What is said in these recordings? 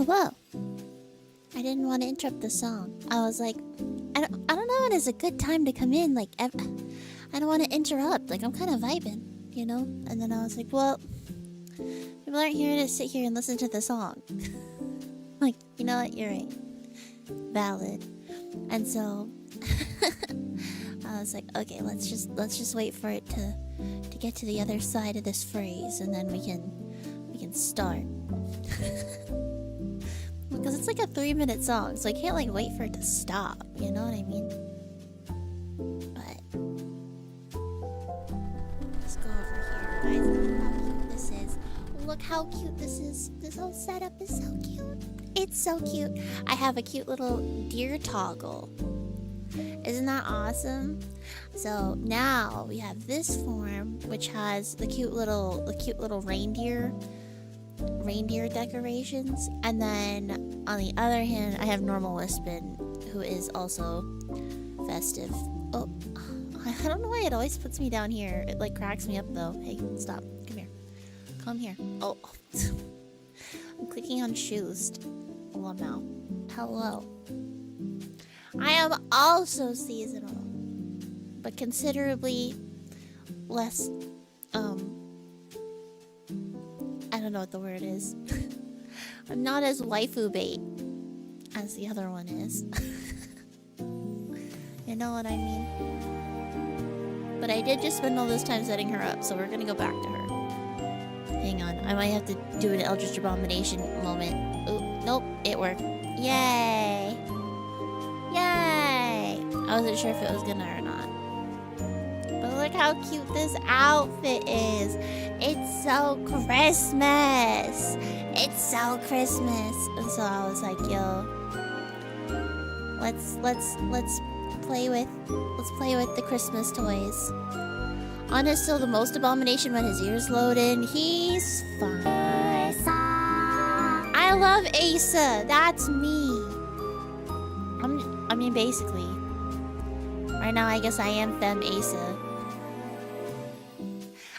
whoa. I didn't want to interrupt the song. I was like, I don't know when is a good time to come in. Like, I don't want to interrupt. Like, I'm kind of vibing, you know? And then I was like, well, people aren't here to sit here and listen to the song. Like, you know what? You're right. Valid. And so I was like, okay, let's just wait for it to get to the other side of this phrase, and then we can start. Because it's like a 3-minute song, so I can't like wait for it to stop. You know what I mean? But let's go over here, guys. Look how cute this is. This whole setup is so cute. It's so cute. I have a cute little deer toggle. Isn't that awesome? So now we have this form, which has the cute little reindeer decorations, and then on the other hand, I have Normal Wispin, who is also festive. Oh, I don't know why it always puts me down here. It like cracks me up though. Hey, stop. Come here. Come here. Oh, I'm clicking on shoes. Oh, now. Hello. I am also seasonal, but considerably less, I don't know what the word is. I'm not as waifu bait as the other one is. You know what I mean? But I did just spend all this time setting her up, so we're gonna go back to her. Hang on, I might have to do an Eldritch Abomination moment. Oh, nope, it worked. Yay! Yay! I wasn't sure if it was gonna or not. But look how cute this outfit is. It's so Christmas. It's so Christmas. And so I was like, yo, let's play with the Christmas toys. Honest, still the most abomination when his ears load in. He's fine. I love Asa. That's me. I mean, basically. Right now, I guess I am Femme Asa.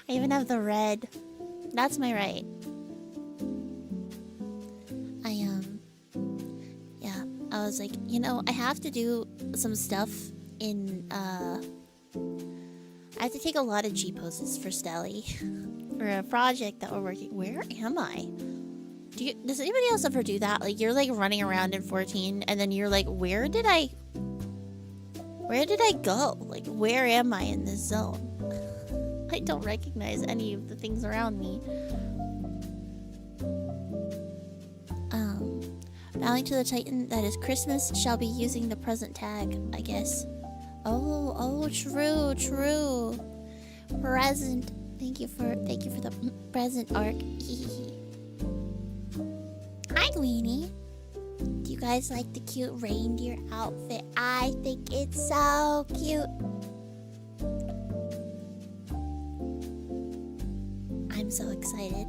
I even have the red. That's my right. Yeah. I was like, you know, I have to do some stuff in, I have to take a lot of G poses for Stelly. For a project that we're working. Where am I? Does anybody else ever do that? Like, you're like running around in 14 and then you're like, where did I go? Like, where am I in this zone? I don't recognize any of the things around me. Bowing to the Titan that is Christmas shall be using the present tag, I guess. Oh, true. Present. Thank you for the present arc. Hi, Weenie. Do you guys like the cute reindeer outfit? I think it's so cute. I'm so excited.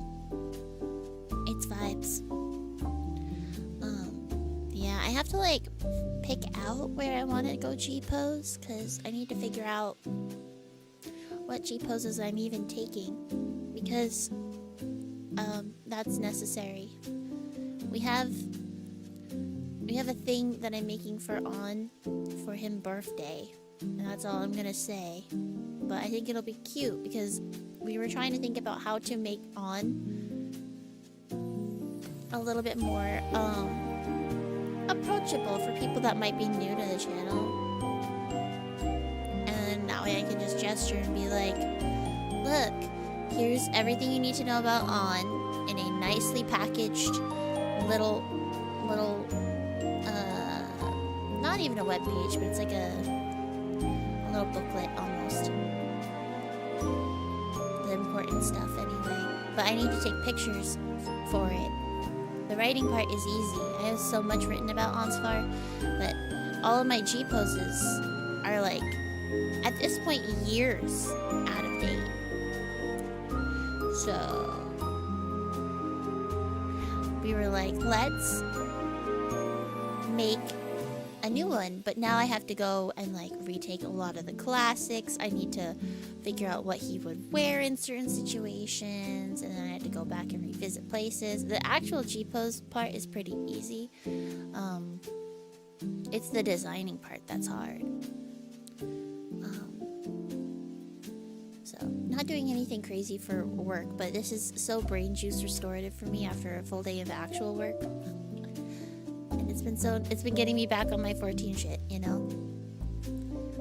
It's vibes. Yeah, I have to like pick out where I want to go G-pose, because I need to figure out what G-poses I'm even taking, because that's necessary. We have a thing that I'm making for him birthday, and that's all I'm gonna say. But I think it'll be cute because we were trying to think about how to make On a little bit more approachable for people that might be new to the channel. And that way I can just gesture and be like, look, here's everything you need to know about On in a nicely packaged little not even a web page, but it's like a little booklet almost. The important stuff anyway. But I need to take pictures for it. The writing part is easy. I have so much written about Onsfar, but all of my G poses are like, at this point, years out of date. So we were like, let's make a a new one, but now I have to go and like retake a lot of the classics. I need to figure out what he would wear in certain situations, and then I had to go back and revisit places. The actual G-pose part is pretty easy. It's the designing part that's hard. So not doing anything crazy for work, but this is so brain juice restorative for me after a full day of actual work. And it's been getting me back on my 14 shit, you know?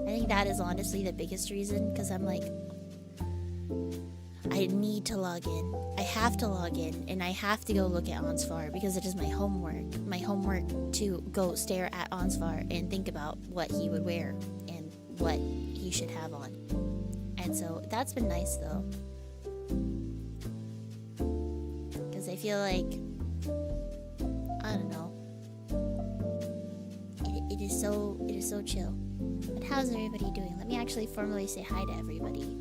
I think that is honestly the biggest reason, because I'm like, I need to log in. I have to log in, and I have to go look at Ansvar because it is my homework. My homework to go stare at Ansvar and think about what he would wear and what he should have on. And so that's been nice though. Because I feel like, I don't know. It is so chill. But how's everybody doing? Let me actually formally say hi to everybody.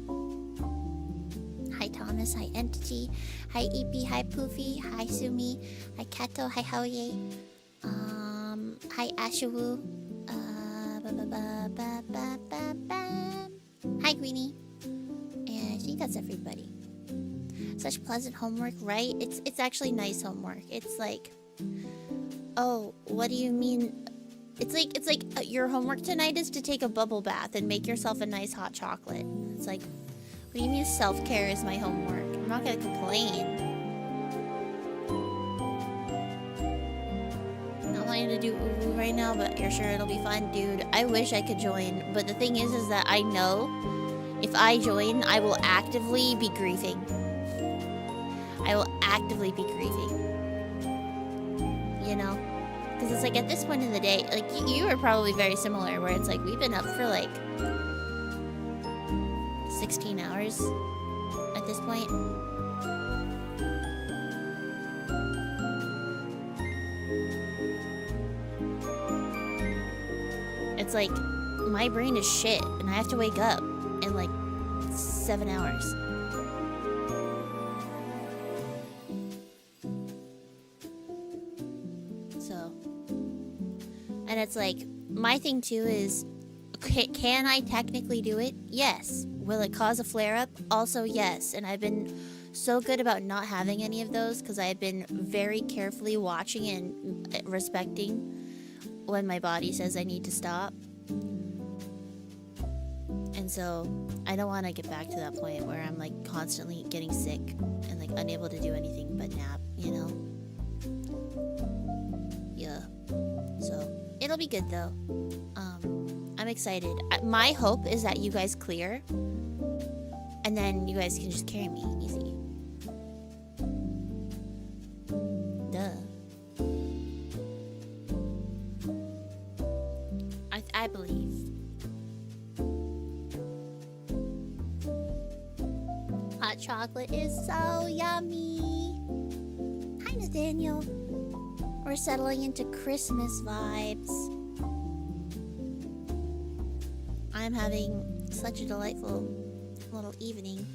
Hi Thomas, hi Entity, hi EP, hi Poofy, hi Sumi, hi Kato, hi Haoye, hi Ashawu, hi Greenie, and I think that's everybody. Such pleasant homework, right? It's actually nice homework. It's like, oh, what do you mean? It's like your homework tonight is to take a bubble bath and make yourself a nice hot chocolate. It's like, what do you mean self-care is my homework? I'm not gonna complain. Not wanting to do ooh right now, but you're sure it'll be fun, dude. I wish I could join, but the thing is that I know if I join, I will actively be grieving. I will actively be grieving. You know? Because it's like at this point in the day, like you are probably very similar, where it's like we've been up for like 16 hours at this point. It's like my brain is shit and I have to wake up in like 7 hours. So, and it's like my thing too is, can I technically do it? Yes. Will it cause a flare-up? Also, yes. And I've been so good about not having any of those because I've been very carefully watching and respecting when my body says I need to stop. And so I don't want to get back to that point where I'm like constantly getting sick and like unable to do anything but nap, you know? Yeah. So it'll be good though. I'm excited. My hope is that you guys clear, and then you guys can just carry me easy. Duh. I believe. Hot chocolate is so yummy. Hi, Nathaniel. We're settling into Christmas vibes. I'm having such a delightful little evening.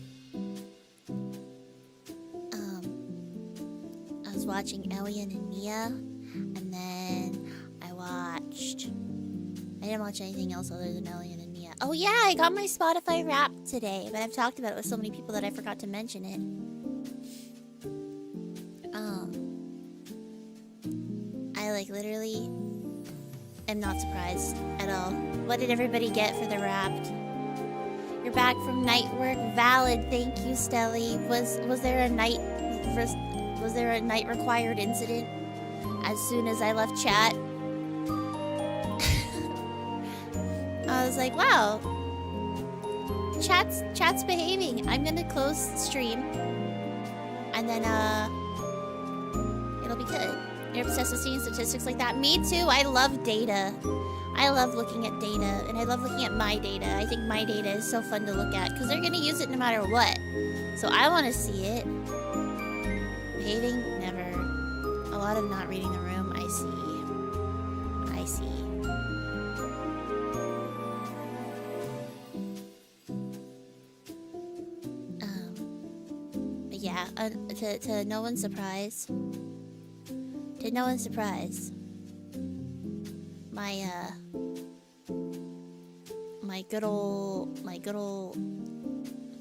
I was watching Elian and Mia, and then I didn't watch anything else other than Elian and Mia. Oh yeah, I got my Spotify Wrapped today, but I've talked about it with so many people that I forgot to mention it. I like literally am not surprised at all. What did everybody get for the Wrapped? You're back from night work. Valid, thank you, Stelly. Was there a night required incident as soon as I left chat? I was like, wow, chat's behaving. I'm gonna close stream, and then it'll be good. You're obsessed with seeing statistics like that. Me too. I love data. I love looking at data, and I love looking at my data. I think my data is so fun to look at because they're gonna use it no matter what. So I want to see it. Behaving? Never. A lot of not reading the room. I see. But yeah, to no one's surprise. To no one's surprise. my my good old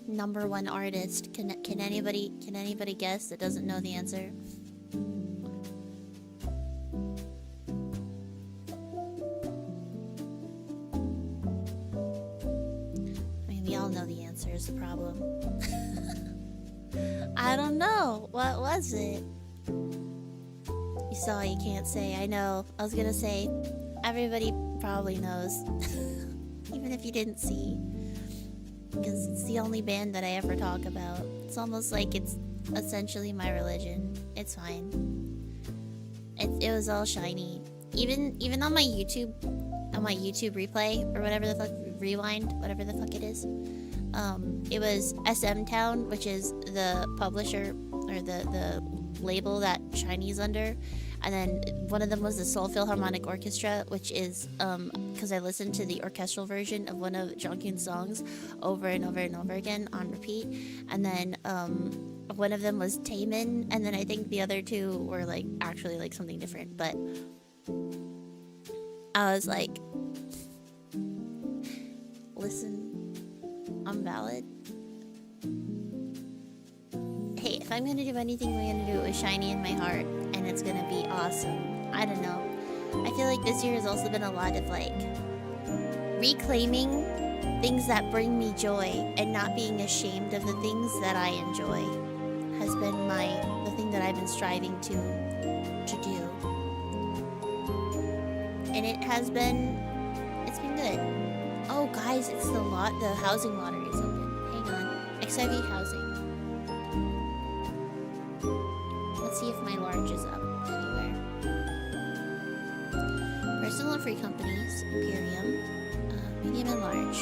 number one artist. Can anybody guess that doesn't know the answer? I mean, we all know the answer is the problem. I don't know. What was it? You saw, you can't say. I know. I was gonna say, everybody probably knows. Even if you didn't see. Because it's the only band that I ever talk about. It's almost like it's essentially my religion. It's fine. It was all shiny. Even on my YouTube replay, or whatever the fuck, rewind, whatever the fuck it is. It was SM Town, which is the publisher, or the label that Shiny's under. And then one of them was the Seoul Philharmonic Orchestra, which is, because I listened to the orchestral version of one of Jonghyun's songs over and over and over again on repeat. And then one of them was Taemin, and then I think the other two were like actually like something different. But I was like, listen, I'm valid. Hey, if I'm gonna do anything, we're gonna do it with Shiny in my heart, and it's gonna be awesome. I don't know. I feel like this year has also been a lot of like reclaiming things that bring me joy and not being ashamed of the things that I enjoy has been the thing that I've been striving to do. And it's been good. Oh guys, it's the housing lottery is open. Hang on. XIV housing. Let's see if my large is up anywhere. Personal and free companies, Imperium, medium and large.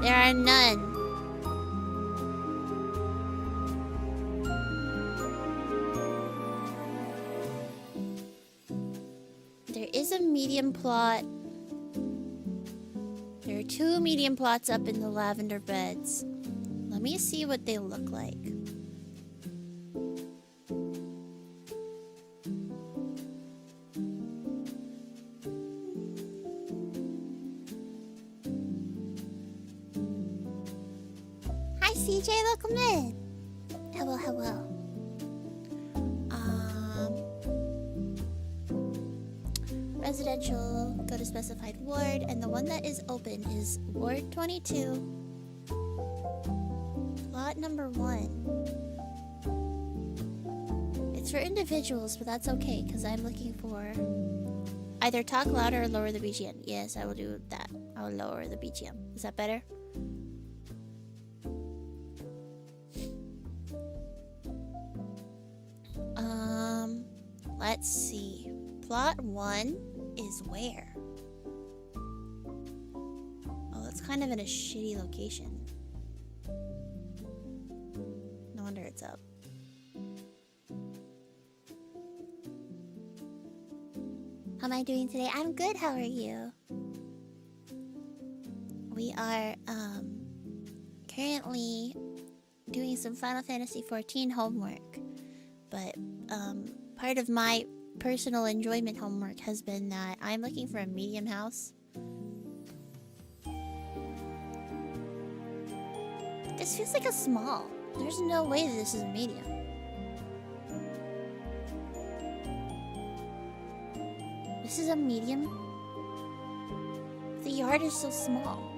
There are none. There is a medium plot. There are 2 medium plots up in the lavender beds. Let me see what they look like. Hi CJ, welcome in. Hello, hello. Residential, go to specified ward, and the one that is open is Ward 22, plot number 1. It's for individuals, but that's okay, because I'm looking for either talk louder or lower the BGM. Yes, I will do that. I will lower the BGM. Is that better? Let's see. Plot 1 is where? Oh, it's kind of in a shitty location. No wonder it's up. How am I doing today? I'm good, how are you? We are currently doing some Final Fantasy XIV homework. But part of my personal enjoyment homework has been that I'm looking for a medium house. This feels like a small. There's no way that this is a medium. This is a medium? The yard is so small.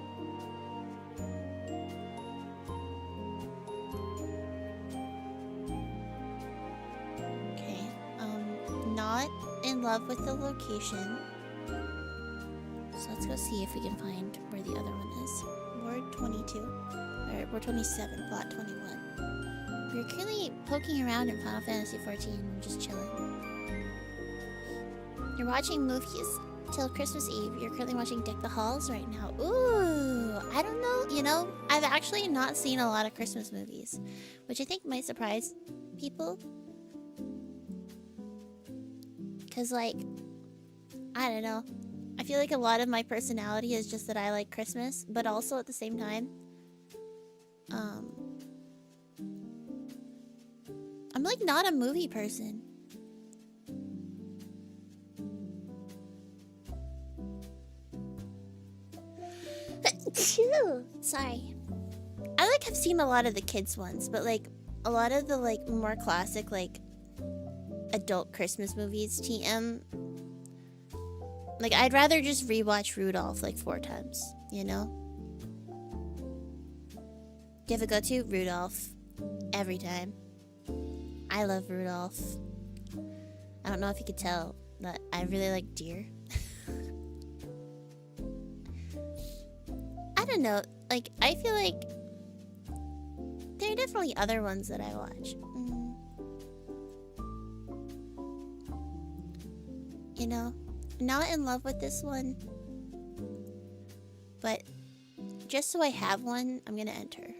Not in love with the location. So let's go see if we can find where the other one is. Ward 22. Or Ward 27, plot 21. We're currently poking around in Final Fantasy XIV and just chilling. You're watching movies till Christmas Eve. You're currently watching Deck the Halls right now. Ooh, I don't know. You know, I've actually not seen a lot of Christmas movies, which I think might surprise people. Because, like, I don't know. I feel like a lot of my personality is just that I like Christmas, but also at the same time, I'm, like, not a movie person. Sorry. I like have seen a lot of the kids ones, but like a lot of the like more classic like adult Christmas movies, TM. Like I'd rather just rewatch Rudolph like 4 times, you know? Do you have a go-to? Rudolph. Every time. I love Rudolph. I don't know if you could tell, but I really like deer. I don't know. Like, I feel like there are definitely other ones that I watch. You know, not in love with this one, but just so I have one, I'm gonna enter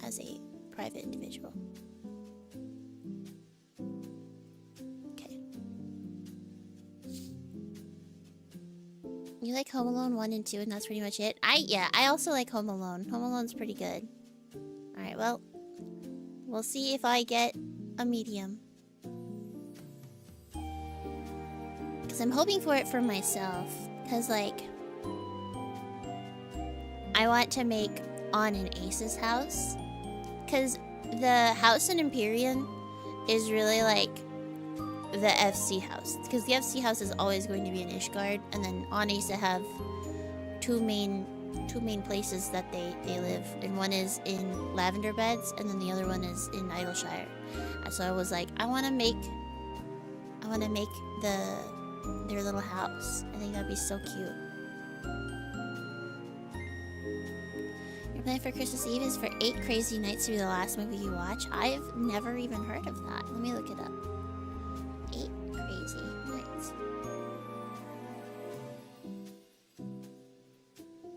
as a private individual. Okay. You like Home Alone 1 and 2 and that's pretty much it? I also like Home Alone. Home Alone's pretty good. Alright, well, we'll see if I get a medium. Because I'm hoping for it for myself. Because, like, I want to make On an Ace's house. Because the house in Empyrean is really like the FC house. Because the FC house is always going to be in Ishgard. And then On Ace have two main places that they live. And one is in Lavender Beds. And then the other one is in Idleshire. And so I was like, I want to make their little house. I think that'd be so cute. Your plan for Christmas Eve is for 8 crazy nights to be the last movie you watch. I've never even heard of that. Let me look it up. 8 crazy nights.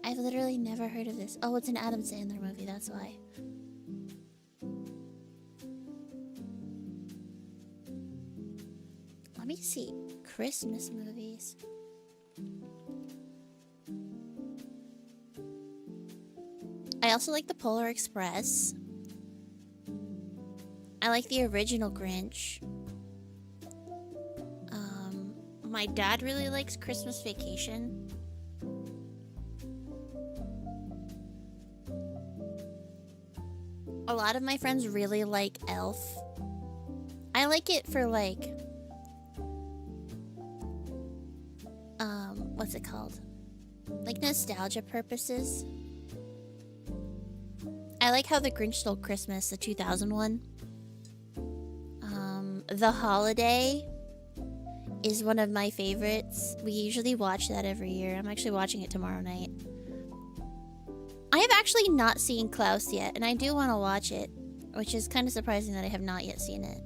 I've literally never heard of this. Oh, it's an Adam Sandler movie, that's why. Let me see. Christmas movies. I also like the Polar Express. I like the original Grinch. My dad really likes Christmas Vacation. A lot of my friends really like Elf. I like it for like what's it called? Like nostalgia purposes. I like how the Grinch Stole Christmas, the 2001. The Holiday is one of my favorites. We usually watch that every year. I'm actually watching it tomorrow night. I have actually not seen Klaus yet, and I do want to watch it, which is kind of surprising that I have not yet seen it.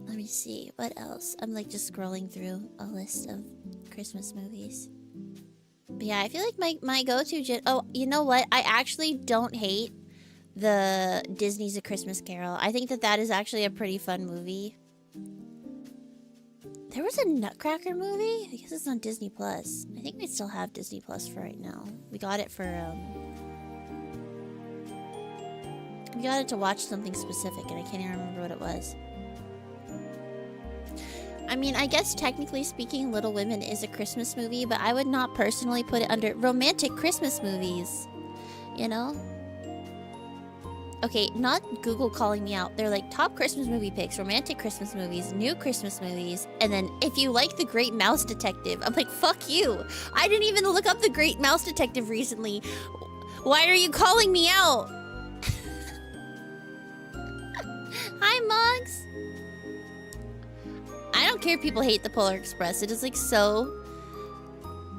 Let me see, what else? I'm like just scrolling through a list of Christmas movies. But yeah, I feel like my go-to... Oh, you know what? I actually don't hate the Disney's A Christmas Carol. I think that is actually a pretty fun movie. There was a Nutcracker movie? I guess it's on Disney Plus. I think we still have Disney Plus for right now. We got it for, we got it to watch something specific, and I can't even remember what it was. I mean, I guess technically speaking, Little Women is a Christmas movie, but I would not personally put it under romantic Christmas movies. You know? Okay, not Google calling me out. They're like, top Christmas movie picks, romantic Christmas movies, new Christmas movies, and then if you like The Great Mouse Detective. I'm like, fuck you. I didn't even look up The Great Mouse Detective recently. Why are you calling me out? Hi, Mugs. I don't care if people hate the Polar Express. It is like so,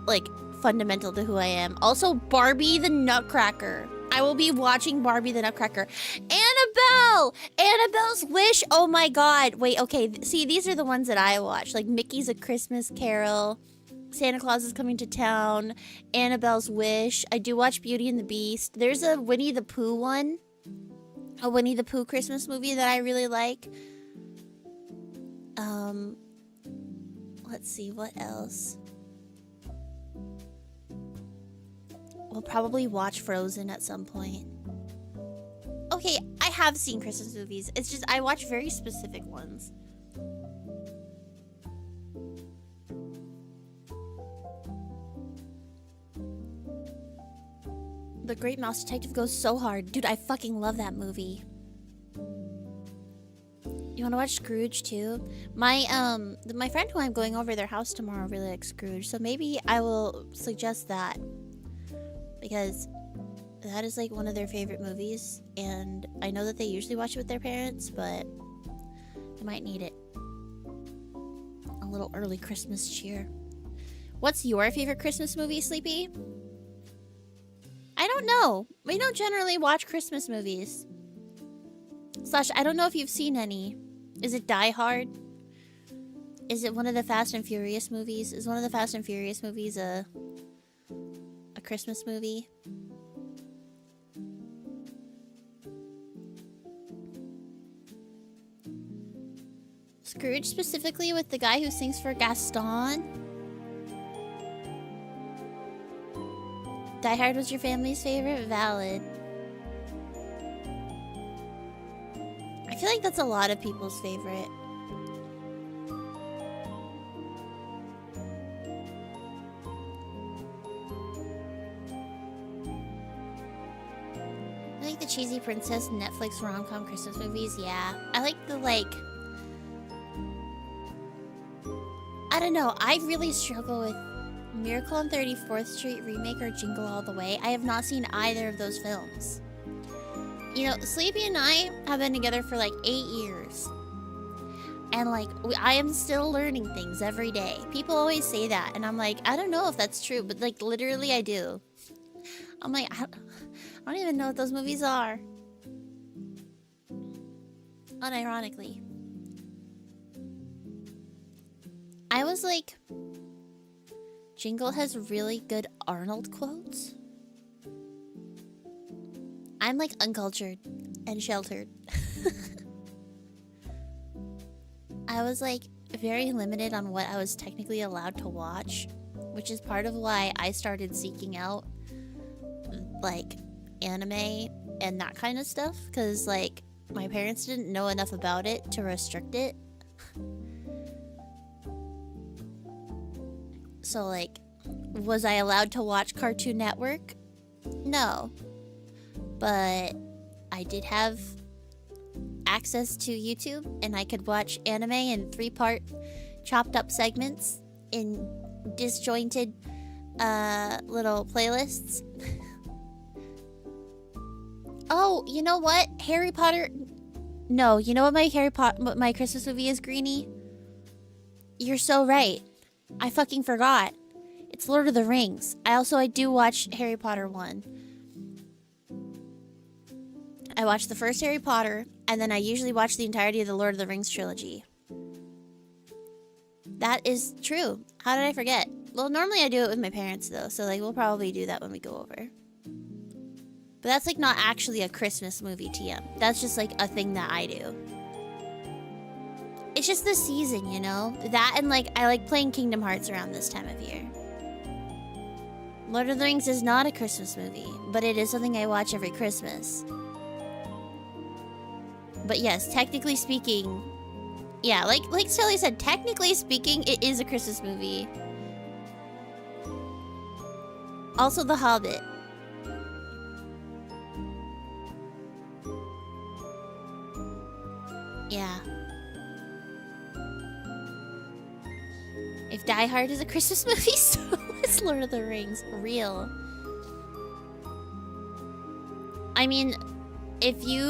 like, fundamental to who I am. Also, Barbie the Nutcracker. I will be watching Barbie the Nutcracker. Annabelle! Annabelle's Wish! Oh my god. Wait, okay. See, these are the ones that I watch. Like, Mickey's A Christmas Carol. Santa Claus is Coming to Town. Annabelle's Wish. I do watch Beauty and the Beast. There's a Winnie the Pooh one. A Winnie the Pooh Christmas movie that I really like. Let's see, what else? We'll probably watch Frozen at some point. Okay, I have seen Christmas movies. It's just I watch very specific ones. The Great Mouse Detective goes so hard. Dude, I fucking love that movie. You want to watch Scrooge too? My friend who I'm going over their house tomorrow really likes Scrooge, so maybe I will suggest that, because that is like one of their favorite movies, and I know that they usually watch it with their parents, but they might need it. A little early Christmas cheer. What's your favorite Christmas movie, Sleepy? I don't know. We don't generally watch Christmas movies. Slash, I don't know if you've seen any. Is it Die Hard? Is it one of the Fast and Furious movies? Is one of the Fast and Furious movies a Christmas movie? Scrooge specifically, with the guy who sings for Gaston? Die Hard was your family's favorite? Valid. I feel like that's a lot of people's favorite. I like the cheesy princess Netflix rom-com Christmas movies. Yeah, I like the I don't know. I really struggle with Miracle on 34th Street remake or Jingle All the Way. I have not seen either of those films. You know, Sleepy and I have been together for like 8 years. And like, I am still learning things every day. People always say that, and I'm like, I don't know if that's true, but like literally I do. I'm like, I don't even know what those movies are. Unironically. I was like, Jingle has really good Arnold quotes. I'm like uncultured and sheltered. I was like very limited on what I was technically allowed to watch, which is part of why I started seeking out like anime and that kind of stuff, because like my parents didn't know enough about it to restrict it. So like, was I allowed to watch Cartoon Network? No. But I did have access to YouTube, and I could watch anime in 3-part chopped up segments in disjointed little playlists. Oh, you know what? Harry Potter. No, you know what my Christmas movie is, Greenie? You're so right. I fucking forgot. It's Lord of the Rings. I do watch Harry Potter 1. I watch the first Harry Potter, and then I usually watch the entirety of the Lord of the Rings trilogy. That is true. How did I forget? Well, normally I do it with my parents, though, so like we'll probably do that when we go over. But that's like not actually a Christmas movie, TM. That's just like a thing that I do. It's just the season, you know? That and like, I like playing Kingdom Hearts around this time of year. Lord of the Rings is not a Christmas movie, but it is something I watch every Christmas. But yes, technically speaking, yeah, like Shelly said, technically speaking, it is a Christmas movie. Also The Hobbit. Yeah. If Die Hard is a Christmas movie, so is Lord of the Rings. Real. I mean, if you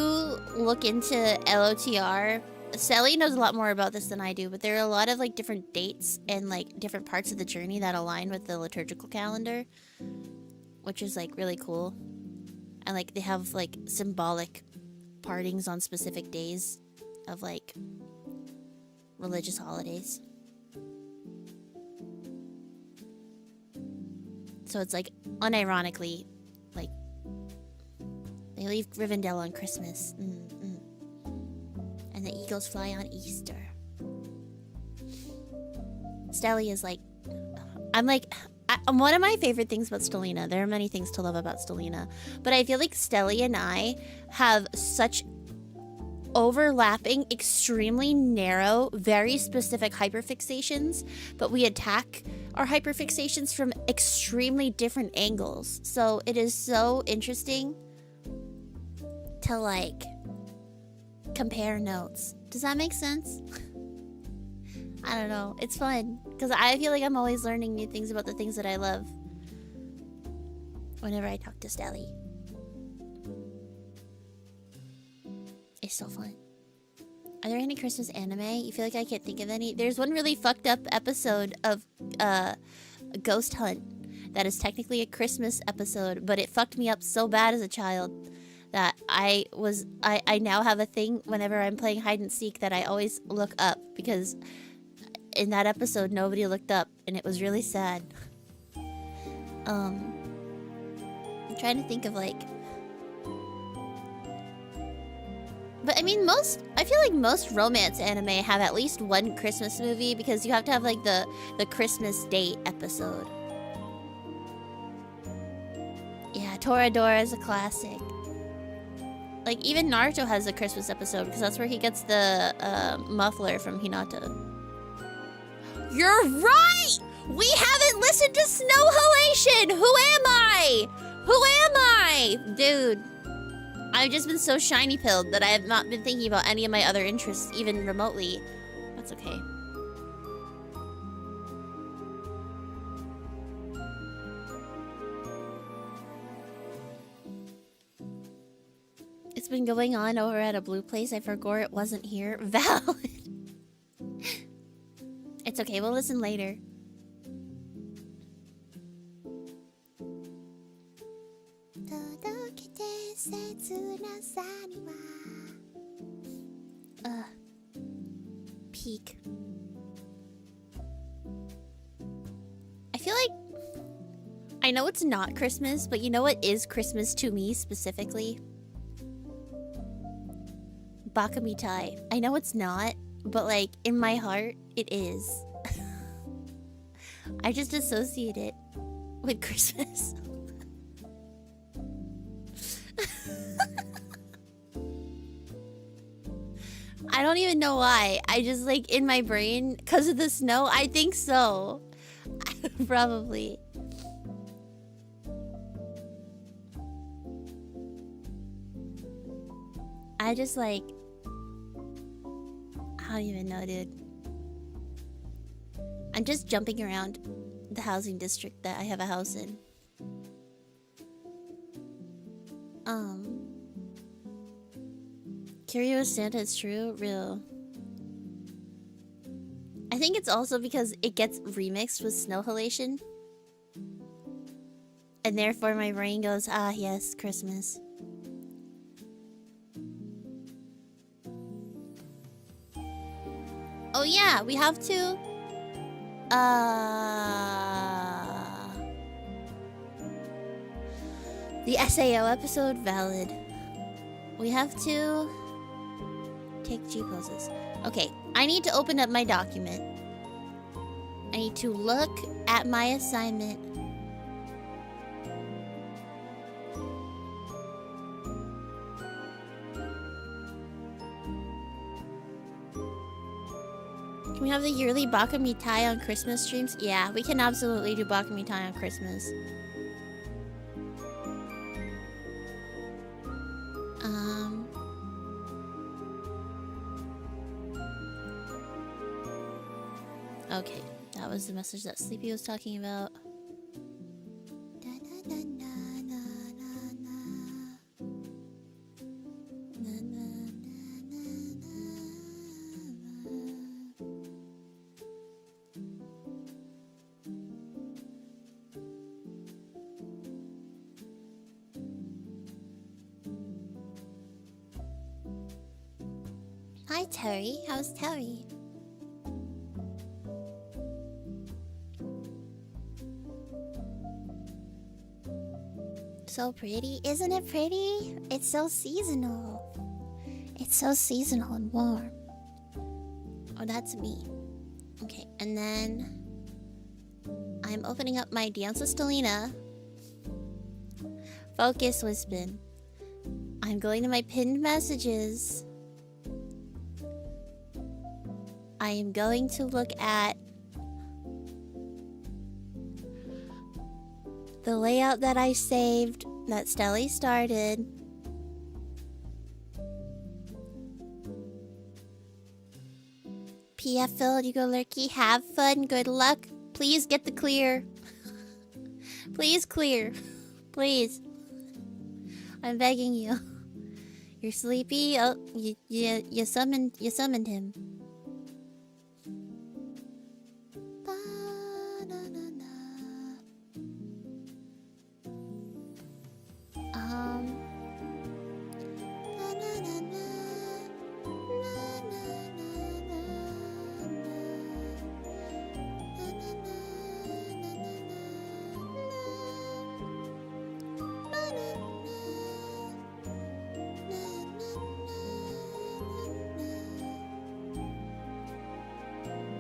look into LOTR, Sally knows a lot more about this than I do, but there are a lot of like different dates and like different parts of the journey that align with the liturgical calendar, which is like really cool. And like they have like symbolic partings on specific days of like religious holidays. So it's like unironically, like they leave Rivendell on Christmas, and the eagles fly on Easter. Stelly is like, one of my favorite things about Stellina. There are many things to love about Stellina, but I feel like Stelly and I have such overlapping, extremely narrow, very specific hyperfixations, but we attack are hyperfixations from extremely different angles. So it is so interesting to like compare notes. Does that make sense? I don't know. It's fun because I feel like I'm always learning new things about the things that I love whenever I talk to Stelly. It's so fun. Are there any Christmas anime? You feel like I can't think of any? There's one really fucked up episode of Ghost Hunt that is technically a Christmas episode, but it fucked me up so bad as a child that I now have a thing whenever I'm playing hide and seek that I always look up, because in that episode nobody looked up and it was really sad. I'm trying to think of like, but I mean I feel like most romance anime have at least one Christmas movie, because you have to have like the Christmas date episode. Yeah, Toradora is a classic. Like even Naruto has a Christmas episode because that's where he gets the muffler from Hinata. You're right! We haven't listened to Snow Halation! Who am I? Who am I? Dude. I've just been so shiny pilled that I have not been thinking about any of my other interests, even remotely. That's okay. It's been going on over at a blue place. I forgot it wasn't here. Valid. It's okay, we'll listen later. Peak. I feel like I know it's not Christmas, but you know what is Christmas to me specifically? Bakamitai. I know it's not, but like in my heart, it is. I just associate it with Christmas. I don't even know why. I just like in my brain, because of the snow, I think so. Probably. I just like, I don't even know, dude. I'm just jumping around the housing district that I have a house in. Curious Santa is true? Real. I think it's also because it gets remixed with Snow Halation. And therefore my brain goes, ah yes, Christmas. Oh yeah, we have to... The SAO episode, valid. We have to... take G poses. Okay, I need to open up my document. I need to look at my assignment. Can we have the yearly Bakamitai on Christmas streams? Yeah, we can absolutely do Bakamitai on Christmas. Okay, that was the message that Sleepy was talking about. Hi Terry, how's Terry? So pretty, isn't it pretty? It's so seasonal. It's so seasonal and warm. Oh, that's me. Okay, and then I'm opening up my Dance with Stelina. Focus, Wispin. I'm going to my pinned messages. I am going to look at The layout that I saved, that Stelly started. PF Phil, you go lurky. Have fun. Good luck. Please get the clear. Please clear. Please. I'm begging you. You're sleepy? Oh, you summoned him.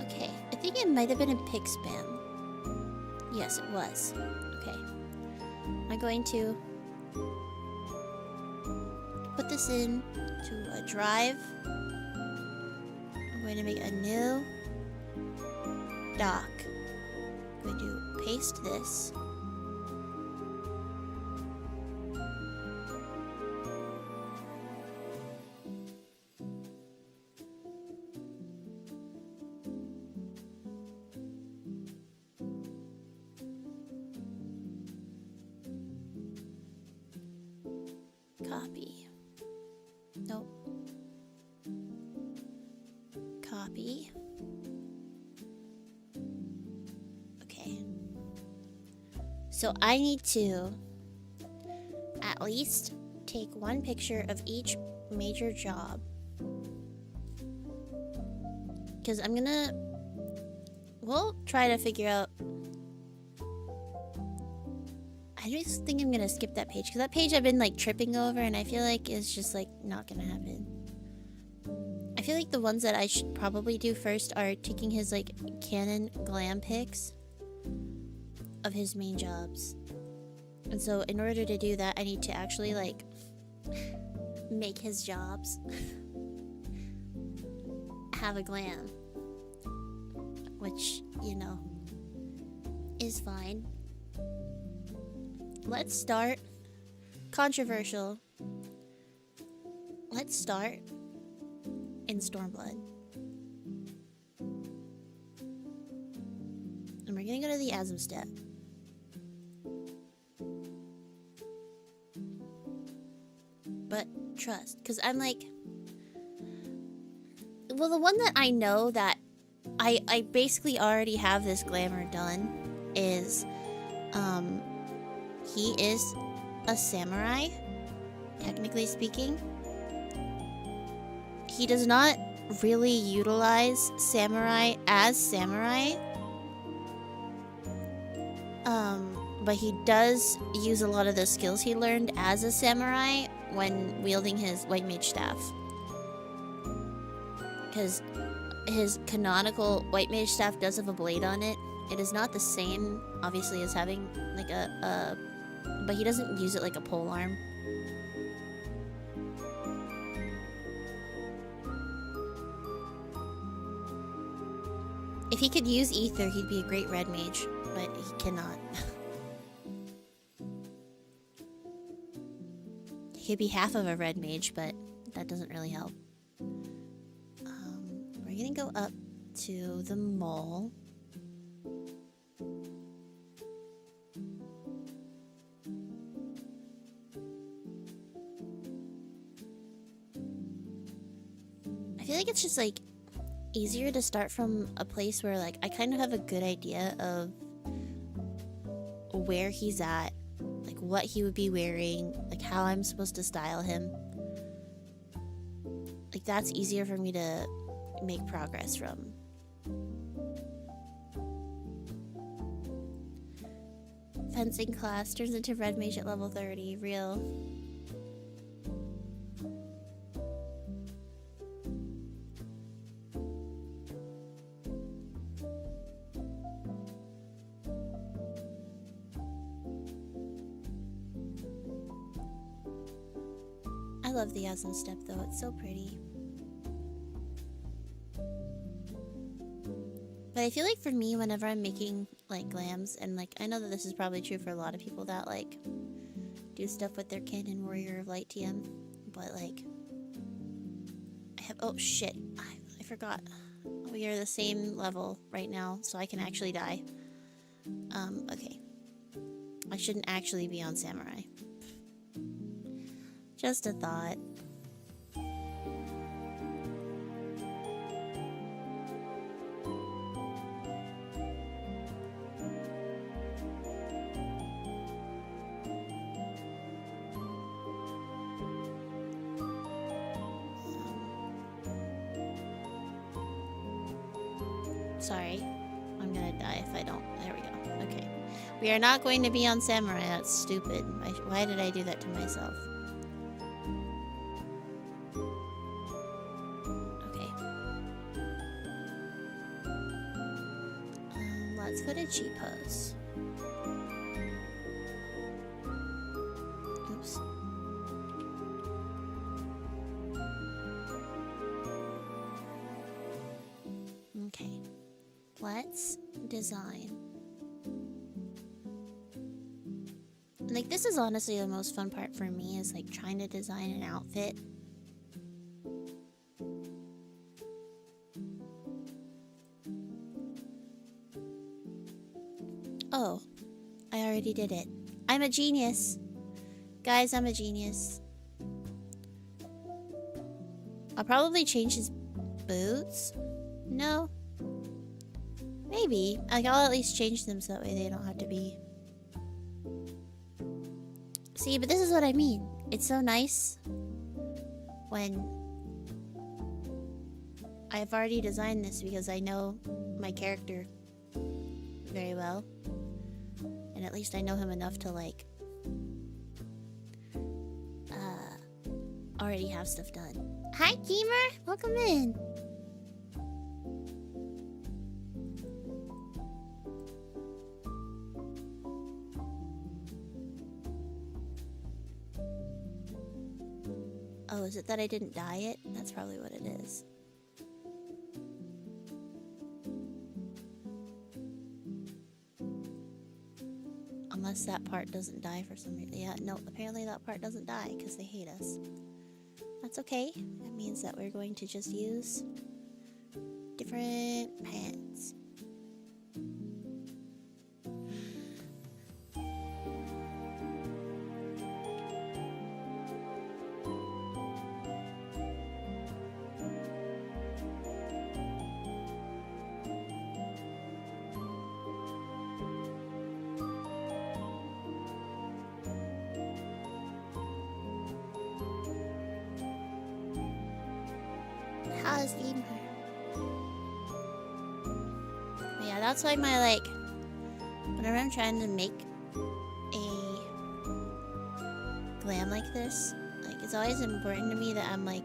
Okay, I think it might have been a pig spam. Yes, it was. Okay. I'm going to put this in to a drive. I'm going to make a new doc. I'm going to paste this. Copy. Nope. Copy. Okay. So I need to at least take one picture of each major job. Because I'm gonna... We'll try to figure out... I just think I'm gonna skip that page, because that page I've been like tripping over and I feel like it's just like not gonna happen. I feel like the ones that I should probably do first are taking his like Canon glam pics of his main jobs. And so in order to do that, I need to actually like make his jobs have a glam. Which, you know, is fine. Let's start. Controversial. Let's start in Stormblood. And we're gonna go to the Asm step. But trust, because I'm like... Well, the one that I know that I basically already have this glamour done is... He is a samurai, technically speaking. He does not really utilize samurai as samurai. But he does use a lot of the skills he learned as a samurai when wielding his white mage staff. Because his canonical white mage staff does have a blade on it. It is not the same, obviously, as having like a but he doesn't use it like a polearm. If he could use ether, he'd be a great red mage, but he cannot. He could be half of a red mage, but that doesn't really help. We're gonna go up to the mall. I feel like it's just like easier to start from a place where like I kind of have a good idea of where he's at, like what he would be wearing, like how I'm supposed to style him. Like that's easier for me to make progress from. Fencing class turns into red mage at level 30, real. I love the Asm step though, it's so pretty. But I feel like for me, whenever I'm making like glams, and like I know that this is probably true for a lot of people that like do stuff with their kin in Warrior of Light TM, but like I have oh shit, I forgot. We are the same level right now, so I can actually die. Okay. I shouldn't actually be on Samurai. Just a thought. Sorry. I'm gonna die if I don't. There we go. Okay. We are not going to be on Samurai. That's stupid. Why did I do that to myself? Okay. Let's go to G-Pose. Oops. Okay. Let's design. Like, this is honestly the most fun part for me, is like trying to design an outfit. Oh, I already did it. I'm a genius. Guys, I'm a genius. I'll probably change his boots. No. Maybe. Like, I'll at least change them so that way they don't have to be... See, but this is what I mean. It's so nice when I've already designed this because I know my character very well. And at least I know him enough to, like, already have stuff done. Hi, Gamer! Welcome in! Oh, is it that I didn't dye it? That's probably what it is. Unless that part doesn't die for some reason. Yeah, no, apparently that part doesn't die because they hate us. That's okay. That means that we're going to just use different pants. How's Gamer? Yeah, that's why my, like, whenever I'm trying to make a glam like this, like, it's always important to me that I'm, like,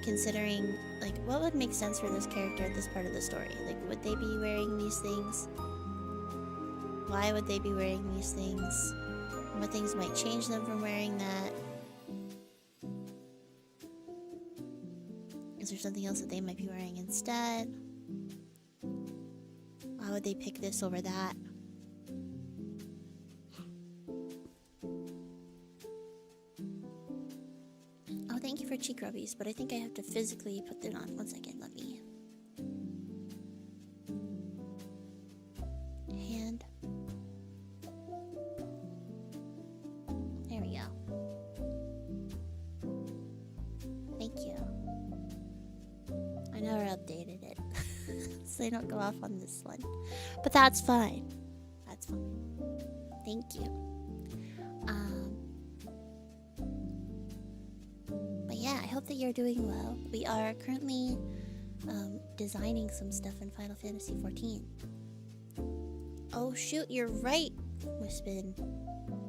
considering, like, what would make sense for this character at this part of the story? Like, would they be wearing these things? Why would they be wearing these things? What things might change them from wearing that? Is there something else that they might be wearing instead? Why would they pick this over that? Oh, thank you for cheek rubbies, but I think I have to physically put them on. 1 second, let me... Hand. There we go. Thank you. I never updated it. So they don't go off on this one. But that's fine. That's fine. Thank you. But yeah, I hope that you're doing well. We are currently designing some stuff in Final Fantasy XIV. Oh shoot, you're right, Wispin.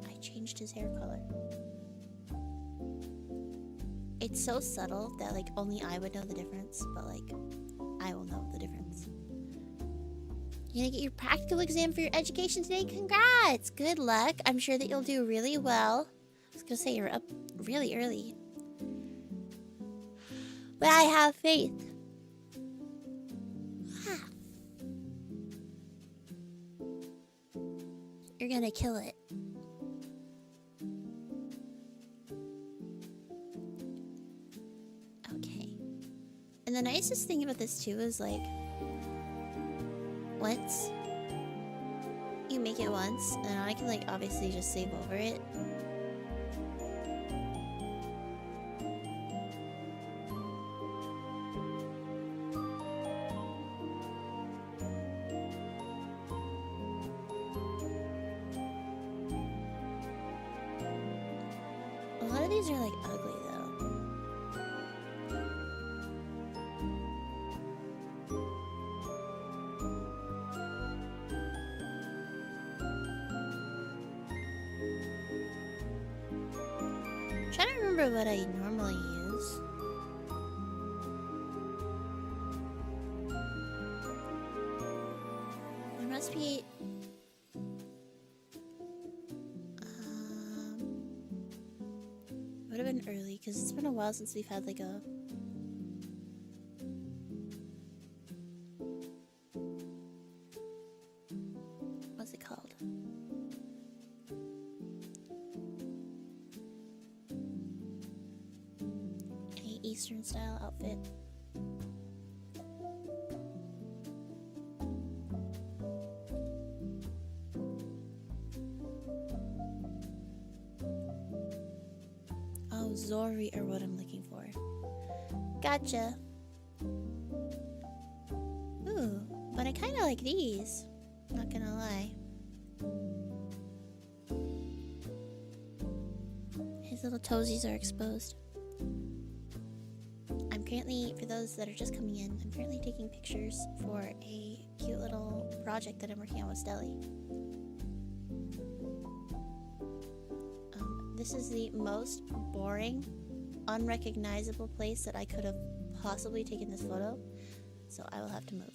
I changed his hair color. It's so subtle that, like, only I would know the difference, but, like, I will know the difference. You're gonna get your practical exam for your education today? Congrats! Good luck. I'm sure that you'll do really well. I was gonna say you're up really early. But I have faith. you're gonna kill it. Okay. And the nicest thing about this too is like, once you make it once, and I can like obviously just save over it. A lot of these are like ugly though. Trying to remember what I normally use. There must be. Would have been early because it's been a while since we've had like a. What's it called? Eastern style outfit. Oh, Zori are what I'm looking for. Gotcha. Ooh, but I kind of like these. Not gonna lie. His little toesies are exposed. I'm currently, for those that are just coming in, I'm currently taking pictures for a cute little project that I'm working on with Stelly. This is the most boring, unrecognizable place that I could have possibly taken this photo, so I will have to move.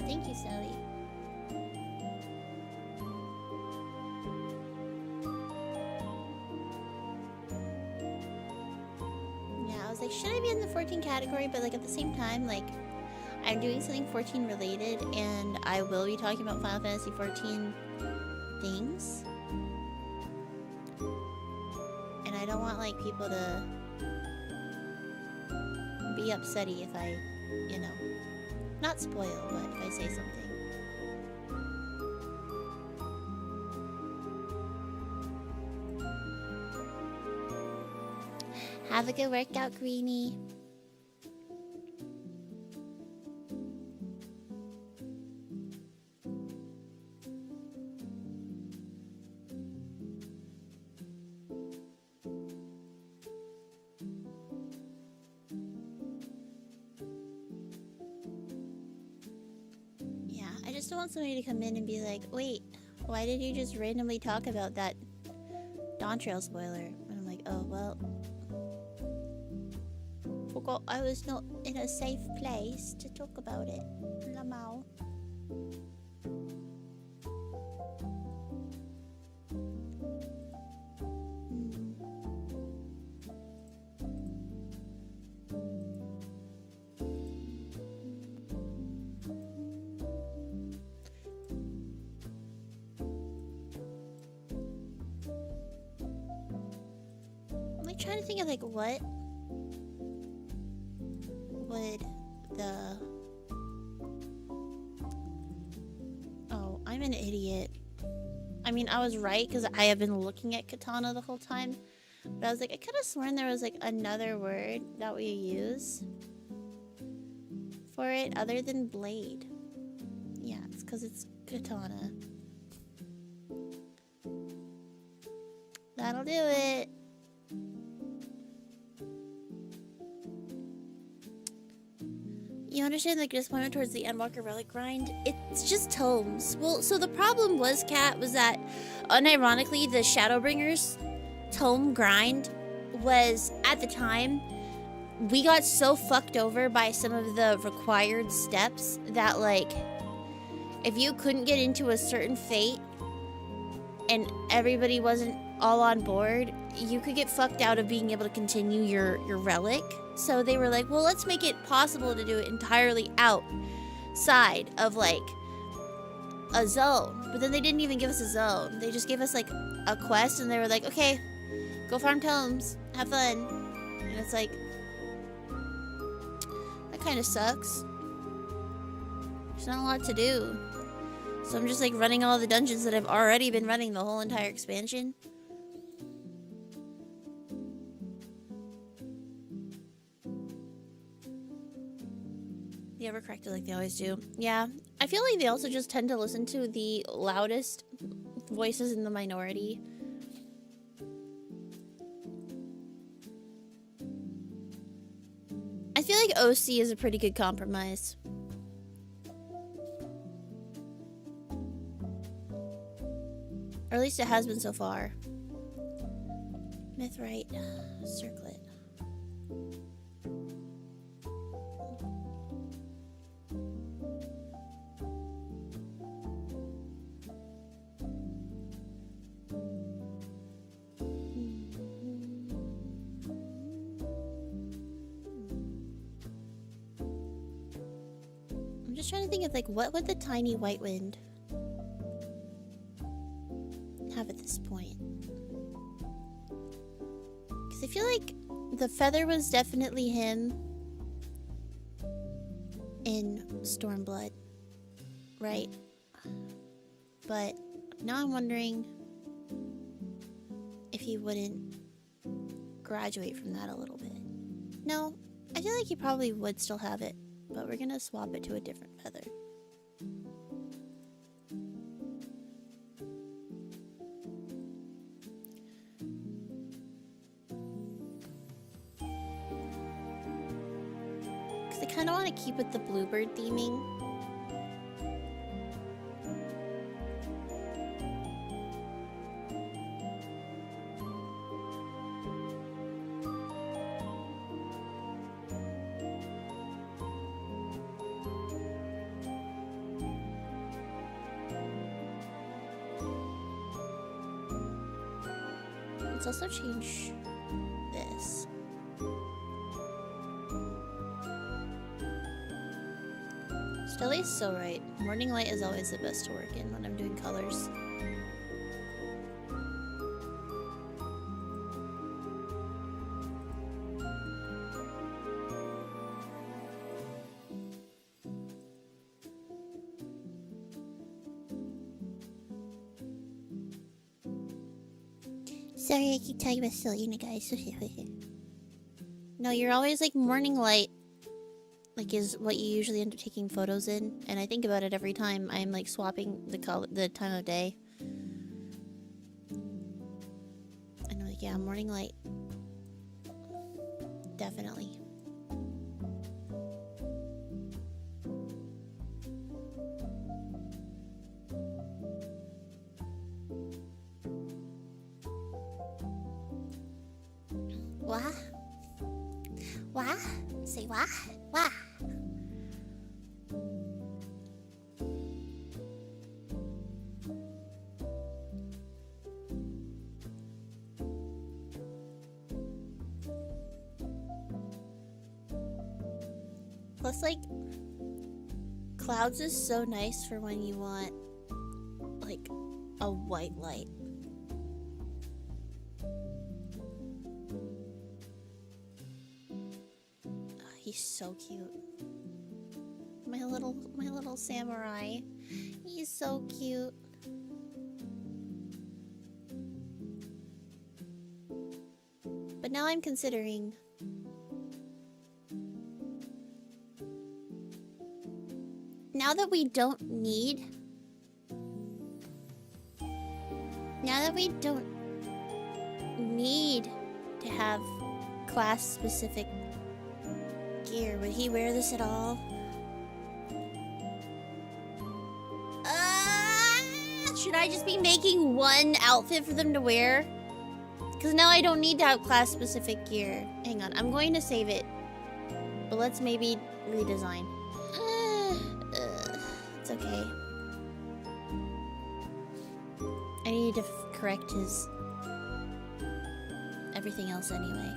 Thank you, Sally. Yeah, I was like, should I be in the 14 category? But like at the same time, like I'm doing something 14 related, and I will be talking about Final Fantasy 14 things. And I don't want like people to be upsetty if I, you know, not spoil, but if I say something. Have a good workout, Greenie. I just don't want somebody to come in and be like, wait, why did you just randomly talk about that Dawntrail spoiler? And I'm like, oh, well, forgot I was not in a safe place to talk about it. Lamau. Trying to think of like what would the I'm an idiot. I mean, I was right because I have been looking at katana the whole time, but I was like, I could have sworn there was like another word that we use for it other than blade. Yeah, it's because it's katana. That'll do it. You understand the disappointment towards the Endwalker relic grind. It's just tomes. Well, so the problem was, Kat, was that unironically the Shadowbringers tome grind was, at the time, we got so fucked over by some of the required steps that, like, if you couldn't get into a certain fate and everybody wasn't all on board, you could get fucked out of being able to continue your relic. So they were like, well, let's make it possible to do it entirely outside of, like, a zone. But then they didn't even give us a zone. They just gave us, like, a quest, and they were like, okay, go farm tomes, have fun. And it's like, that kind of sucks. There's not a lot to do. So I'm just, like, running all the dungeons that I've already been running the whole entire expansion. They overcorrected like they always do. Yeah, I feel like they also just tend to listen to the loudest voices in the minority. I feel like OC is a pretty good compromise. Or at least it has been so far. Mythrite circlet. I'm just trying to think of, like, what would the tiny white wind have at this point? Because I feel like the feather was definitely him in Stormblood, right? But now I'm wondering if he wouldn't graduate from that a little bit. No, I feel like he probably would still have it, but we're gonna swap it to a different feather. Because I kind of want to keep with the bluebird theming. Let's also change this. Stelly's so right. Morning light is always the best to work in when I'm doing colors. Sorry, I keep talking about Selena, guys. No, you're always like morning light, like, is what you usually end up taking photos in, and I think about it every time I'm like swapping the time of day. And I'm like, yeah, morning light, definitely. What? What? Say what? What? Plus, like, clouds is so nice for when you want, like, a white light. He's so cute. My little samurai. He's so cute. But now I'm considering now that we don't need to have class specific gear, would he wear this at all? Should I just be making one outfit for them to wear? Because now I don't need to have class-specific gear. Hang on, I'm going to save it. But let's maybe redesign. It's okay. I need to correct his... everything else anyway.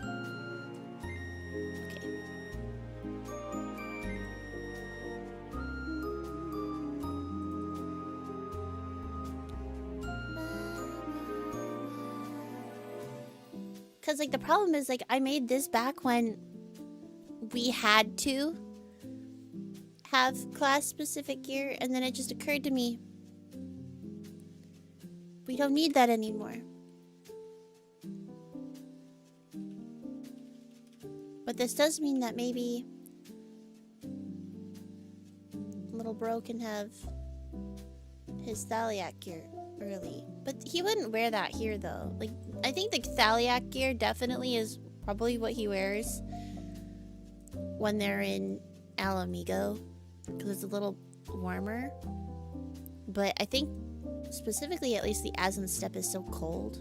Okay. Because, like, the problem is, like, I made this back when we had to have class-specific gear, and then it just occurred to me we don't need that anymore. But this does mean that maybe little bro can have his Thaliac gear early. But he wouldn't wear that here, though. Like, I think the Thaliac gear definitely is probably what he wears when they're in Alamigo, because it's a little warmer. But I think specifically, at least the Aslan Steppe is so cold.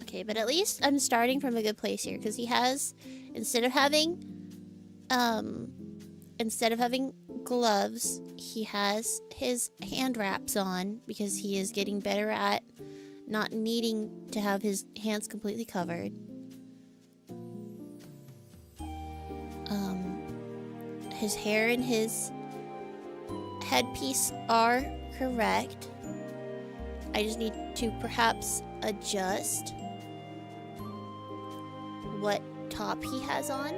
Okay, but at least I'm starting from a good place here, because he has, instead of having gloves, he has his hand wraps on, because he is getting better at not needing to have his hands completely covered. His hair and his headpiece are correct. I just need to perhaps adjust what top he has on.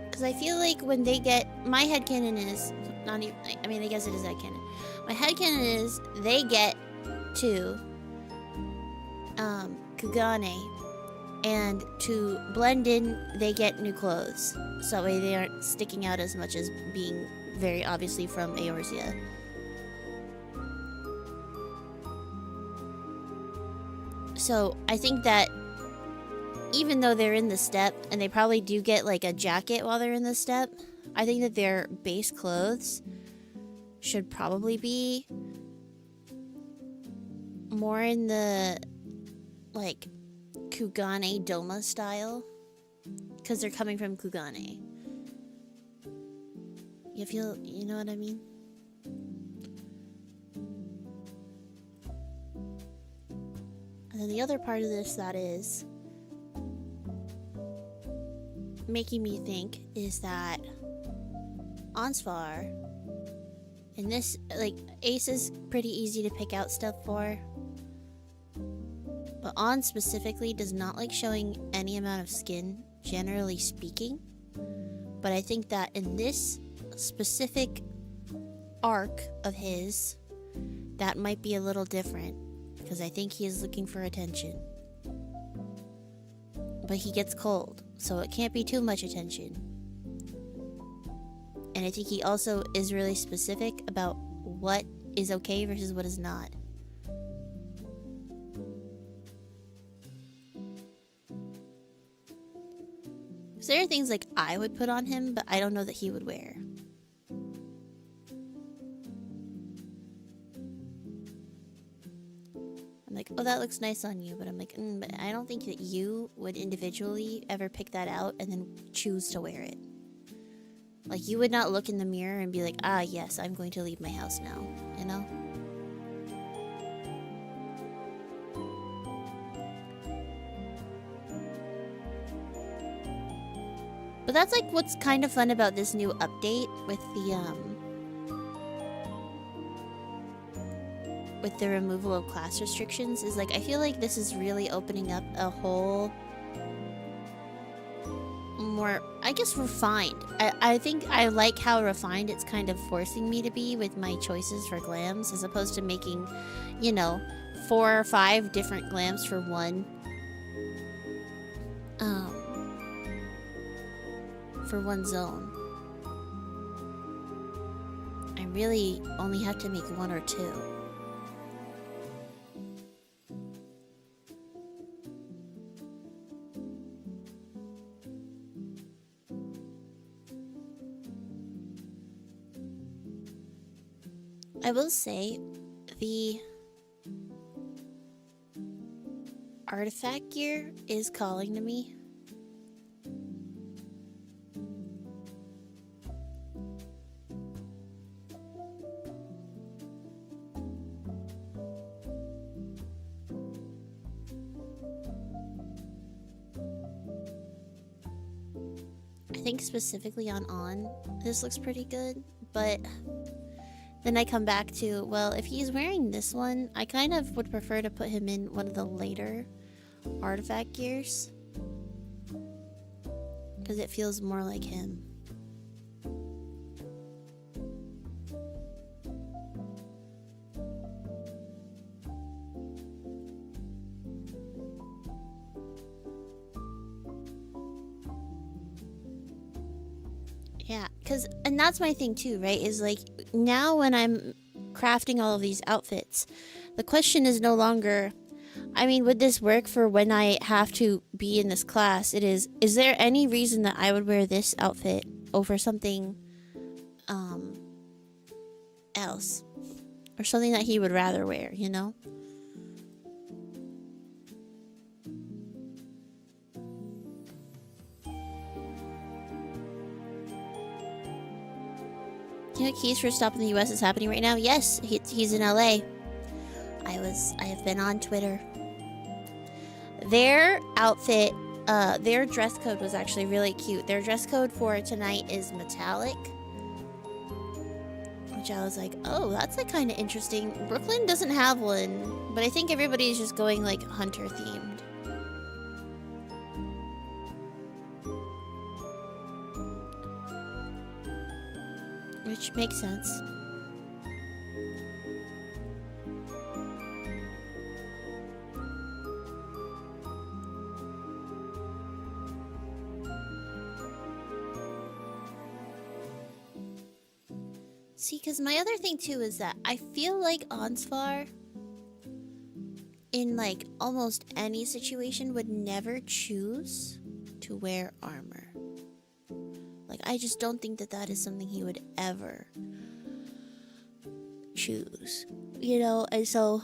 Because I feel like when they get... my headcanon is... not even... I mean, I guess it is headcanon. My headcanon is they get to Kugane, and to blend in, they get new clothes. So that way they aren't sticking out as much as being very obviously from Eorzea. So I think that even though they're in the steppe, and they probably do get like a jacket while they're in the steppe, I think that their base clothes should probably be more in the like Kugane Doma style, because they're coming from Kugane. You know what I mean? And then the other part of this that is making me think is that Ansvar, and this, like, Ace is pretty easy to pick out stuff for, but On specifically does not like showing any amount of skin, generally speaking. But I think that in this specific arc of his, that might be a little different, because I think he is looking for attention. But he gets cold, so it can't be too much attention. And I think he also is really specific about what is okay versus what is not. So there are things like I would put on him, but I don't know that he would wear. I'm like, oh, that looks nice on you, but I'm like, but I don't think that you would individually ever pick that out and then choose to wear it. Like, you would not look in the mirror and be like, ah, yes, I'm going to leave my house now, you know? But that's like what's kind of fun about this new update with the removal of class restrictions, is like I feel like this is really opening up a whole more, I it's refined. I think I like how refined it's kind of forcing me to be with my choices for glams, as opposed to making, you know, 4 or 5 different glams for one zone. I really only have to make 1 or 2. I will say, the artifact gear is calling to me. I think specifically on, this looks pretty good, but then I come back to, well, if he's wearing this one, I kind of would prefer to put him in one of the later artifact gears, because it feels more like him. Yeah, and that's my thing too, right? Is like, now when I'm crafting all of these outfits, the question is no longer, I mean, would this work for when I have to be in this class? It is there any reason that I would wear this outfit over something else? Or something that he would rather wear, you know? You know, keys for a stop in the US is happening right now? Yes, he's in LA. I have been on Twitter. Their outfit, their dress code was actually really cute. Their dress code for tonight is metallic. Which I was like, oh, that's like kind of interesting. Brooklyn doesn't have one, but I think everybody's just going like hunter themed. Which makes sense. See, because my other thing too is that I feel like Ansvar, in like almost any situation, would never choose to wear armor. Like, I just don't think that that is something he would ever choose, you know? And so,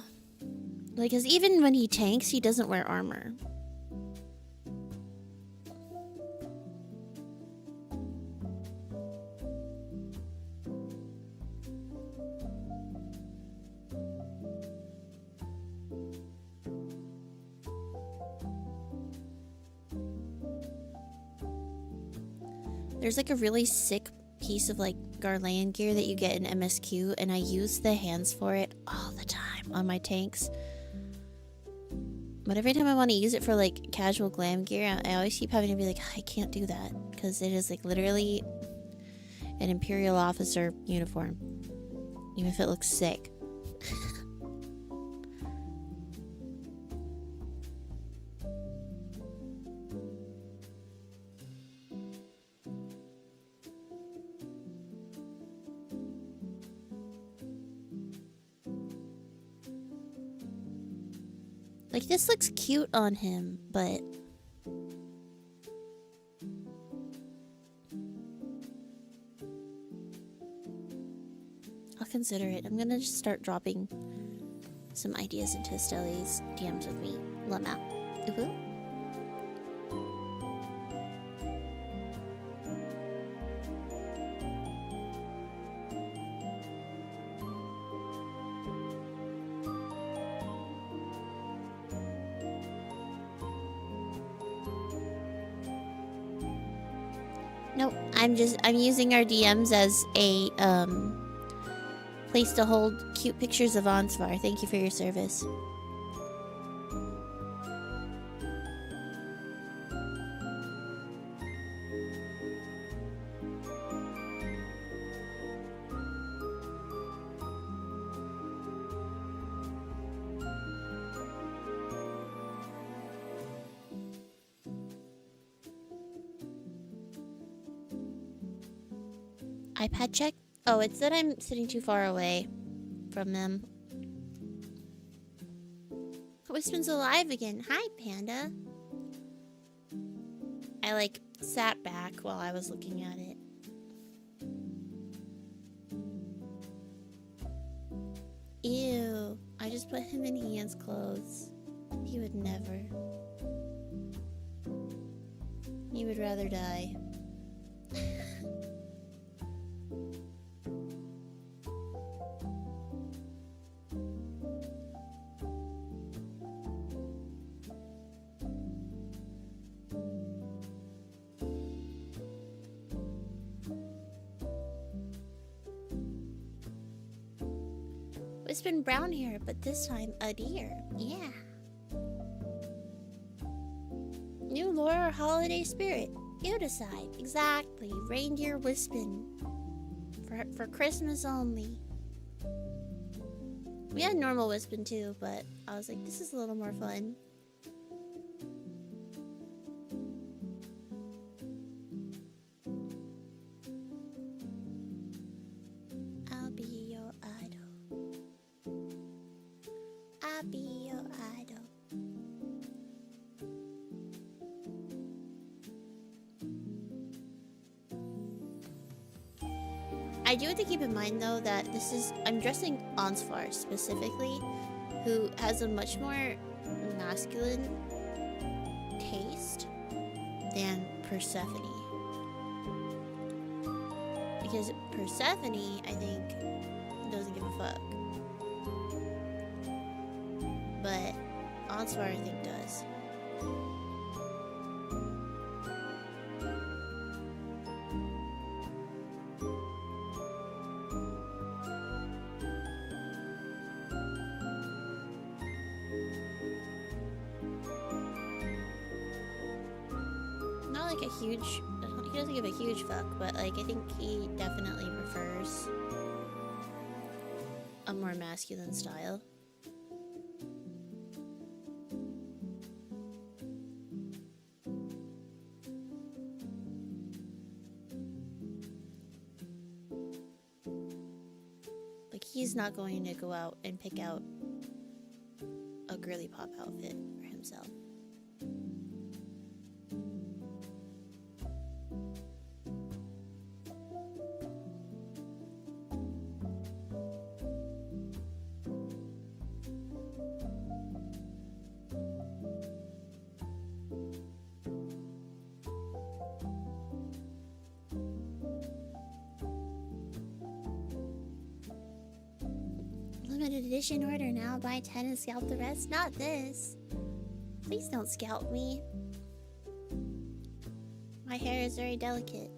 like, because even when he tanks, he doesn't wear armor. There's like a really sick piece of like Garland gear that you get in MSQ, and I use the hands for it all the time on my tanks. But every time I want to use it for like casual glam gear, I always keep having to be like, I can't do that, because it is like literally an Imperial officer uniform, even if it looks sick. Like, this looks cute on him, but I'll consider it. I'm gonna just start dropping some ideas into Stelli's DMs with me. Love out. Ooh. Nope, I'm using our DMs as a place to hold cute pictures of Ansvar. Thank you for your service. iPad check? Oh, it's that I'm sitting too far away from them. Wispin's alive again. Hi, Panda. I, like, sat back while I was looking at it. Ew. I just put him in Ian's clothes. He would never. He would rather die. Wispin brown hair, but this time a deer. Yeah. New lore or holiday spirit? You decide. Exactly. Reindeer Wispin. For Christmas only. We had normal Wispin too, but I was like, this is a little more fun. I'll be your idol. I'll be your idol. I do have to keep in mind though that this is, I'm dressing Ansvar specifically, who has a much more masculine taste than Persephone. Because Persephone, I think, doesn't give a fuck. But Ansvar, I think, does. Not like a huge... He doesn't give a huge fuck, but like I think he definitely prefers a more masculine style. Like he's not going to go out and pick out a girly pop outfit for himself. Limited edition order now. Buy 10 and scalp the rest. Not this. Please don't scalp me. My hair is very delicate.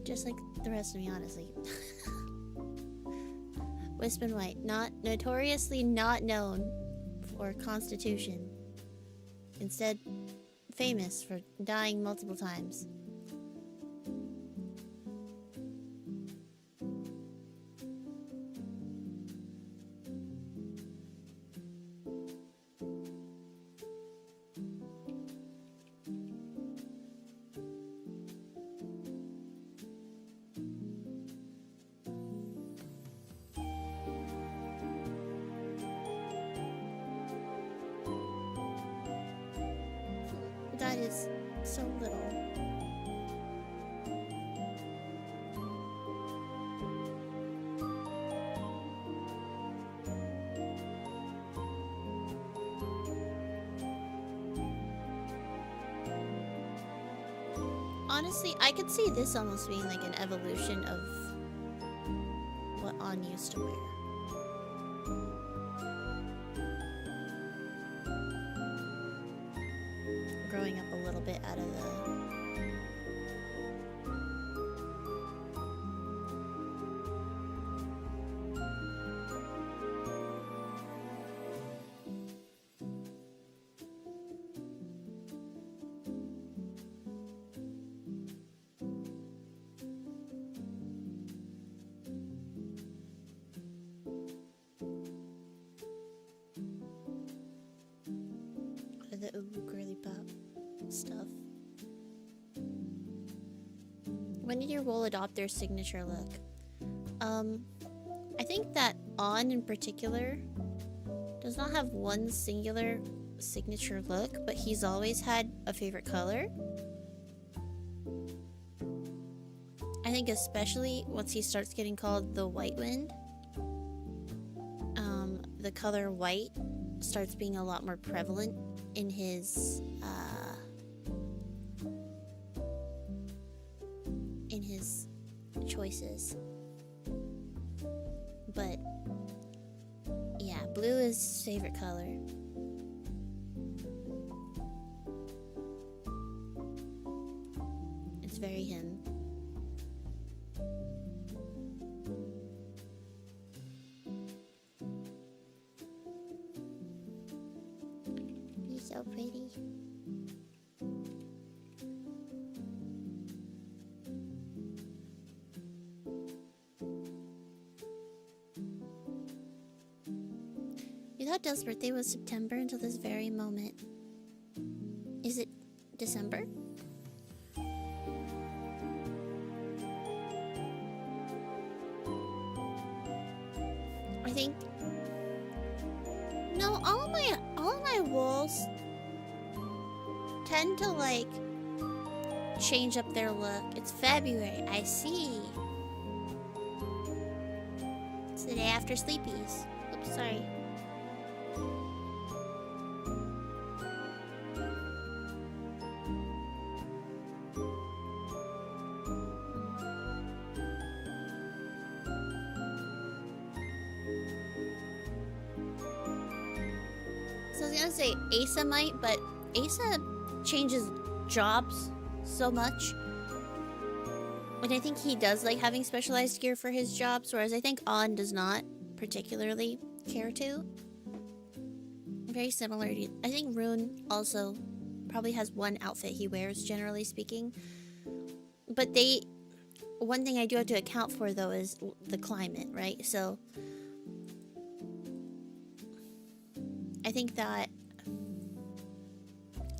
Just like the rest of me, honestly. Wispin White, notoriously not known for constitution. Instead, famous for dying multiple times. That is so little. Honestly, I could see this almost being like an evolution of what An used to wear. Growing up a little bit out of the... girly pop stuff. When did your role adopt their signature look? I think that On in particular does not have one singular signature look, but he's always had a favorite color. I think especially once he starts getting called the White Wind, the color white starts being a lot more prevalent in his choices. But yeah, blue is his favorite color. It's very him. He's so pretty. You thought Dell's birthday was September until this very moment. Is it December? I think... No, all of my walls tend to, like, change up their look. It's February, I see. It's the day after Sleepies. Oops, sorry. So I was gonna say Asa might, but Asa changes jobs so much. And I think he does like having specialized gear for his jobs, whereas I think On does not particularly care to. Very similar to... I think Rune also probably has one outfit he wears, generally speaking. But they... One thing I do have to account for, though, is the climate, right? So... I think that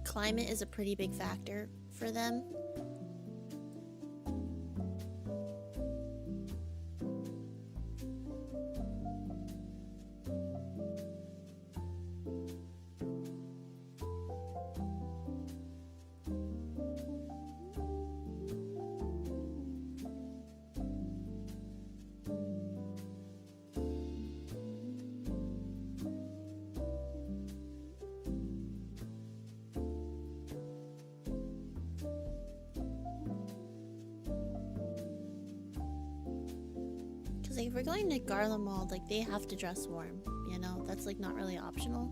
climate is a pretty big factor for them. Like, if we're going to Garlemald, like, they have to dress warm, you know? That's, like, not really optional.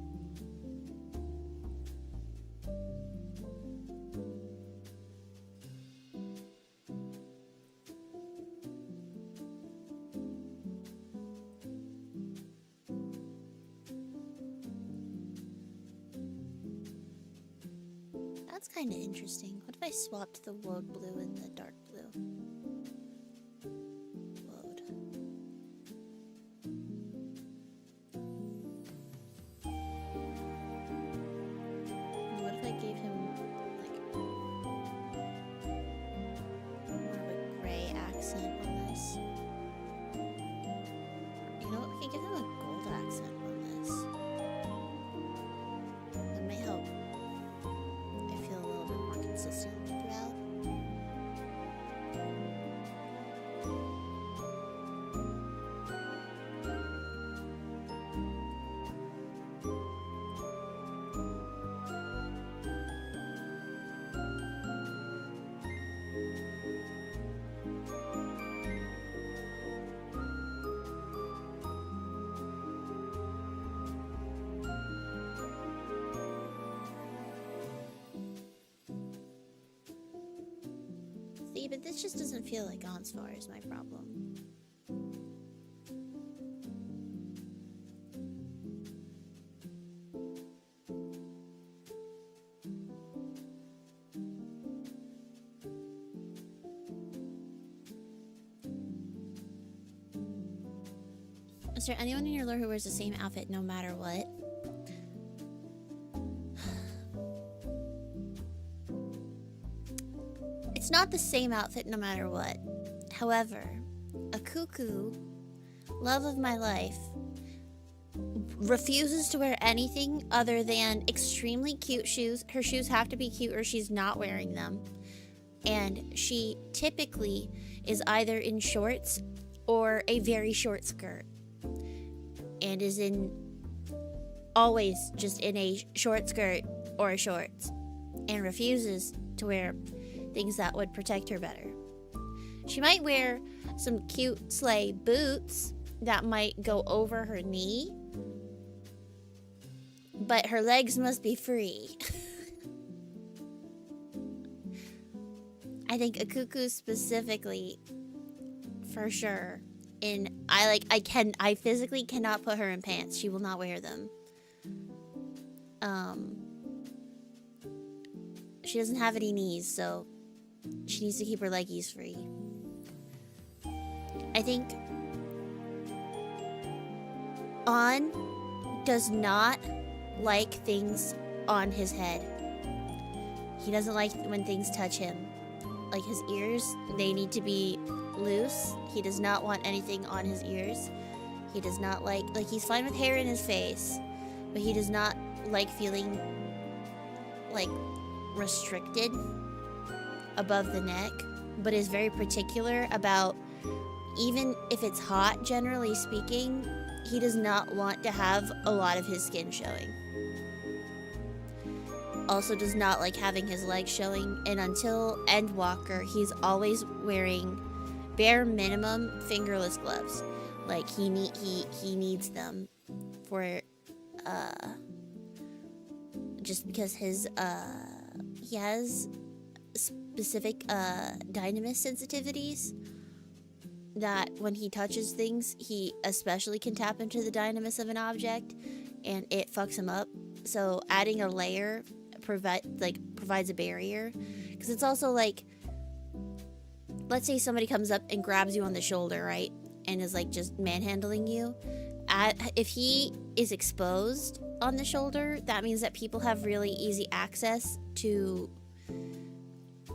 That's kind of interesting. What if I swapped the woad blue and the dark blue? See, but this just doesn't feel like Onsvar is my problem. Is there anyone in your lore who wears the same outfit no matter what? It's not the same outfit no matter what. However, a cuckoo, love of my life, refuses to wear anything other than extremely cute shoes. Her shoes have to be cute or she's not wearing them. And she typically is either in shorts or a very short skirt. And is always just in a short skirt or shorts. And refuses to wear things that would protect her better. She might wear some cute sleigh boots that might go over her knee, but her legs must be free. I think a cuckoo specifically, for sure. I physically cannot put her in pants. She will not wear them. She doesn't have any knees, so she needs to keep her leggies free. I think On does not like things on his head. He doesn't like when things touch him. Like his ears, they need to be loose. He does not want anything on his ears. He does not like he's fine with hair in his face, but he does not like feeling like restricted above the neck, but is very particular about, even if it's hot, generally speaking, he does not want to have a lot of his skin showing. Also does not like having his legs showing, and until Endwalker, he's always wearing bare minimum fingerless gloves. Like he needs them for just because his he has specific dynamis sensitivities that when he touches things, he especially can tap into the dynamis of an object, and it fucks him up. So adding a layer provides a barrier, because it's also like, let's say somebody comes up and grabs you on the shoulder, right, and is like just manhandling you. If he is exposed on the shoulder, that means that people have really easy access to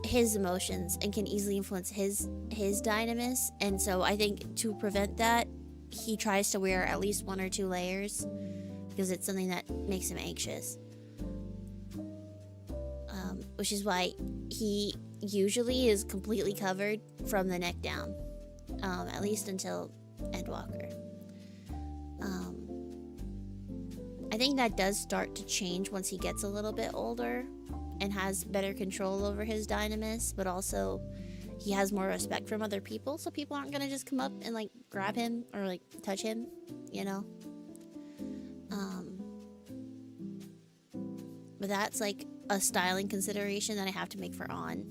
his emotions and can easily influence his dynamis. And so I think to prevent that, he tries to wear at least 1 or 2 layers, because it's something that makes him anxious. Which is why he usually is completely covered from the neck down, at least until Endwalker. I think that does start to change once he gets a little bit older and has better control over his dynamis, but also he has more respect from other people, so people aren't gonna just come up and like grab him or like touch him, you know? But that's like a styling consideration that I have to make for On,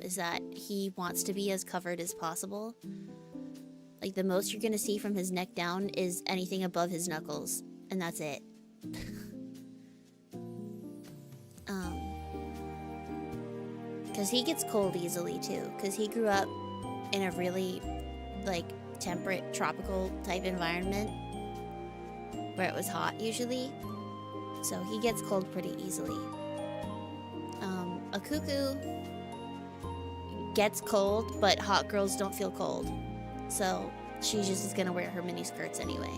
is that he wants to be as covered as possible. Like the most you're gonna see from his neck down is anything above his knuckles, and that's it. Because he gets cold easily too, because he grew up in a really like temperate tropical type environment where it was hot usually, so he gets cold pretty easily. A cuckoo gets cold, but hot girls don't feel cold, so she just is gonna wear her mini skirts anyway.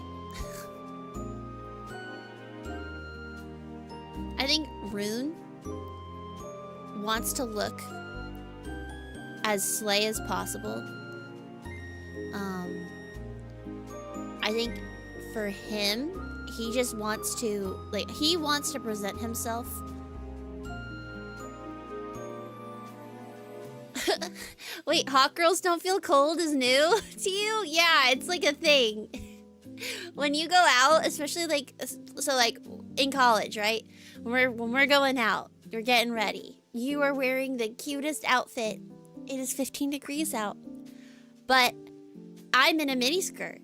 I think Rune wants to look as slay as possible. I think for him, he just wants to, like, he wants to present himself. Wait, hot girls don't feel cold is new to you? Yeah, it's like a thing. When you go out, especially like, so like in college, right? When we're going out, you're getting ready. You are wearing the cutest outfit. It is 15 degrees out, but I'm in a mini skirt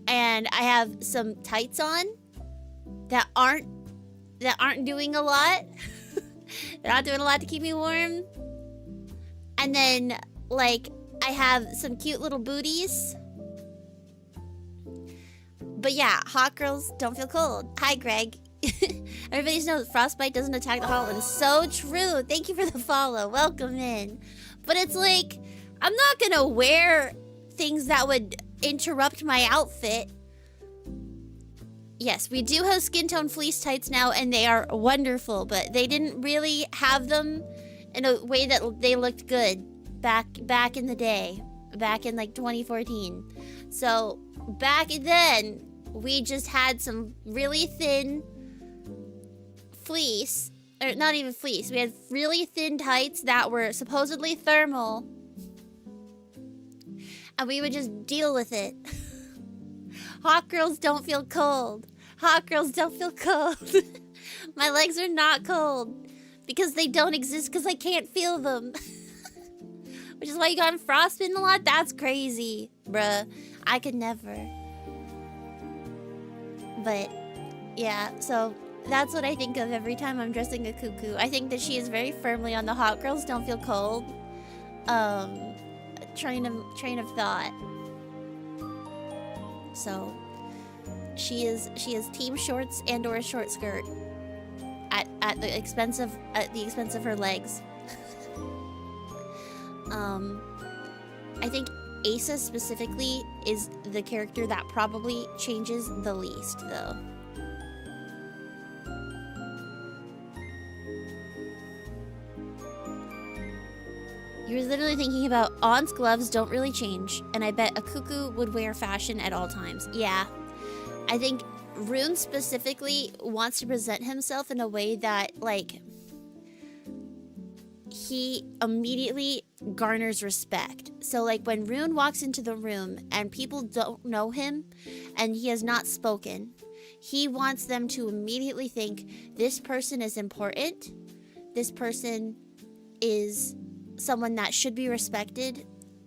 and I have some tights on that aren't doing a lot. They're not doing a lot to keep me warm. And then like I have some cute little booties. But yeah, hot girls don't feel cold. Hi, Greg. Everybody knows frostbite doesn't attack the hot ones. So true. Thank you for the follow. Welcome in. But it's like, I'm not gonna wear things that would interrupt my outfit. Yes, we do have skin tone fleece tights now, and they are wonderful, but they didn't really have them in a way that they looked good back in the day, back in like 2014. So back then, we just had some really thin fleece, or not even fleece. We had really thin tights that were supposedly thermal, and we would just deal with it. Hot girls don't feel cold. Hot girls don't feel cold. My legs are not cold because they don't exist because I can't feel them. Which is why you got frostbitten a lot? That's crazy, bruh. I could never. But, yeah, so that's what I think of every time I'm dressing a cuckoo. I think that she is very firmly on the hot girls don't feel cold train of thought. So she is team shorts and or a short skirt at the expense of her legs. I think Asa specifically is the character that probably changes the least, though. You were literally thinking about On's gloves don't really change, and I bet a cuckoo would wear fashion at all times. Yeah. I think Rune specifically wants to present himself in a way that, like, he immediately garners respect. So, like, when Rune walks into the room and people don't know him and he has not spoken, he wants them to immediately think, this person is important, this person is someone that should be respected,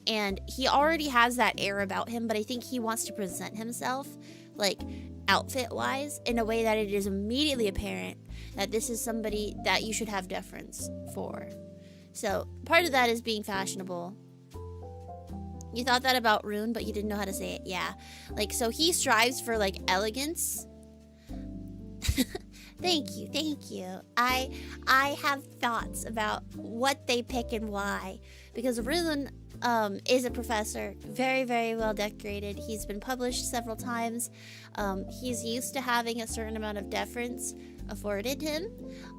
and he already has that air about him, but I think he wants to present himself, like, outfit-wise, in a way that it is immediately apparent that this is somebody that you should have deference for. So, part of that is being fashionable. You thought that about Rune, but you didn't know how to say it. Yeah. Like, so he strives for, like, elegance. Thank you. I have thoughts about what they pick and why. Because Rune is a professor, very, very well decorated. He's been published several times. He's used to having a certain amount of deference afforded him.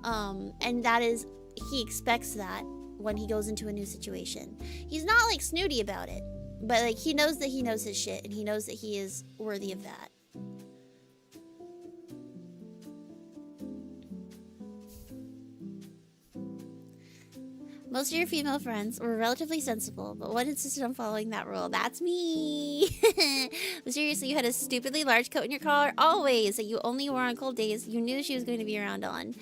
And that is, he expects that when he goes into a new situation. He's not, like, snooty about it. But, like, he knows that he knows his shit, and he knows that he is worthy of that. Most of your female friends were relatively sensible, but one insisted on following that rule. That's me! But seriously, you had a stupidly large coat in your collar, always, that you only wore on cold days. You knew she was going to be around on.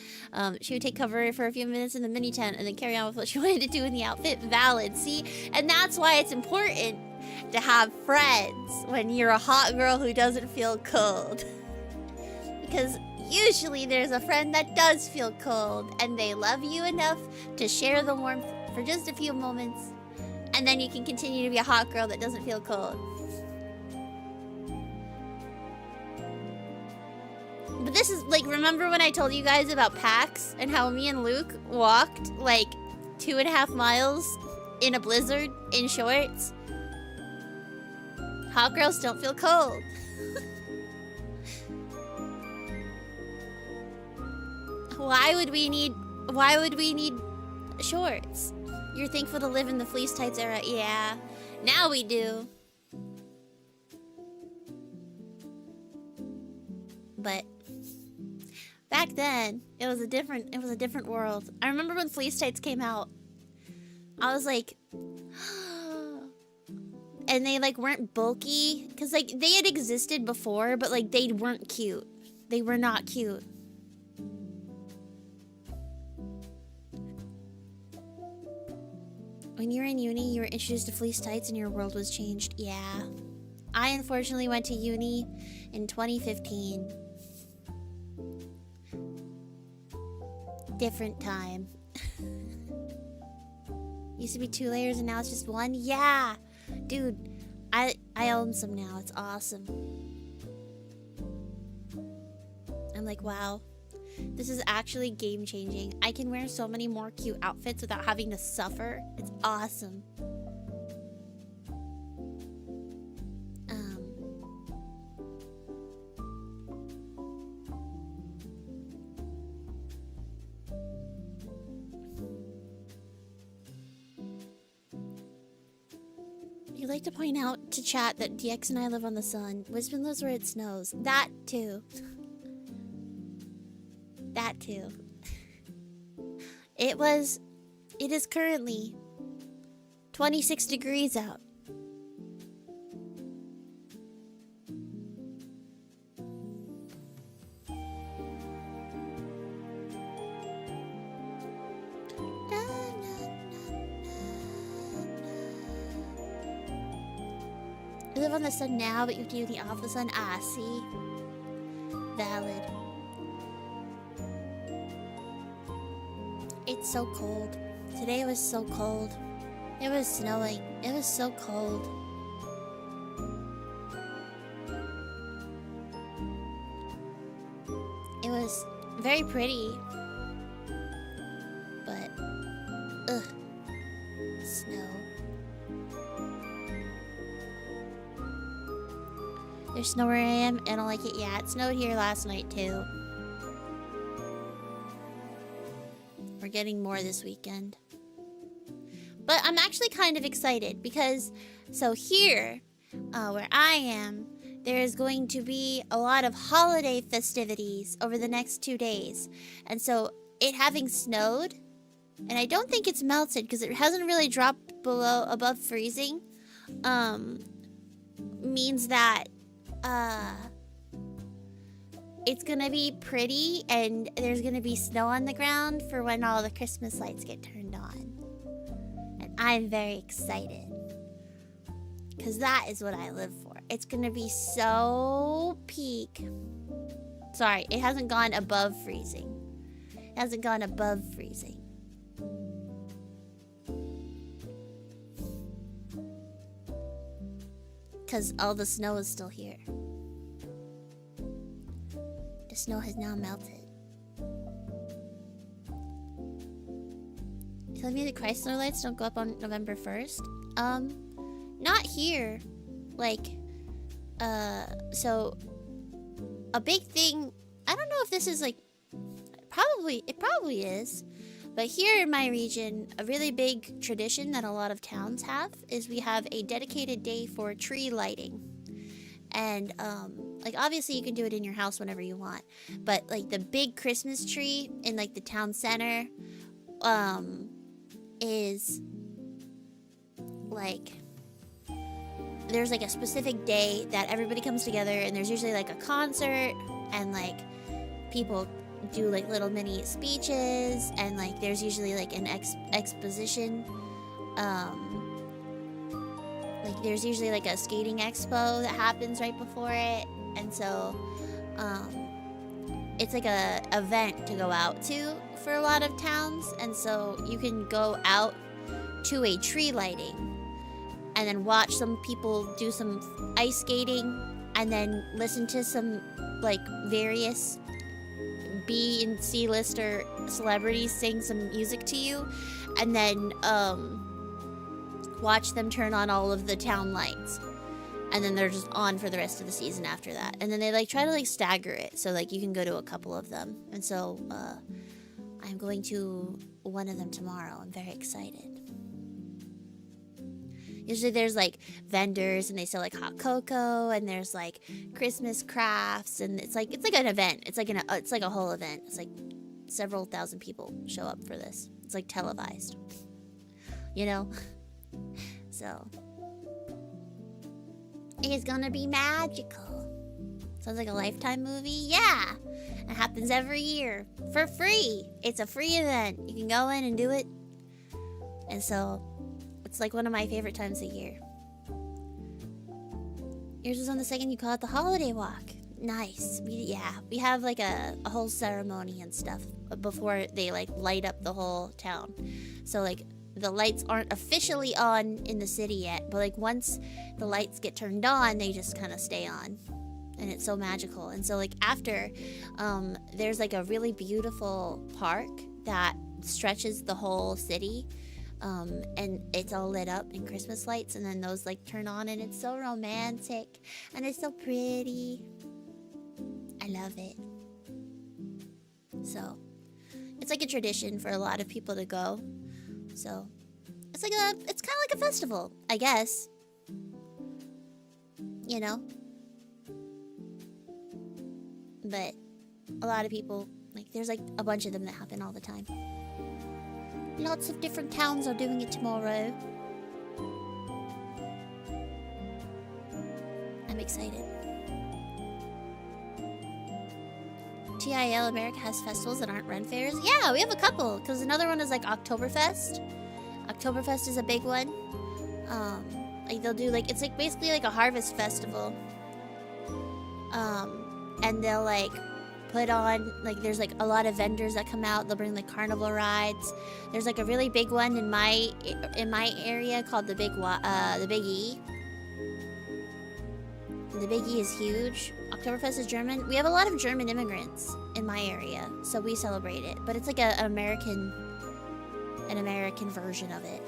She would take cover for a few minutes in the mini tent and then carry on with what she wanted to do in the outfit. Valid, see? And that's why it's important to have friends when you're a hot girl who doesn't feel cold. Because usually there's a friend that does feel cold, and they love you enough to share the warmth for just a few moments, and then you can continue to be a hot girl that doesn't feel cold. But this is, like, remember when I told you guys about PAX and how me and Luke walked, like, 2.5 miles in a blizzard in shorts? Hot girls don't feel cold. Why would we need shorts? You're thankful to live in the fleece tights era. Yeah. Now we do. But back then, it was a different world. I remember when fleece tights came out. I was like, and they, like, weren't bulky, cuz, like, they had existed before, but, like, they weren't cute. They were not cute. When you were in uni, you were introduced to fleece tights and your world was changed. Yeah. I unfortunately went to uni in 2015. Different time. Used to be 2 layers and now it's just 1. Yeah. Dude, I own some now. It's awesome. I'm like, wow. This is actually game-changing. I can wear so many more cute outfits without having to suffer. It's awesome. You'd like to point out to chat that DX and I live on the sun. Wisdom lives where it snows. That too. That too. It is currently 26 degrees out. You live on the sun now, but you have to do the off the sun. Ah, see? Valid. It's so cold. Today was so cold. It was snowing. It was so cold. It was very pretty. But, ugh. Snow. There's snow where I am. I don't like it. Yeah, it snowed here last night too. We're getting more this weekend. But I'm actually kind of excited because, so here, where I am, there is going to be a lot of holiday festivities over the next 2 days. And so it having snowed, and I don't think it's melted because it hasn't really dropped above freezing, means that it's gonna be pretty and there's gonna be snow on the ground for when all the Christmas lights get turned on. And I'm very excited. Because that is what I live for. It's gonna be so peak. Sorry, it hasn't gone above freezing. It hasn't gone above freezing. Because all the snow is still here. The snow has now melted. Telling me the Chrysler lights don't go up on November 1st? Not here. Like, so a big thing, I don't know if this is like, it probably is. But here in my region, a really big tradition that a lot of towns have is we have a dedicated day for tree lighting. And, like, obviously you can do it in your house whenever you want. But, like, the big Christmas tree in, like, the town center, is, like, there's, like, a specific day that everybody comes together and there's usually, like, a concert and, like, people do like little mini speeches and like there's usually like an exposition, like there's usually like a skating expo that happens right before it, and so it's like a event to go out to for a lot of towns. And so you can go out to a tree lighting and then watch some people do some ice skating and then listen to some like various B and C lister celebrities sing some music to you, and then watch them turn on all of the town lights, and then they're just on for the rest of the season after that. And then they like try to like stagger it so like you can go to a couple of them. And so I'm going to one of them tomorrow. I'm very excited. Usually there's like vendors and they sell like hot cocoa and there's like Christmas crafts, and it's like an event. It's like a whole event. It's like several thousand people show up for this. It's like televised. You know? So it's gonna be magical. Sounds like a Lifetime movie. Yeah. It happens every year for free. It's a free event. You can go in and do it. And so it's like one of my favorite times of year. Yours is on the second. You call it the holiday walk. Nice. We have like a whole ceremony and stuff before they like light up the whole town. So like the lights aren't officially on in the city yet, but like once the lights get turned on, they just kind of stay on. and it's so magical. And so like after, there's like a really beautiful park that stretches the whole city, and it's all lit up in Christmas lights, and then those like turn on, and it's so romantic and it's so pretty. I love it. So it's like a tradition for a lot of people to go. So it's kind of like a festival, I guess. You know? But a lot of people, like, there's like a bunch of them that happen all the time. Lots of different towns are doing it tomorrow. I'm excited. TIL America has festivals that aren't Ren fairs. Yeah, we have a couple, because another one is like Oktoberfest. Oktoberfest is a big one. Like they'll do like, it's like basically like a harvest festival. And they'll like put on, like there's like a lot of vendors that come out. They'll bring like carnival rides. There's like a really big one in my area called the Big E. And the Big E is huge. Oktoberfest is German. We have a lot of German immigrants in my area, so we celebrate it. But it's like an American version of it.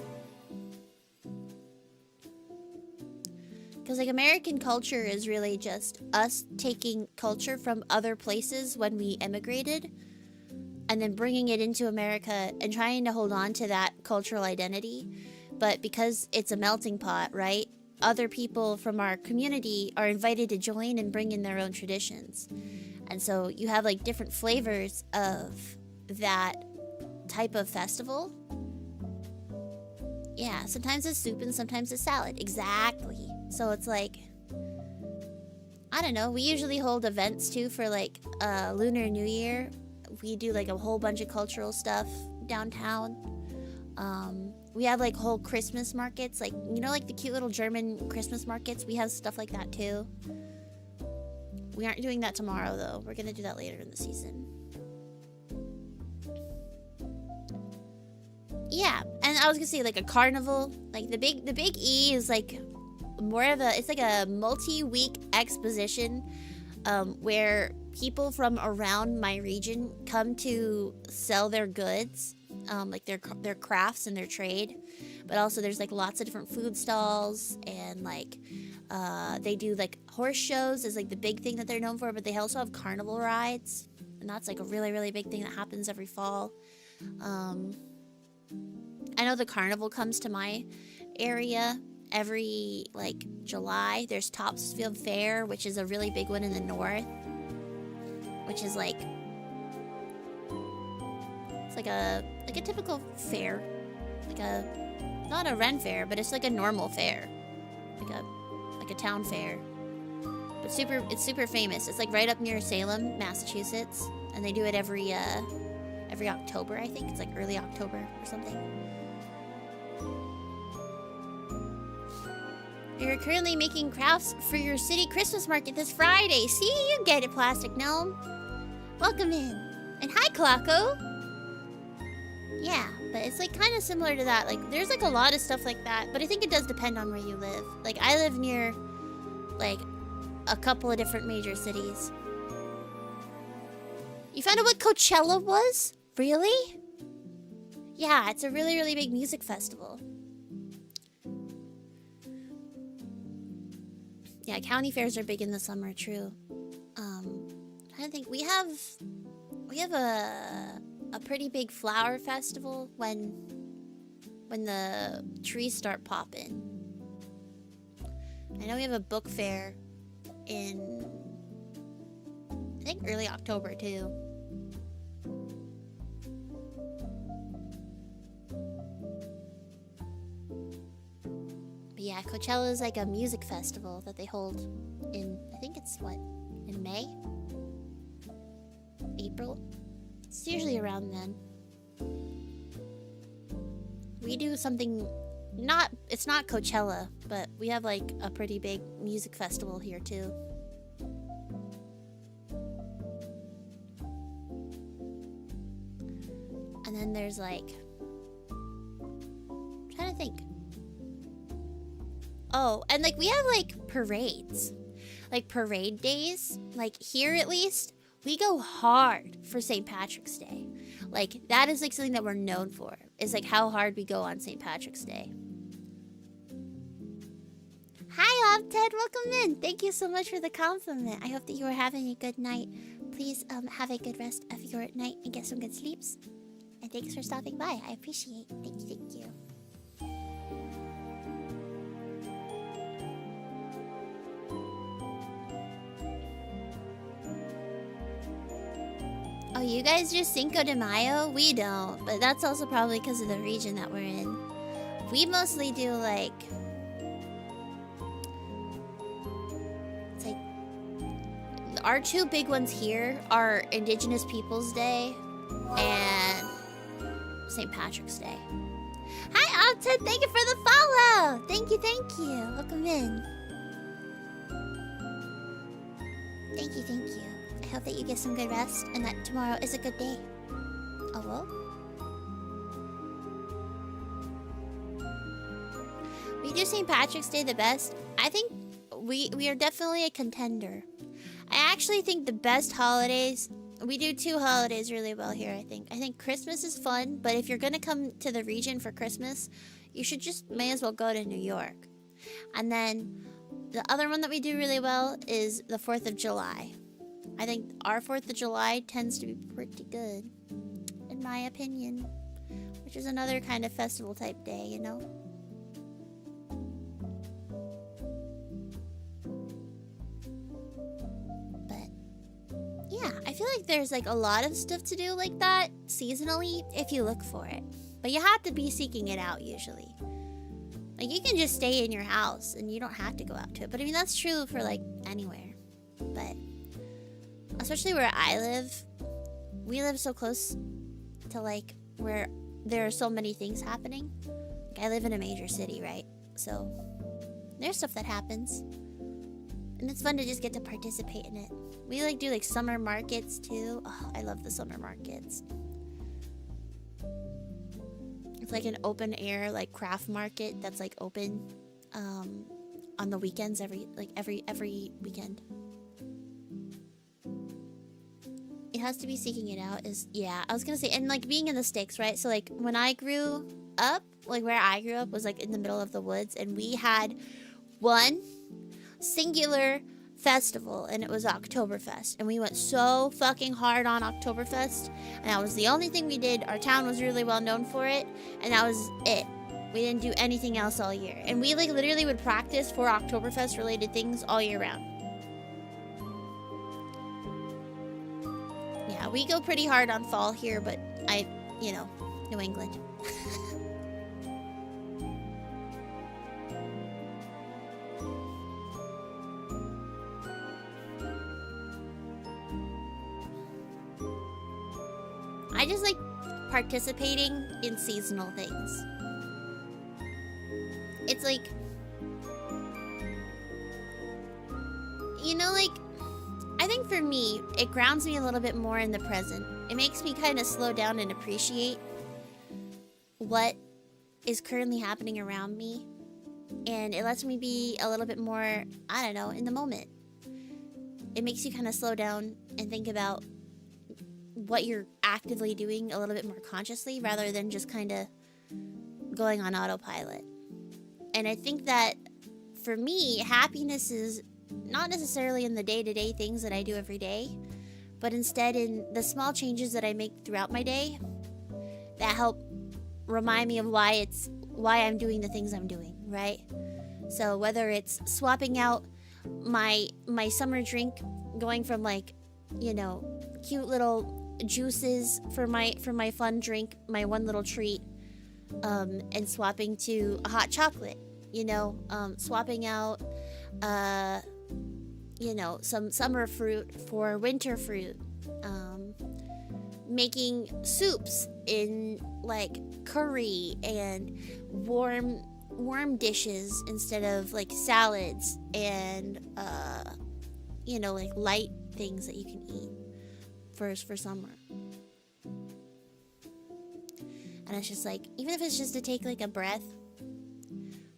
Because like American culture is really just us taking culture from other places when we immigrated, and then bringing it into America and trying to hold on to that cultural identity. But because it's a melting pot, right? Other people from our community are invited to join and bring in their own traditions. And so you have like different flavors of that type of festival. Yeah, sometimes it's soup and sometimes it's salad. Exactly. So it's like, I don't know, we usually hold events too for like Lunar New Year. We do like a whole bunch of cultural stuff downtown. We have like whole Christmas markets, like, you know, like the cute little German Christmas markets. We have stuff like that too. We aren't doing that tomorrow though. We're gonna do that later in the season. Yeah, and I was gonna say like a carnival, like the big E is like more of a, it's like a multi-week exposition, where people from around my region come to sell their goods, like their crafts and their trade. But also there's like lots of different food stalls, and like they do like horse shows is like the big thing that they're known for, but they also have carnival rides, and that's like a really, really big thing that happens every fall. I know the carnival comes to my area every like July. There's Topsfield Fair, which is a really big one in the north, which is like, it's like a typical fair, like a, not a Ren fair, but it's like a normal fair, like a town fair. But it's super famous. It's like right up near Salem, Massachusetts, and they do it every October, I think. It's like early October or something. You're currently making crafts for your city Christmas market this Friday. See, you get it, Plastic Gnome. Welcome in. And hi, Clocko. Yeah, but it's like kind of similar to that. Like, there's like a lot of stuff like that, but I think it does depend on where you live. Like, I live near like a couple of different major cities. You found out what Coachella was? Really? Yeah, it's a really, really big music festival. Yeah, county fairs are big in the summer, true. I think we have a pretty big flower festival when the trees start popping. I know we have a book fair in, I think, early October too. But yeah, Coachella is like a music festival that they hold in, I think it's what, in May? April? It's usually around then. We do something, it's not Coachella, but we have like a pretty big music festival here too. And then there's like, I'm trying to think. Oh, and like we have like parades. like parade days, like here at least, we go hard for St. Patrick's Day. Like that is like something that we're known for. Is like how hard we go on St. Patrick's Day. Hi, Ted. Welcome in. Thank you so much for the compliment. I hope that you are having a good night. Please have a good rest of your night and get some good sleeps. And thanks for stopping by. I appreciate it. Thank you. Thank you. Oh, you guys do Cinco de Mayo? We don't, but that's also probably because of the region that we're in. We mostly do like... It's like... Our two big ones here are Indigenous Peoples Day and St. Patrick's Day. Hi, Opted! Thank you for the follow! Thank you, thank you. Welcome in. Thank you, thank you. I hope that you get some good rest and that tomorrow is a good day. Oh, well? We do St. Patrick's Day the best. I think we are definitely a contender. I actually think the best holidays... We do two holidays really well here, I think. I think Christmas is fun, but if you're gonna come to the region for Christmas, you should just may as well go to New York. And then the other one that we do really well is the 4th of July. I think our 4th of July tends to be pretty good, in my opinion. Which is another kind of festival type day, you know? Yeah, I feel like there's like a lot of stuff to do like that seasonally if you look for it. But you have to be seeking it out usually. Like you can just stay in your house and you don't have to go out to it. But I mean that's true for like anywhere. But especially where I live, we live so close to like where there are so many things happening. Like I live in a major city, right? So there's stuff that happens. And it's fun to just get to participate in it. We like do like summer markets too. Oh, I love the summer markets. It's like an open air like craft market that's like open on the weekends every weekend. It has to be seeking it out is yeah, I was gonna say and like being in the sticks, right? So like when I grew up, like where I grew up was like in the middle of the woods and we had one singular festival and it was Oktoberfest and we went so fucking hard on Oktoberfest and that was the only thing we did. Our town was really well known for it and that was it. We didn't do anything else all year and we like literally would practice for Oktoberfest related things all year round. Yeah, we go pretty hard on fall here, but New England. I just like participating in seasonal things. It's like, you know, like, I think for me, it grounds me a little bit more in the present. It makes me kind of slow down and appreciate what is currently happening around me. And it lets me be a little bit more, I don't know, in the moment. It makes you kind of slow down and think about what you're actively doing a little bit more consciously rather than just kind of going on autopilot. And I think that for me, happiness is not necessarily in the day-to-day things that I do every day, but instead in the small changes that I make throughout my day that help remind me of why I'm doing the things I'm doing, right? So whether it's swapping out my summer drink, going from like, you know, cute little juices for my fun drink, my one little treat, and swapping to a hot chocolate, you know, swapping out you know, some summer fruit for winter fruit, making soups in like curry and warm dishes instead of like salads and you know, like light things that you can eat for summer. And it's just like, even if it's just to take like a breath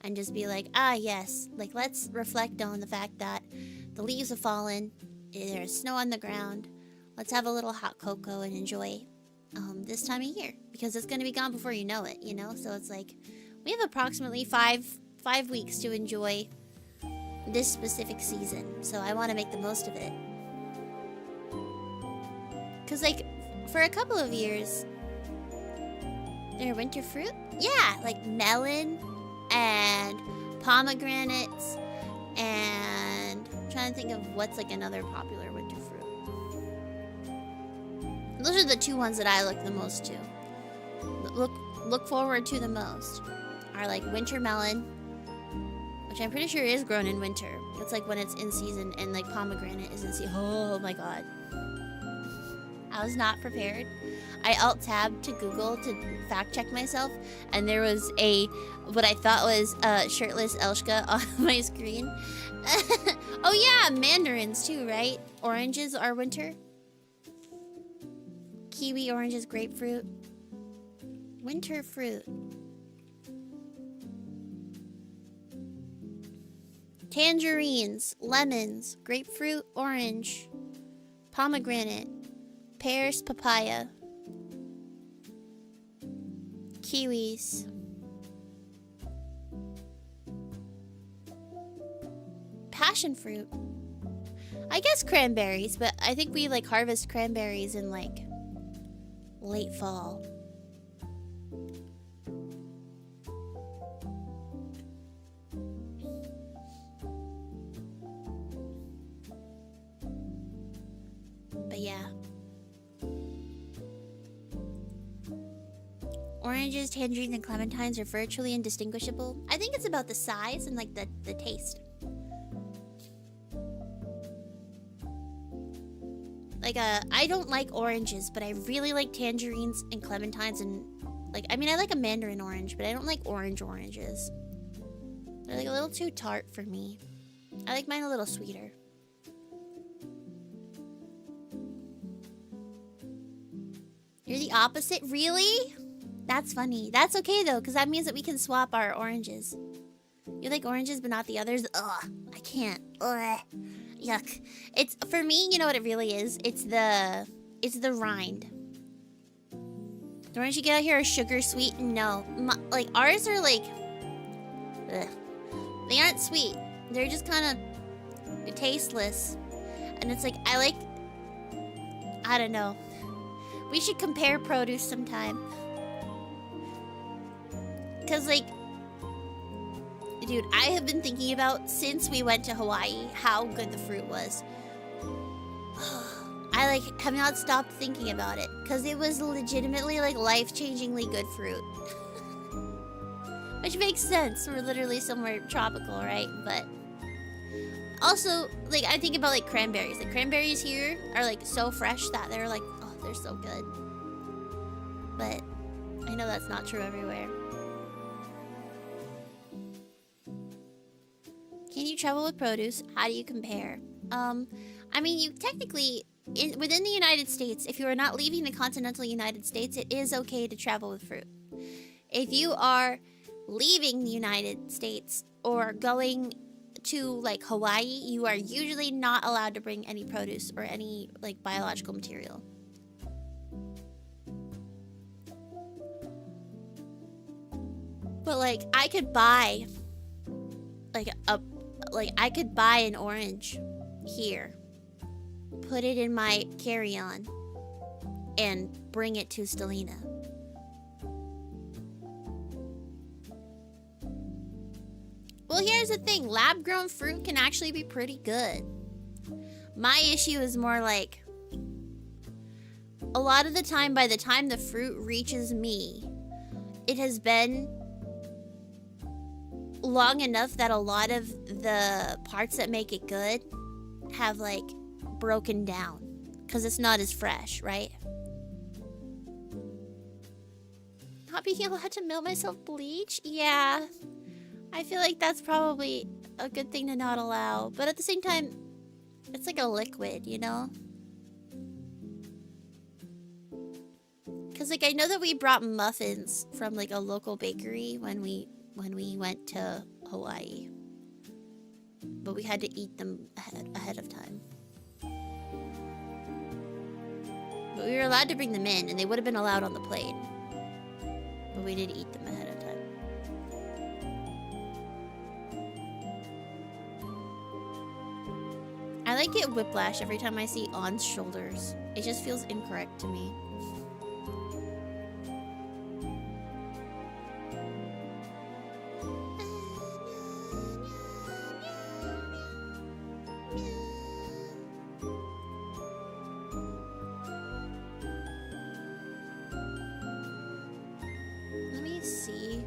and just be like, ah yes, like let's reflect on the fact that The leaves have fallen. There's snow on the ground. Let's have a little hot cocoa and enjoy this time of year, because it's going to be gone before you know it, you know? So it's like we have approximately five weeks to enjoy this specific season. So I want to make the most of it. Because, like, for a couple of years, there are winter fruit? Yeah, like melon and pomegranates and I'm trying to think of what's like another popular winter fruit. Those are the two ones that I look the most to. Look forward to the most are like winter melon, which I'm pretty sure is grown in winter. It's like when it's in season, and like pomegranate is in season. Oh my god. I was not prepared. I alt-tabbed to Google to fact-check myself, and there was what I thought was shirtless Elshka on my screen. Oh yeah, mandarins too, right? Oranges are winter. Kiwi, oranges, grapefruit. Winter fruit. Tangerines, lemons, grapefruit, orange, pomegranate, pears, papaya, kiwis, passion fruit. I guess cranberries, but I think we like harvest cranberries in like late fall. But yeah. Oranges, tangerines, and clementines are virtually indistinguishable. I think it's about the size and like the taste. Like I don't like oranges, but I really like tangerines and clementines, and like I mean I like a mandarin orange, but I don't like oranges. They're like a little too tart for me. I like mine a little sweeter. You're the opposite? Really? That's funny. That's okay though, because that means that we can swap our oranges. You like oranges but not the others? Ugh, I can't. Ugh. Yuck. It's, for me, you know what it really is? It's the rind. The orange you get out here are sugar sweet? No. Like, ours are like, ugh. They aren't sweet. They're just kind of tasteless. And it's like, I don't know. We should compare produce sometime. Because, like, dude, I have been thinking about, since we went to Hawaii, how good the fruit was. I, like, have not stopped thinking about it. Because it was legitimately, like, life-changingly good fruit. Which makes sense. We're literally somewhere tropical, right? But also, like, I think about, like, cranberries. Like, cranberries here are, like, so fresh that they're, like, oh, they're so good. But I know that's not true everywhere. Can you travel with produce? How do you compare? I mean, you technically, within the United States, if you are not leaving the continental United States, it is okay to travel with fruit. If you are leaving the United States or going to, like, Hawaii, you are usually not allowed to bring any produce or any, like, biological material. But, like, I could buy, I could buy an orange here, put it in my carry-on, and bring it to Stellina. Well, here's the thing. Lab-grown fruit can actually be pretty good. My issue is more like, a lot of the time, by the time the fruit reaches me, it has been long enough that a lot of the parts that make it good have, like, broken down. Because it's not as fresh, right? Not being allowed to melt myself bleach? Yeah. I feel like that's probably a good thing to not allow. But at the same time, it's like a liquid, you know? Because, like, I know that we brought muffins from, like, a local bakery when we went to Hawaii. but we had to eat them ahead of time. But we were allowed to bring them in, and they would have been allowed on the plane. But we did eat them ahead of time. I like get whiplash every time I see On's shoulders. It just feels incorrect to me. Let me see.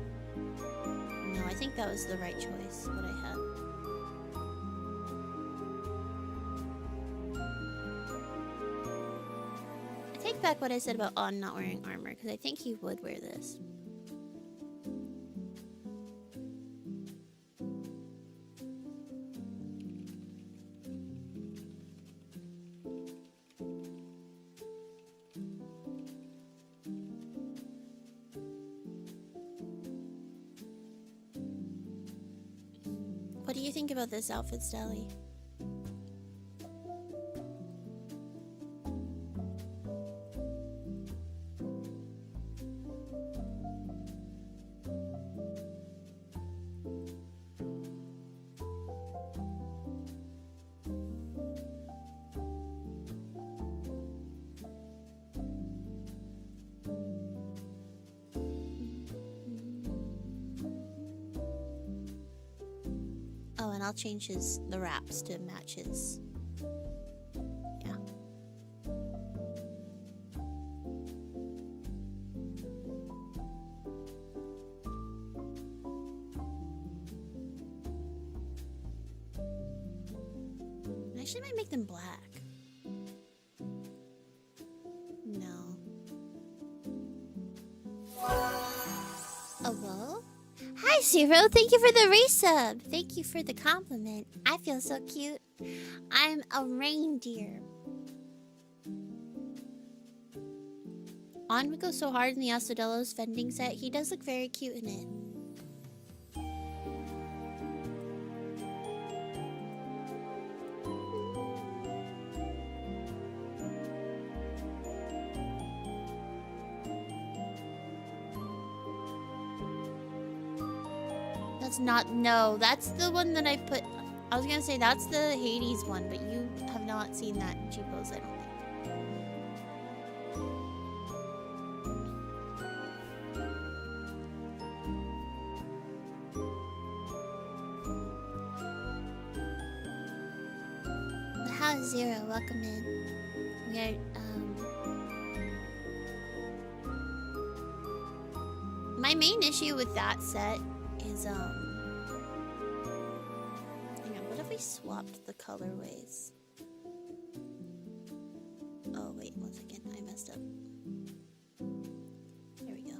No, I think that was the right choice, what I had. I take back what I said about On not wearing armor, because I think he would wear this. What do you think about this outfit, Stally? Oh, and I'll change the wraps to match his. Yeah. I actually might make them black. No. Hello? Hi, Zero. Thank you for the resub. Thank you for the compliment. I feel so cute. I'm a reindeer. On would go so hard in the Asodelos vending set. He does look very cute in it. No, that's the one that I put. I was gonna say that's the Hades one, but you have not seen that in Cheapos, I don't think. How is Zero? Welcome in. We are my main issue with that set is we swapped the colorways. Oh wait, one second, I messed up. There we go.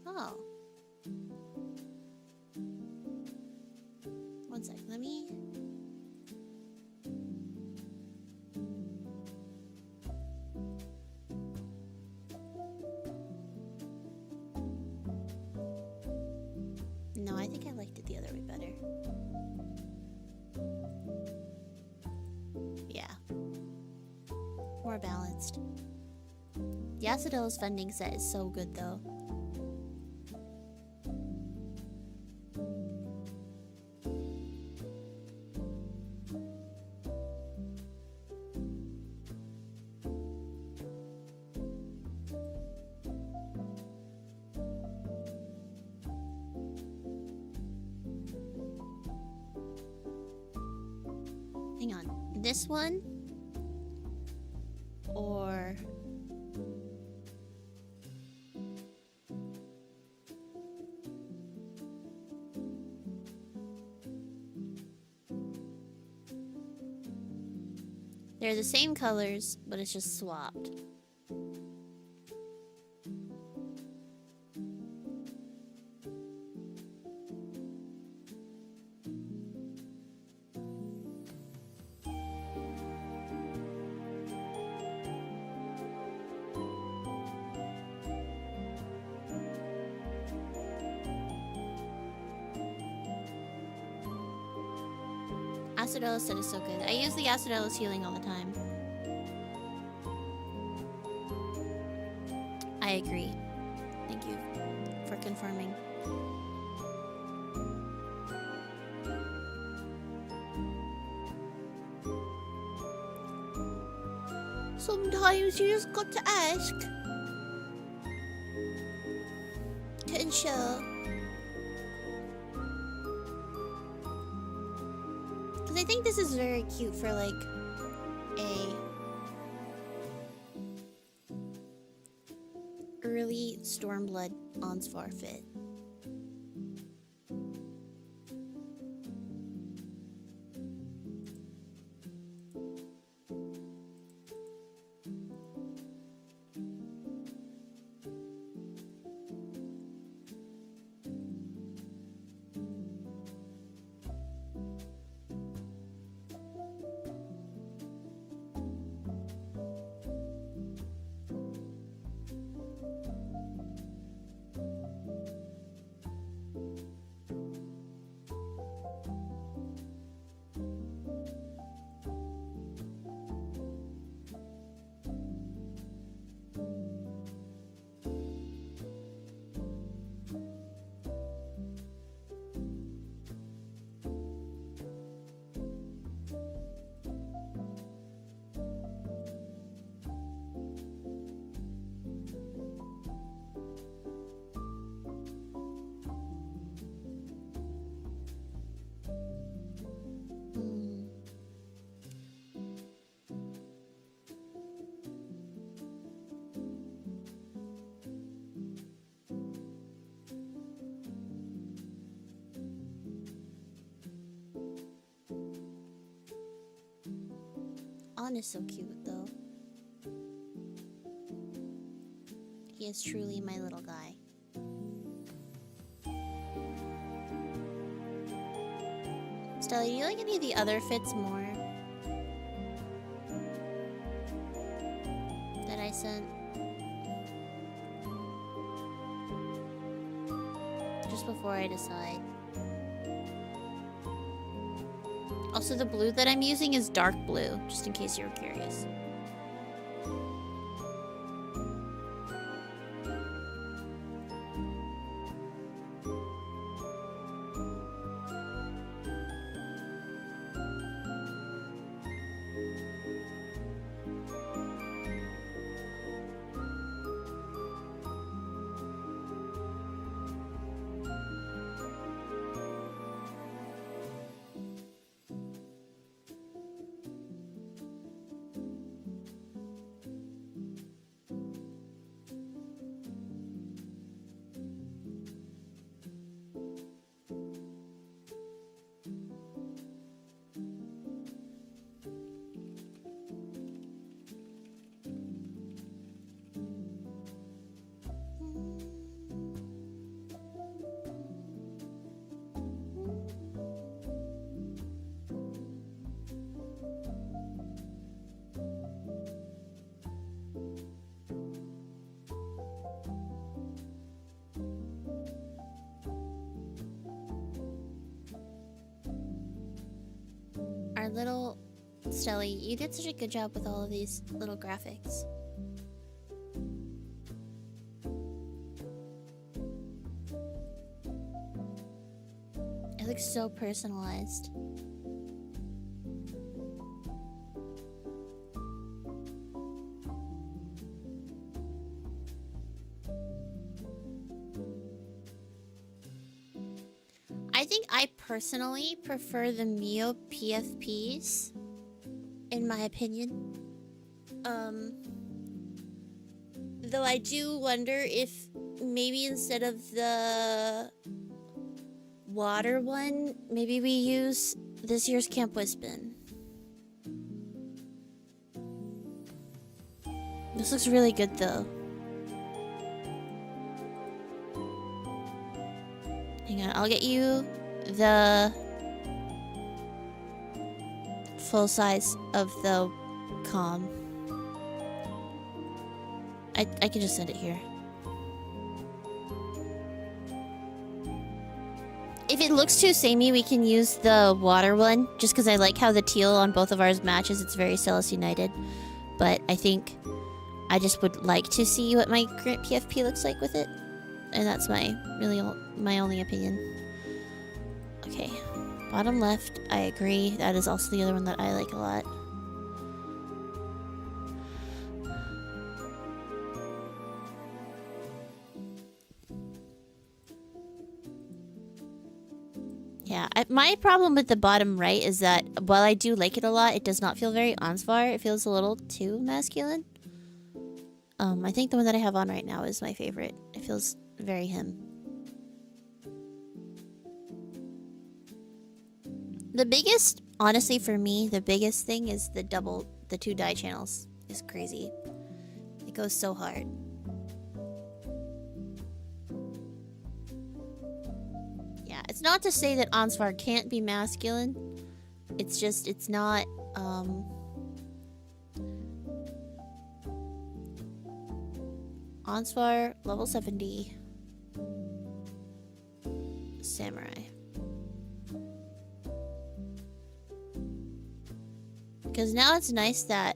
Oh. One sec, let me... No, I think I liked it the other way better. Yeah. More balanced. The Asodelos vending set is so good though. Hang on. This one? Or... They're the same colors, but it's just swapped. Acidola set is so good. I use the Acidola healing all the time. I agree. Thank you for confirming. Sometimes you just got to ask to ensure. Because I think this is very cute for like a early Stormblood Onsvar fit. On is so cute though. He is truly my little guy. Stella, do you like any of the other fits more that I sent? Just before I decide. Also, the blue that I'm using is dark blue, just in case you were curious. Our little Stelly, you did such a good job with all of these little graphics. It looks so personalized. I think I personally prefer the Mio PFPs, in my opinion. Though I do wonder if maybe instead of the water one, maybe we use this year's Camp Wispin. This looks really good though. Hang on, I'll get you the full size of the comm. I can just send it here. If it looks too samey, we can use the water one. Just because I like how the teal on both of ours matches. It's very Celis United. But I think I just would like to see what my current PFP looks like with it. And that's my only opinion. Okay. Bottom left, I agree. That is also the other one that I like a lot. Yeah, my problem with the bottom right is that while I do like it a lot, it does not feel very Ansvar. It feels a little too masculine. I think the one that I have on right now is my favorite. It feels very him. The biggest, honestly for me, the biggest thing is the two dye channels is crazy. It goes so hard. Yeah, it's not to say that Ansvar can't be masculine. It's just, it's not, Ansvar, level 70. Samurai. Because now it's nice that...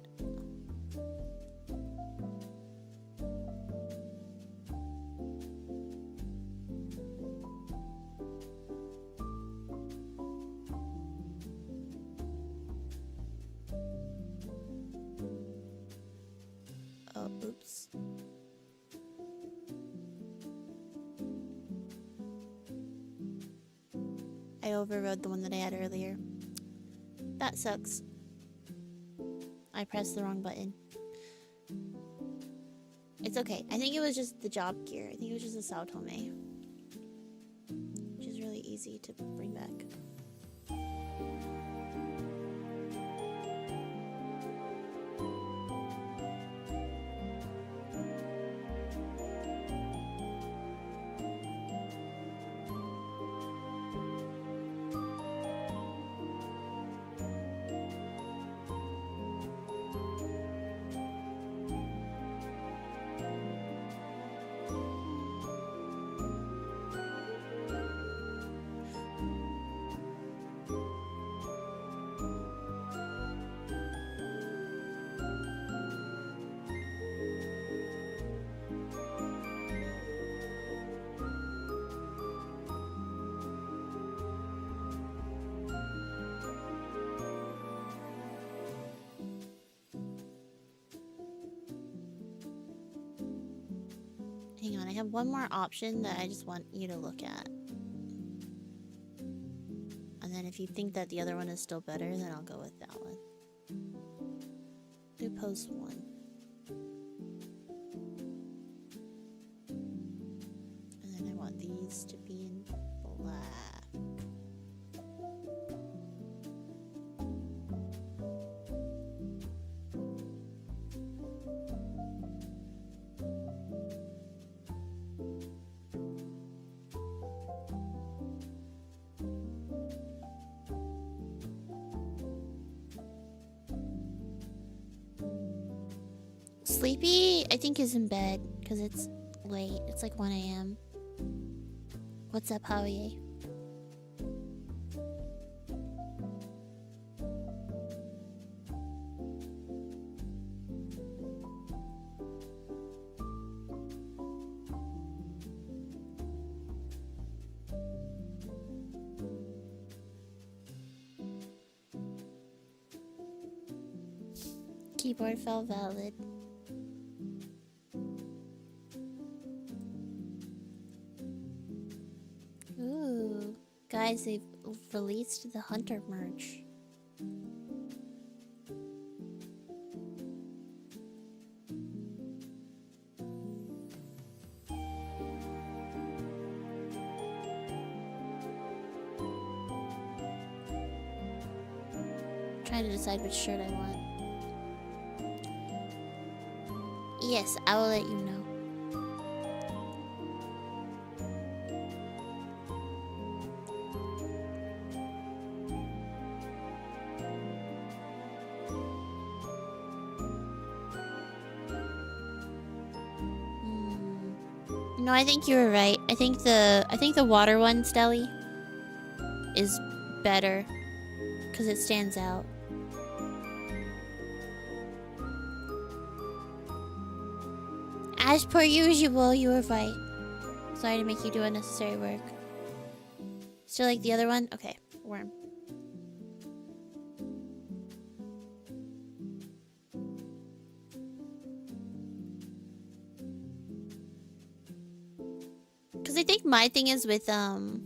Oh, oops. I overrode the one that I had earlier. That sucks. I pressed the wrong button. It's okay. I think it was just the job gear. I think it was just a Sao Tome. Which is really easy to bring back. Hang on, I have one more option that I just want you to look at. And then if you think that the other one is still better, then I'll go with that one. Do pose 1. And then I want these to be in black. Sleepy, I think, is in bed because it's late. It's like 1 a.m. What's up, Howie? Keyboard fell valid. Ooh, guys, they've released the Hunter merch. Trying to decide which shirt I want. Yes, I will let you know. No, I think you were right. I think the water one, Stelly. is better because it stands out. As per usual, you were right. Sorry to make you do unnecessary work. Still like the other one? Okay, worm. Because I think my thing is with, okay,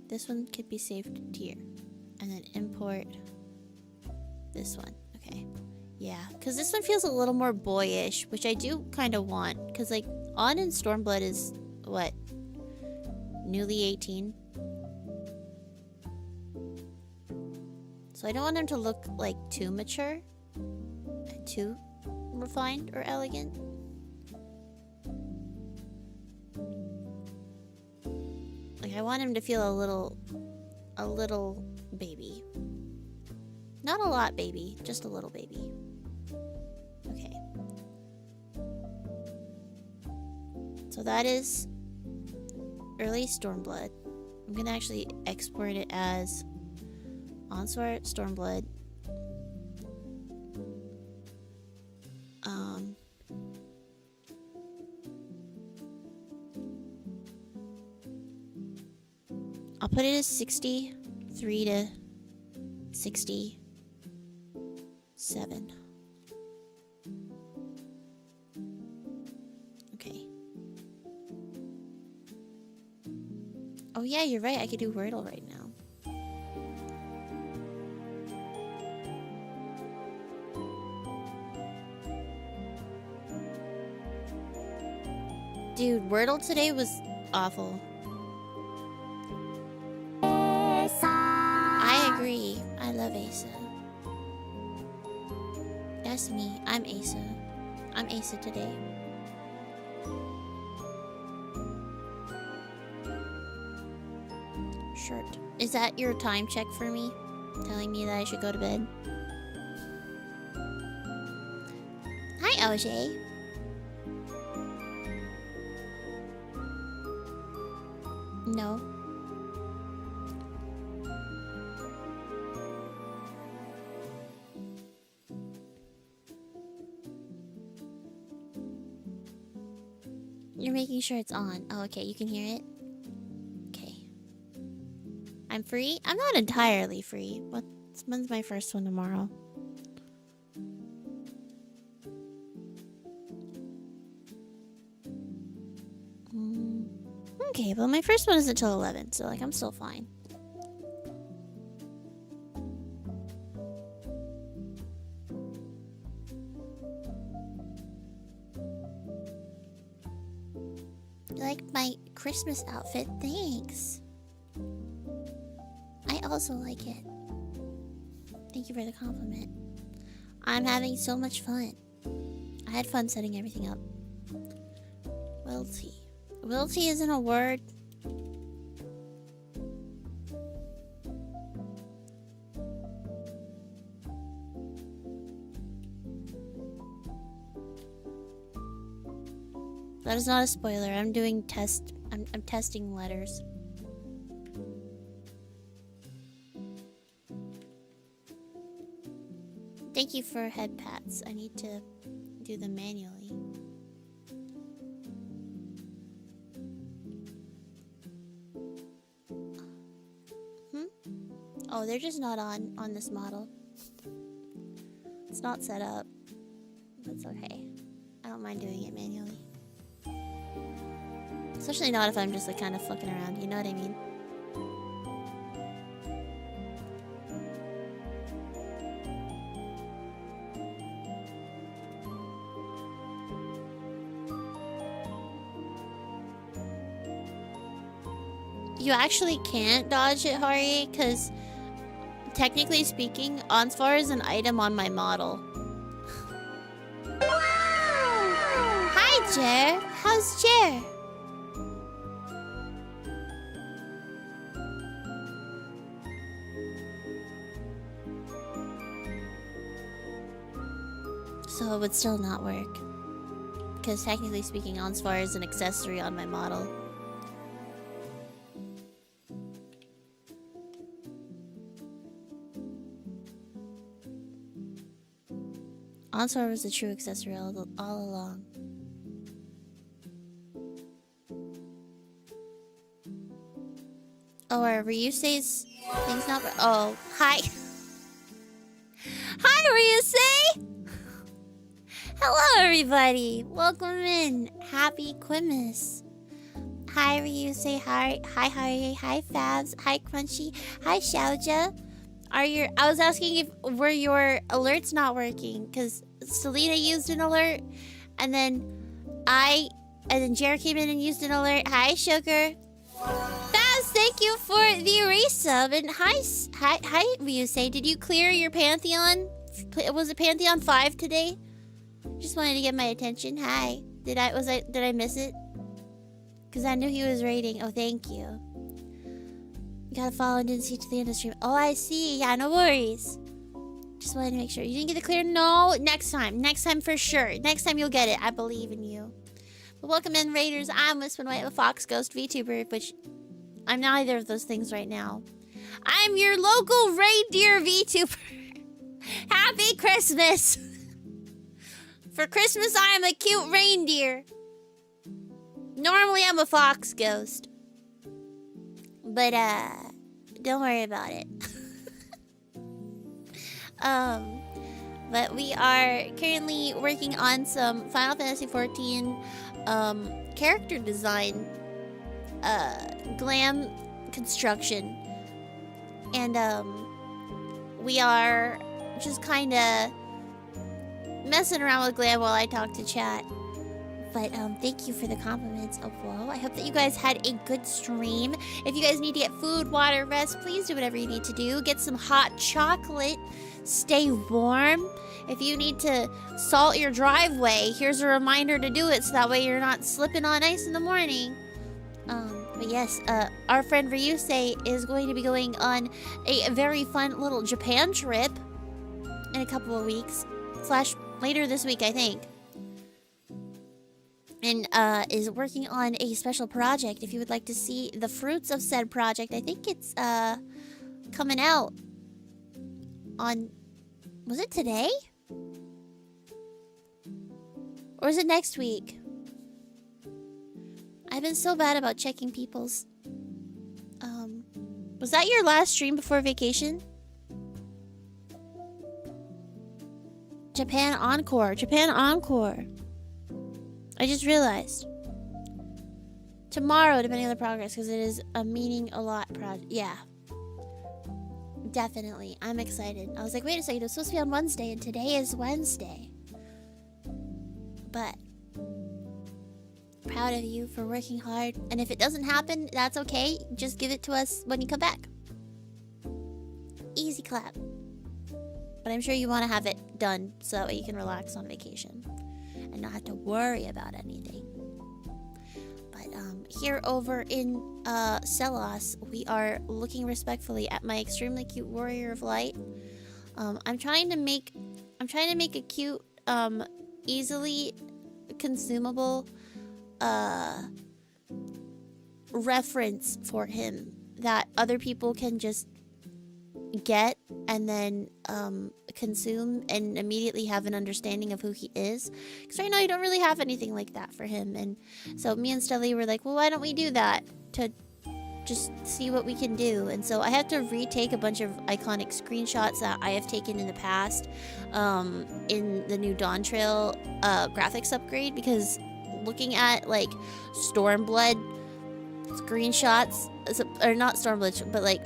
this one could be saved here. And then import this one. Okay. Yeah, because this one feels a little more boyish, which I do kind of want. Because, like, On and Stormblood is, what? Newly 18? So I don't want him to look, like, too mature. Too refined or elegant. Like, I want him to feel a little baby. Not a lot baby, just a little baby. Okay. So that is early Stormblood. I'm gonna actually export it as Onslaught Stormblood. I'll put it as 63 to 67. Okay. Oh yeah, you're right. I could do Wordle right now. Dude, Wordle today was awful. I agree. I love Asa. That's me. I'm Asa. I'm Asa today. Shirt. Is that your time check for me? Telling me that I should go to bed? Hi, OJ. No. You're making sure it's on. Oh, okay. You can hear it? Okay. I'm free? I'm not entirely free. When's my first one tomorrow? Okay, well, my first one isn't till 11, so, like, I'm still fine. You like my Christmas outfit? Thanks. I also like it. Thank you for the compliment. I'm having so much fun. I had fun setting everything up. Wilty. Wilty isn't a word. That is not a spoiler. I'm doing I'm testing letters. Thank you for head pats. I need to do them manually. Oh, they're just not on this model. It's not set up. That's okay. I don't mind doing it manually. Especially not if I'm just like kind of fucking around, you know what I mean? You actually can't dodge it, Hari, because technically speaking, Onsvar is an item on my model. Hi, Jer. How's Jer? So it would still not work. Because technically speaking, Onsvar is an accessory on my model. Onsor was the true accessory all along. Oh, are Ryusei's things not... Oh, hi. Hi, Ryusei! Hello, everybody. Welcome in. Happy Quimus. Hi, Ryusei. Hi, Fabs. Hi, Crunchy. Hi, Xiaoja. I was asking if were your alerts not working, because Selena used an alert, and then Jared came in and used an alert. Hi, Sugar. Faz, thank you for the resub, and hi, Ryusei. Did you clear your Pantheon? Was it Pantheon 5 today? Just wanted to get my attention. Hi. Did I miss it? Because I knew he was raiding. Oh, thank you. You gotta follow and didn't see to the end of the stream. Oh, I see. Yeah, no worries. Just wanted to make sure. You didn't get the clear? No. Next time. Next time for sure. Next time you'll get it. I believe in you. But welcome in, Raiders. I'm Wispin White, a Fox Ghost VTuber, which I'm neither of those things right now. I'm your local reindeer VTuber. Happy Christmas. For Christmas, I am a cute reindeer. Normally, I'm a fox ghost. But, don't worry about it. But we are currently working on some Final Fantasy XIV, character design, glam construction. And, we are just kinda messing around with glam while I talk to chat. But thank you for the compliments. Oh, whoa. I hope that you guys had a good stream. If you guys need to get food, water, rest, please do whatever you need to do. Get some hot chocolate. Stay warm. If you need to salt your driveway, here's a reminder to do it so that way you're not slipping on ice in the morning. But yes, our friend Ryusei is going to be going on a very fun little Japan trip in a couple of weeks. / later this week, I think. And is working on a special project. If you would like to see the fruits of said project, I think it's coming out on... Was it today? Or is it next week? I've been so bad about checking people's... Was that your last stream before vacation? Japan Encore. Japan Encore. I just realized. Tomorrow, depending on the progress, because it is a meaning a lot project. Yeah. Definitely. I'm excited. I was like, wait a second, it was supposed to be on Wednesday, and today is Wednesday. But proud of you for working hard. And if it doesn't happen, that's okay. Just give it to us when you come back. Easy clap. But I'm sure you want to have it done so that way you can relax on vacation and not have to worry about anything. But here over in Celos, we are looking respectfully at my extremely cute Warrior of Light. I'm trying to make a cute, easily consumable reference for him that other people can just get and then consume and immediately have an understanding of who he is, because right now I don't really have anything like that for him. And so me and Stelly were like, well, why don't we do that to just see what we can do? And so I have to retake a bunch of iconic screenshots that I have taken in the past in the new Dawntrail graphics upgrade, because looking at like Stormblood screenshots, or not Stormblood, but like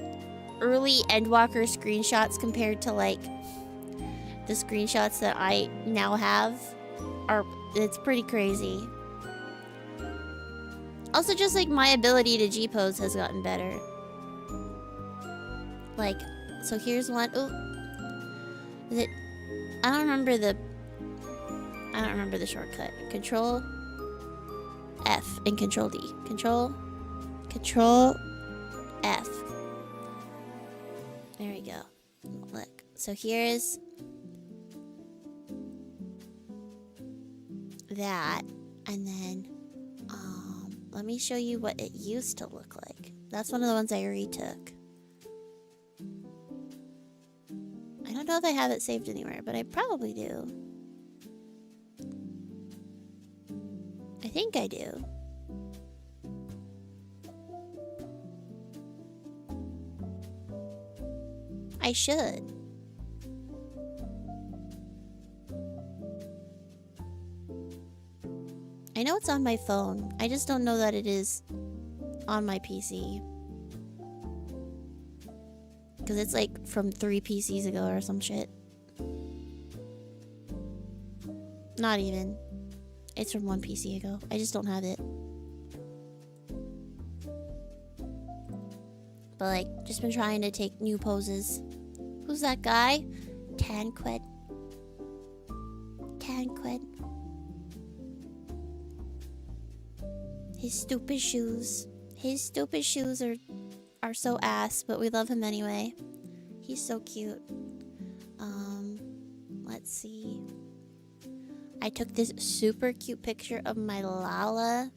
early Endwalker screenshots compared to like the screenshots that I now have it's pretty crazy. Also, just like my ability to G-pose has gotten better. Like, so here's one. Oh, is it? I don't remember the shortcut. Control F and Control D. Control F. There we go. Look. So here's that, and then let me show you what it used to look like. That's one of the ones I retook. I don't know if I have it saved anywhere, but I probably do. think I do. I should. I know it's on my phone. I just don't know that it is on my PC. Because it's like from 3 PCs ago or some shit. Not even. It's from 1 PC ago. I just don't have it. But like, just been trying to take new poses. Who's that guy? Tanquid. Tanquid. His stupid shoes. His stupid shoes are so ass, but we love him anyway. He's so cute. Let's see. I took this super cute picture of my Lala.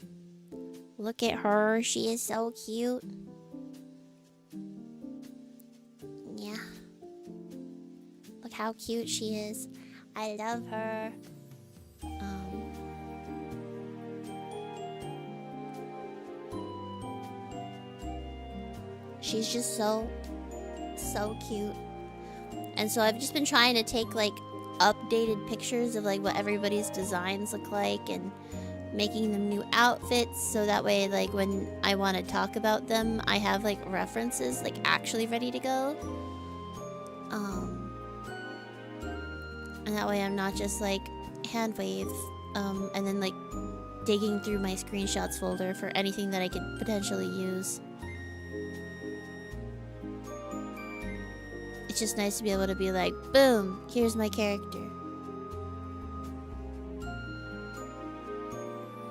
Look at her. She is so cute. Yeah. Look how cute she is. I love her. She's just so cute. And so I've just been trying to take like updated pictures of like what everybody's designs look like and making them new outfits so that way like when I want to talk about them I have like references like actually ready to go. And that way I'm not just like hand wave and then like digging through my screenshots folder for anything that I could potentially use. It's just nice to be able to be like, boom, here's my character.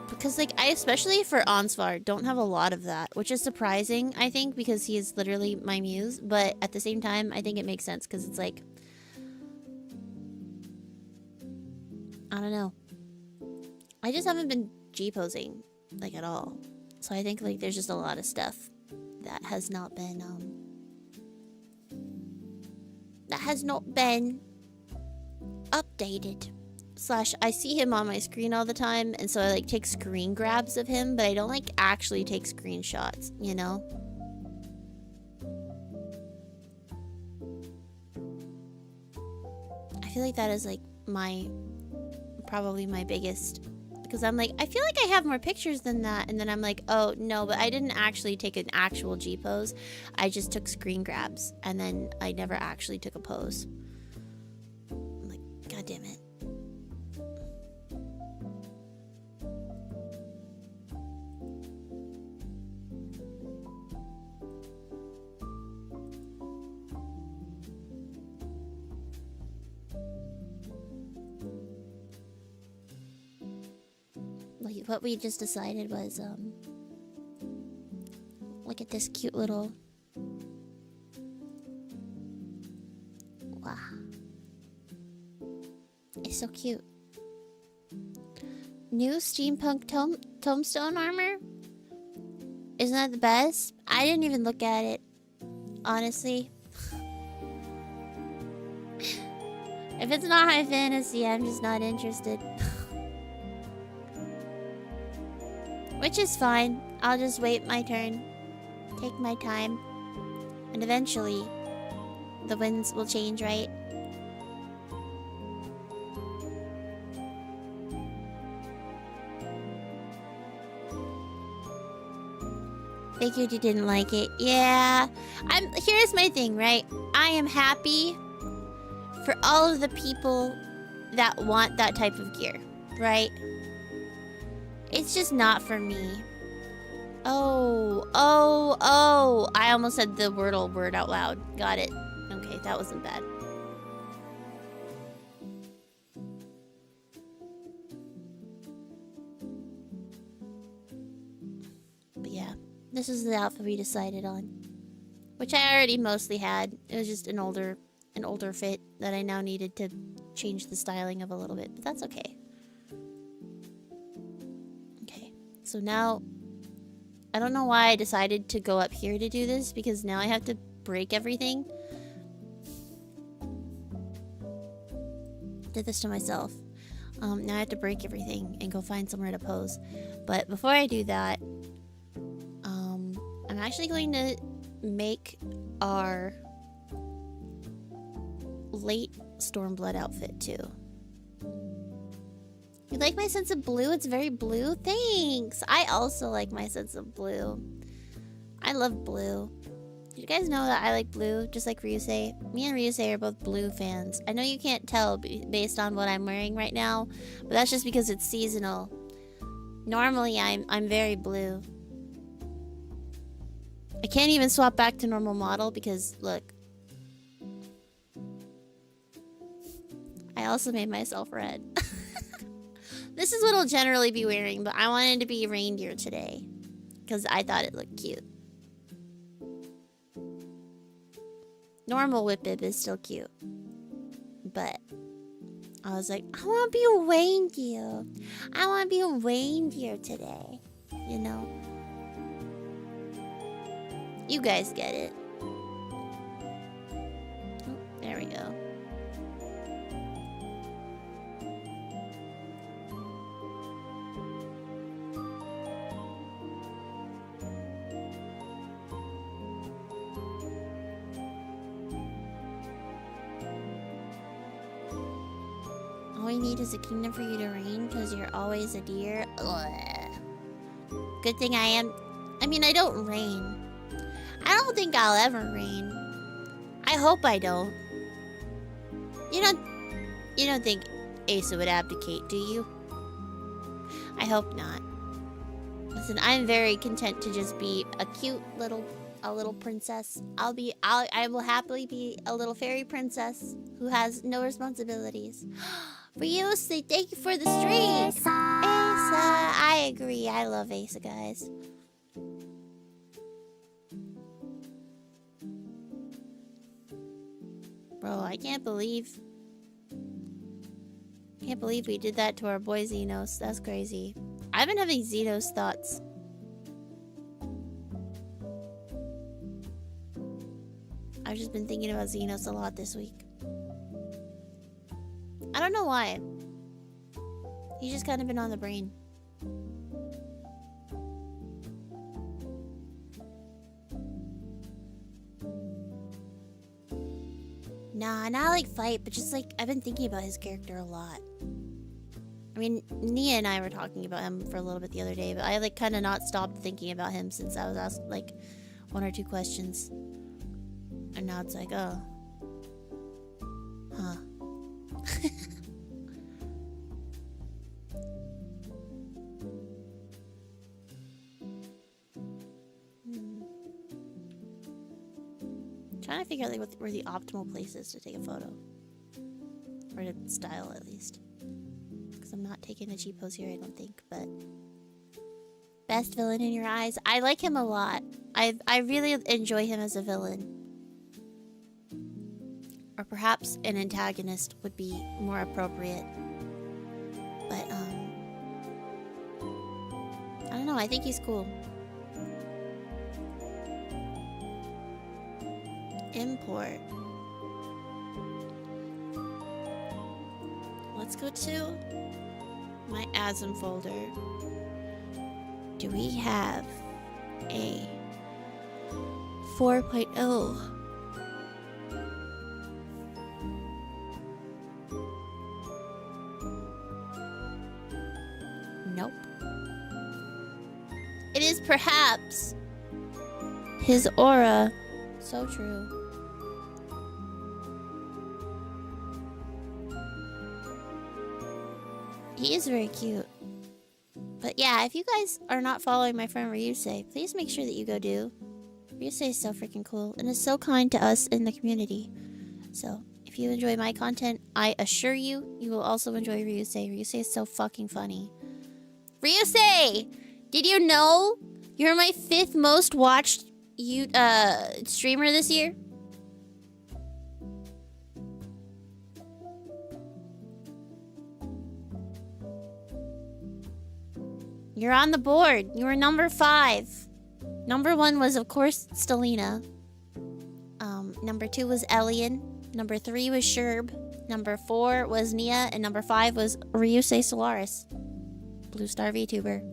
Because like, I especially for Ansvar don't have a lot of that, which is surprising, I think, because he is literally my muse. But at the same time, I think it makes sense because it's like, I don't know. I just haven't been G-posing, like, at all. So I think like there's just a lot of stuff that has not been, updated. Slash, I see him on my screen all the time, and so I like take screen grabs of him, but I don't like actually take screenshots, you know? I feel like that is like probably my biggest, because I'm like, I feel like I have more pictures than that, and then I'm like, oh no, but I didn't actually take an actual G pose. I just took screen grabs, and then I never actually took a pose. I'm like, god damn it. Like, what we just decided was, look at this cute little... Wow. It's so cute. New steampunk tombstone armor? Isn't that the best? I didn't even look at it, honestly. If it's not high fantasy, I'm just not interested. Which is fine. I'll just wait my turn. Take my time. And eventually, the winds will change, right? Figured you didn't like it. Yeah. Here's my thing, right? I am happy for all of the people that want that type of gear, right? It's just not for me. Oh. I almost said the Wordle word out loud. Got it. Okay, that wasn't bad. But yeah, this is the outfit we decided on. Which I already mostly had. It was just an older fit that I now needed to change the styling of a little bit. But that's okay. So now, I don't know why I decided to go up here to do this, because now I have to break everything. Did this to myself. Now I have to break everything and go find somewhere to pose. But before I do that, I'm actually going to make our late Stormblood outfit too. You like my sense of blue? It's very blue. Thanks. I also like my sense of blue. I love blue. You guys know that I like blue, just like Ryusei. Me and Ryusei are both blue fans. I know you can't tell based on what I'm wearing right now, but that's just because it's seasonal. Normally, I'm very blue. I can't even swap back to normal model because, look. I also made myself red. This is what I'll generally be wearing, but I wanted to be reindeer today because I thought it looked cute. Normal Whip Bib is still cute. But I was like, I want to be a reindeer. I want to be a reindeer today. You know? You guys get it. Oh, there we go. All we need is a kingdom for you to reign because you're always a deer. Ugh. Good thing I am. I mean, I don't reign. I don't think I'll ever reign. I hope I don't. You don't think Asa would abdicate, do you? I hope not. Listen, I'm very content to just be a cute little princess. I will happily be a little fairy princess who has no responsibilities. Ryusei, thank you for the stream. Asa, I agree. I love Asa, guys. Bro, I can't believe we did that to our boy Xenos. That's crazy. I've been having Xenos thoughts. I've just been thinking about Xenos a lot this week. I don't know why. He's just kind of been on the brain. Nah, not like fight, but just like I've been thinking about his character a lot. I mean, Nia and I were talking about him for a little bit the other day, but I like kind of not stopped thinking about him since I was asked like 1 or 2 questions. And now it's like, oh. Huh. Trying to figure out like where the optimal place is to take a photo. Or to style at least. Because I'm not taking a cheap pose here, I don't think, but best villain in your eyes? I like him a lot. I really enjoy him as a villain. Or perhaps an antagonist would be more appropriate. But, I don't know, I think he's cool. Import. Let's go to my ASM folder. Do we have a 4.0? Nope. It is perhaps his aura. So true. He is very cute. But yeah, if you guys are not following my friend Ryusei, please make sure that you go do. Ryusei is so freaking cool and is so kind to us in the community. So, if you enjoy my content, I assure you, you will also enjoy Ryusei. Ryusei is so fucking funny. Ryusei! Did you know you're my 5th most watched streamer this year? You're on the board. You were number 5. Number 1 was, of course, Stelina. Number 2 was Elian. Number 3 was Sherb. Number 4 was Nia, and number 5 was Ryusei Solaris. Blue Star VTuber.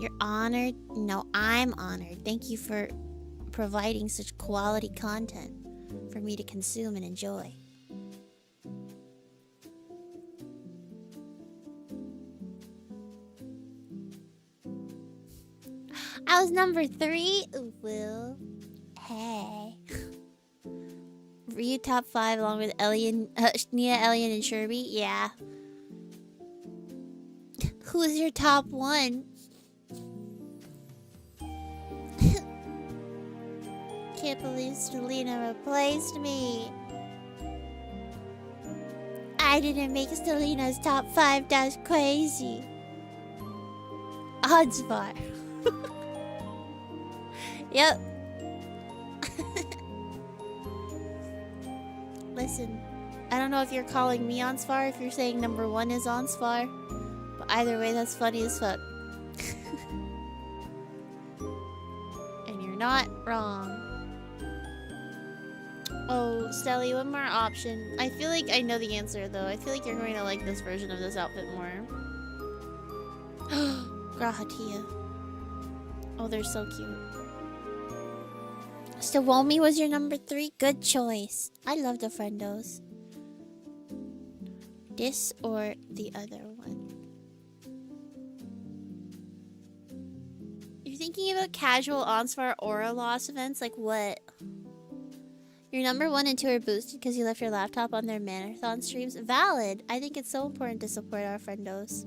You're honored? No, I'm honored. Thank you for providing such quality content for me to consume and enjoy. I was number 3. Will. Hey. Were you top 5 along with Nia, Elian, and Sherby? Yeah. Who is your top 1? Can't believe Stellina replaced me. I didn't make Stellina's top 5. That's crazy. Odds bar. Yep. Listen, I don't know if you're calling me Onsfar, if you're saying number 1 is Onsfar, but either way, that's funny as fuck. And you're not wrong. Oh, Stelly, one more option. I feel like I know the answer, though. I feel like you're going to like this version of this outfit more. Grahatia. Oh, they're so cute. Stawomi was your number 3? Good choice. I love the friendos. This or the other one? You're thinking about casual Onsfar aura loss events? Like what? Your number 1 and 2 are boosted because you left your laptop on their marathon streams. Valid. I think it's so important to support our friendos.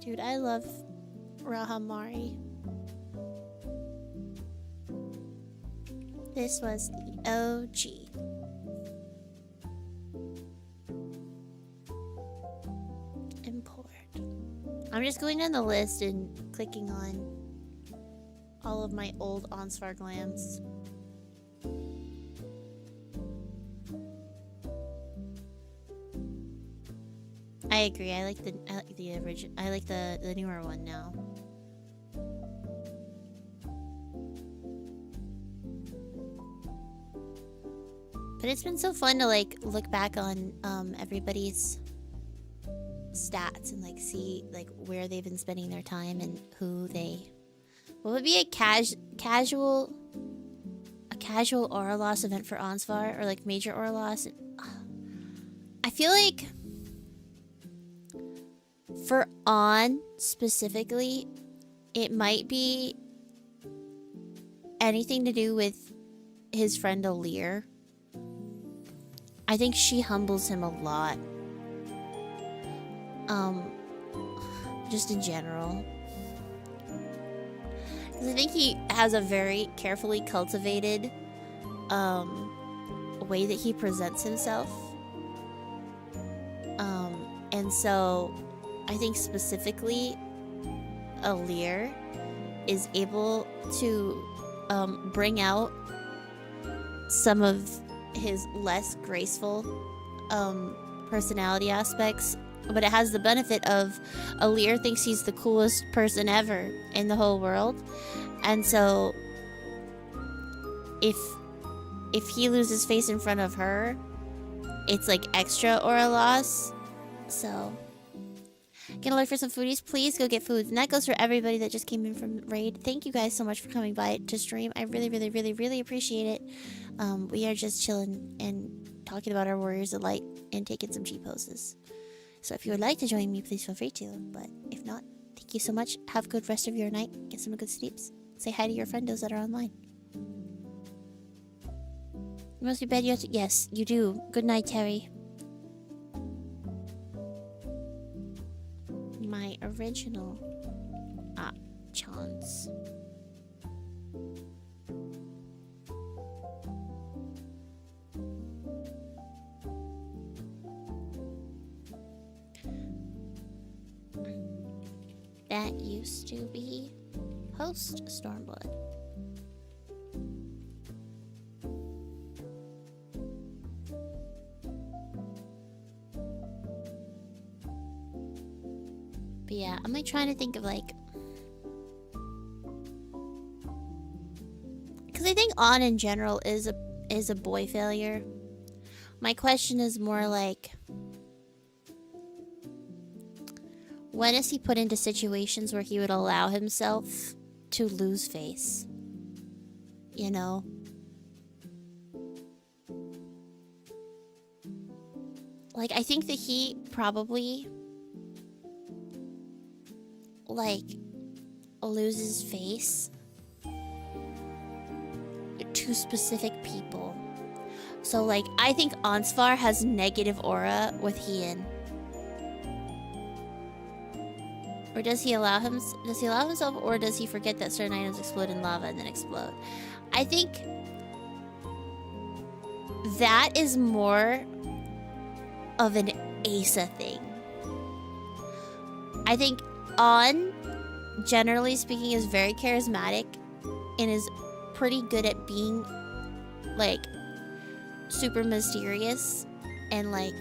Dude, I love Rahamari. This was the OG. Import. I'm just going down the list and clicking on all of my old Onsfar glams. I agree. I like the original. I like the newer one now. But it's been so fun to like look back on everybody's stats and like see like where they've been spending their time and who they. What would be a casual aura loss event for Onsvar, or like major aura loss? I feel like for On specifically, it might be anything to do with his friend Alir. I think she humbles him a lot. Just in general. Because I think he has a very carefully cultivated way that he presents himself. And so I think specifically Alir is able to bring out some of his less graceful personality aspects, but it has the benefit of Alir thinks he's the coolest person ever in the whole world, and so if he loses face in front of her, it's like extra aura loss. So gonna look for some foodies. Please go get foods, and that goes for everybody that just came in from raid. Thank you guys so much for coming by to stream. I really appreciate it. We are just chilling and talking about our Warriors of Light and taking some cheap poses. So if you would like to join me, please feel free to. But if not, thank you so much. Have a good rest of your night. Get some good sleeps. Say hi to your friendos that are online. You must be bed yet? Yes, you do. Good night, Terry. My original chance. That used to be host Stormblood. But yeah, I'm like trying to think of like, because I think On in general is a boy failure. My question is more like, when is he put into situations where he would allow himself to lose face? You know? Like, I think that he probably, like, loses face to specific people. So, like, I think Ansvar has negative aura with Hien. Or does he allow himself, or does he forget that certain items explode in lava and then explode? I think that is more of an Asa thing. I think On, generally speaking, is very charismatic and is pretty good at being like super mysterious and like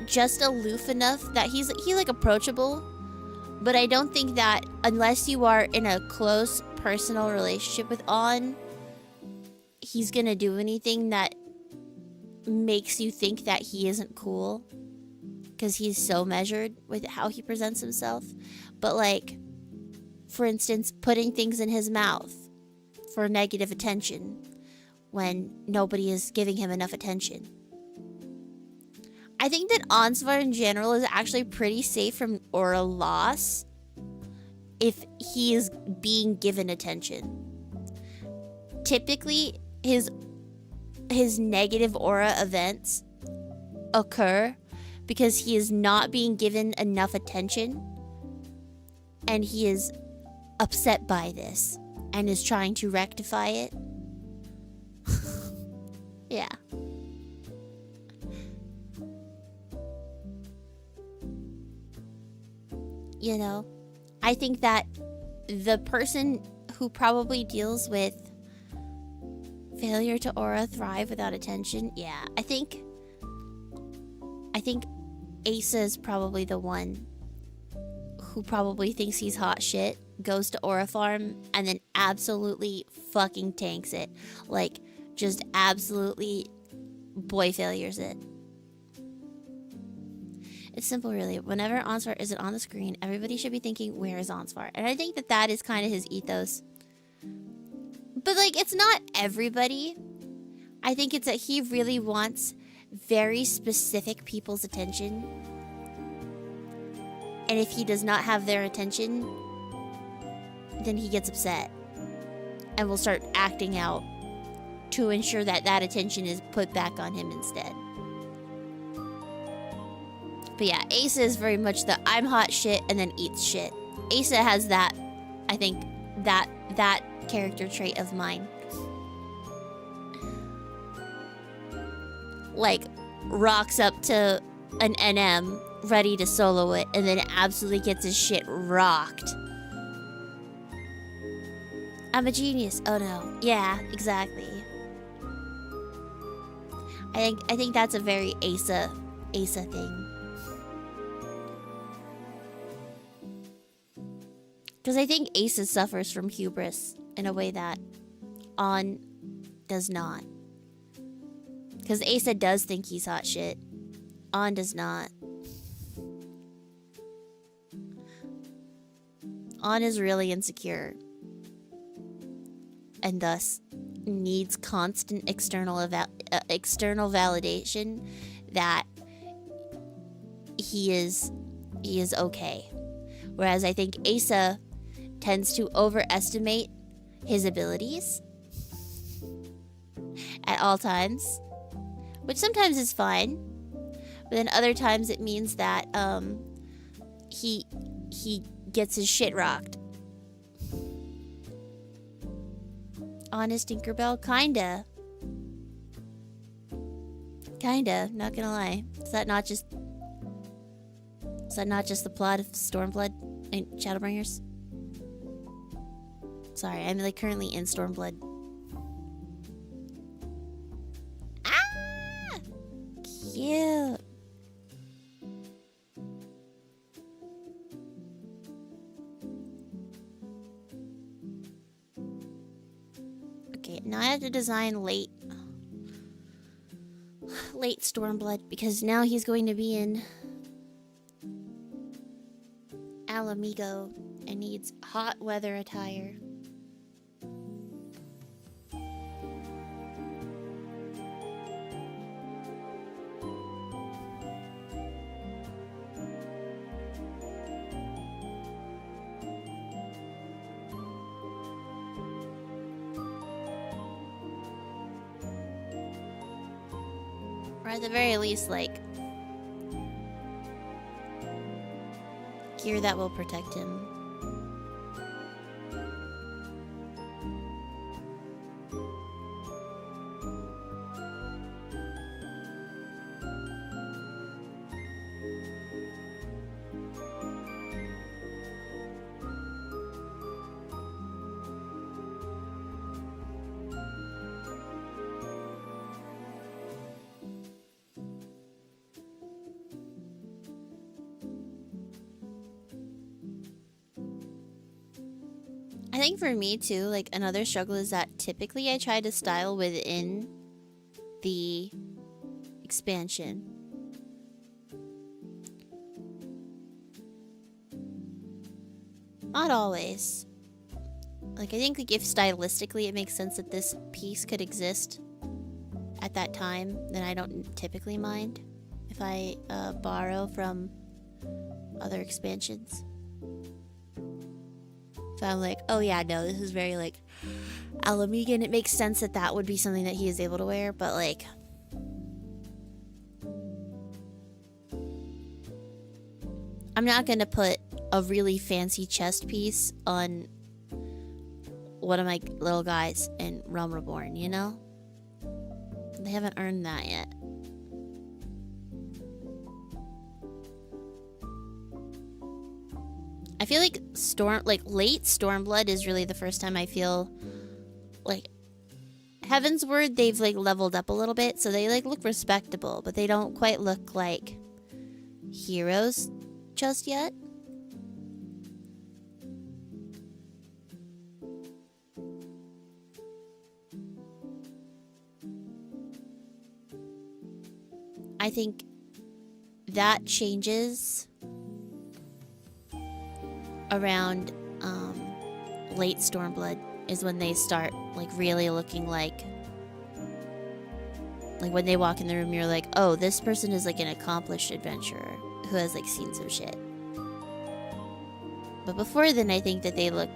just aloof enough that he's like approachable, but I don't think that unless you are in a close personal relationship with On, he's gonna do anything that makes you think that he isn't cool, because he's so measured with how he presents himself. But like, for instance, putting things in his mouth for negative attention when nobody is giving him enough attention. I think that Ansvar in general is actually pretty safe from aura loss if he is being given attention. Typically, his negative aura events occur because he is not being given enough attention and he is upset by this and is trying to rectify it. Yeah. You know, I think that the person who probably deals with failure to aura thrive without attention, yeah, I think Asa is probably the one who probably thinks he's hot shit, goes to aura farm, and then absolutely fucking tanks it. Like, just absolutely boy failures it. It's simple, really. Whenever Ansvar isn't on the screen, everybody should be thinking, where is Ansvar? And I think that that is kind of his ethos. But, like, it's not everybody. I think it's that he really wants very specific people's attention. And if he does not have their attention, then he gets upset. And will start acting out to ensure that that attention is put back on him instead. But yeah, Asa is very much the I'm hot shit and then eats shit. Asa has that, I think, that character trait of mine. Like, rocks up to an NM, ready to solo it, and then absolutely gets his shit rocked. I'm a genius. Oh no. Yeah, exactly. I think that's a very Asa thing. Because I think Asa suffers from hubris in a way that On does not. Because Asa does think he's hot shit. On does not. On is really insecure. And thus needs constant external validation that he is okay. Whereas I think Asa tends to overestimate his abilities at all times, which sometimes is fine, but then other times it means that he gets his shit rocked. Honest Tinkerbell, kinda, not gonna lie. Is that not just the plot of Stormblood and Shadowbringers? Sorry, I'm like currently in Stormblood. Ah! Cute. Now I have to design late Stormblood because now he's going to be in Alamigo and needs hot weather attire. Or at the very least, like, gear that will protect him. I think for me too, like another struggle is that typically I try to style within the expansion. Not always. Like I think like if stylistically it makes sense that this piece could exist at that time, then I don't typically mind if I borrow from other expansions. So I'm like, oh yeah, no, this is very like Alamigan. It makes sense that that would be something that he is able to wear, but like, I'm not gonna put a really fancy chest piece on one of my little guys in Realm Reborn, you know? They haven't earned that yet. I feel like late Stormblood is really the first time I feel like Heavensward, they've like leveled up a little bit, so they like look respectable, but they don't quite look like heroes just yet. I think that changes around late Stormblood is when they start like really looking like when they walk in the room you're like, oh, this person is like an accomplished adventurer who has like seen some shit. But before then I think that they look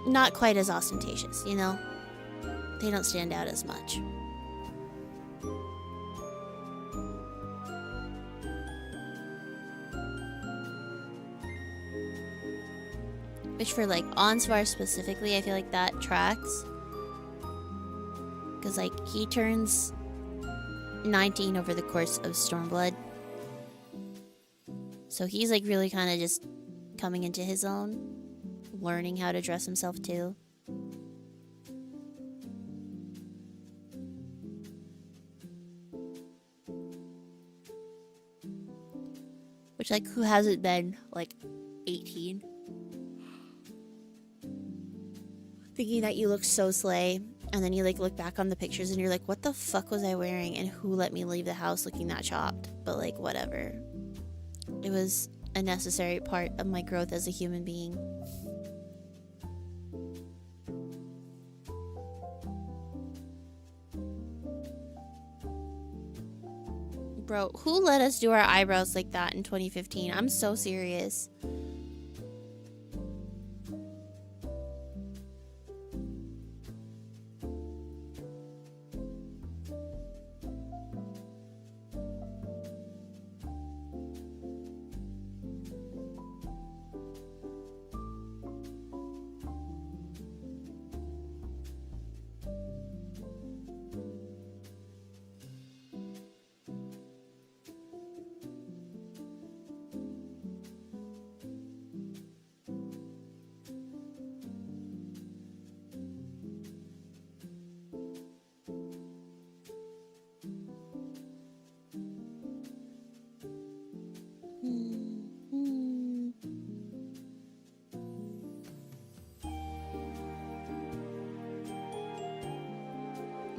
not quite as ostentatious, you know? They don't stand out as much. Which for like Onsvar specifically, I feel like that tracks. Because like he turns 19 over the course of Stormblood. So he's like really kind of just coming into his own. Learning how to dress himself too. Which like who hasn't been like 18? Thinking that you look so slay, and then you like look back on the pictures and you're like, what the fuck was I wearing and who let me leave the house looking that chopped? But like whatever. It was a necessary part of my growth as a human being. Bro, who let us do our eyebrows like that in 2015? I'm so serious.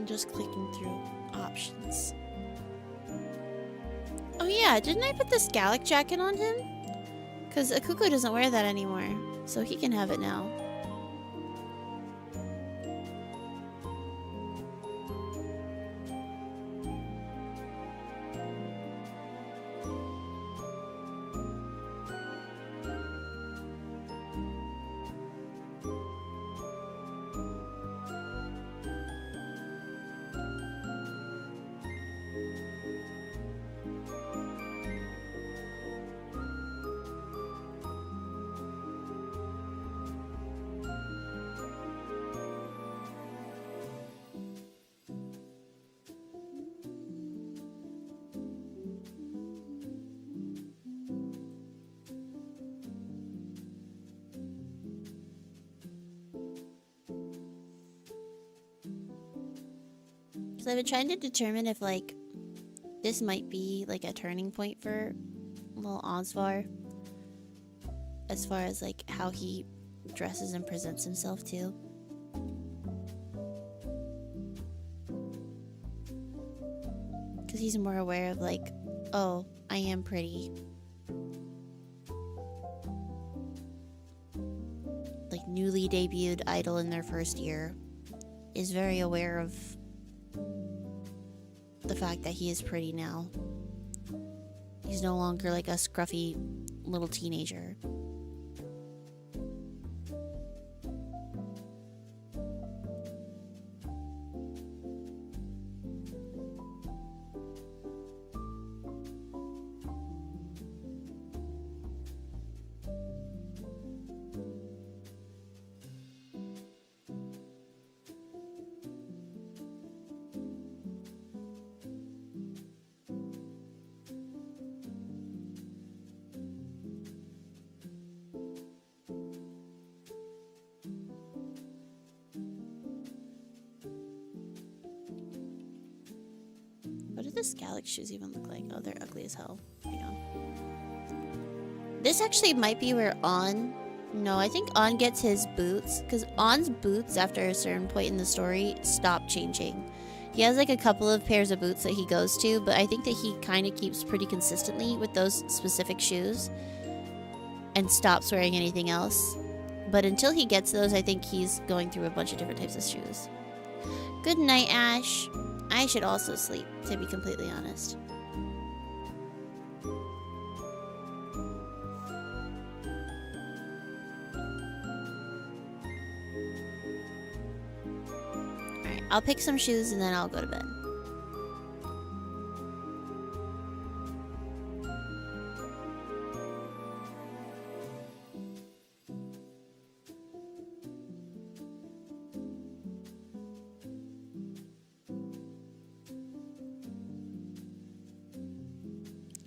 I'm just clicking through options. Oh yeah, didn't I put this Gallic jacket on him? Because Akuko doesn't wear that anymore, so he can have it now. Because I've been trying to determine if, like, this might be, like, a turning point for little Osvar. As far as, like, how he dresses and presents himself, too. Because he's more aware of, like, oh, I am pretty. Like, newly debuted idol in their first year is very aware of the fact that he is pretty now. He's no longer like a scruffy little teenager. What do the Scalix shoes even look like? Oh, they're ugly as hell. Hang on. This actually might be where On... No, I think On gets his boots. Because On's boots, after a certain point in the story, stop changing. He has like a couple of pairs of boots that he goes to, but I think that he kind of keeps pretty consistently with those specific shoes. And stops wearing anything else. But until he gets those, I think he's going through a bunch of different types of shoes. Good night, Ash. I should also sleep, to be completely honest. Alright, I'll pick some shoes and then I'll go to bed.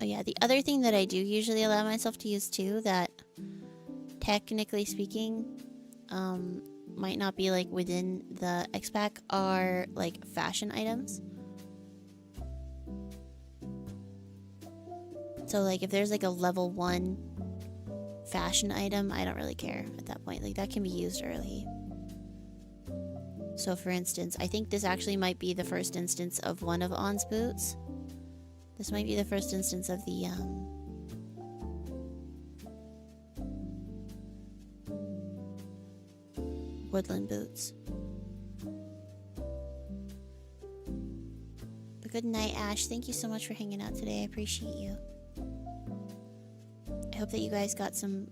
Oh yeah, the other thing that I do usually allow myself to use too, that technically speaking, might not be like within the X-Pack, are like fashion items. So like if there's like a level 1 fashion item, I don't really care at that point. Like that can be used early. So for instance, I think this actually might be the first instance of one of On's boots. This might be the first instance of the, woodland boots. But good night, Ash. Thank you so much for hanging out today. I appreciate you. I hope that you guys got some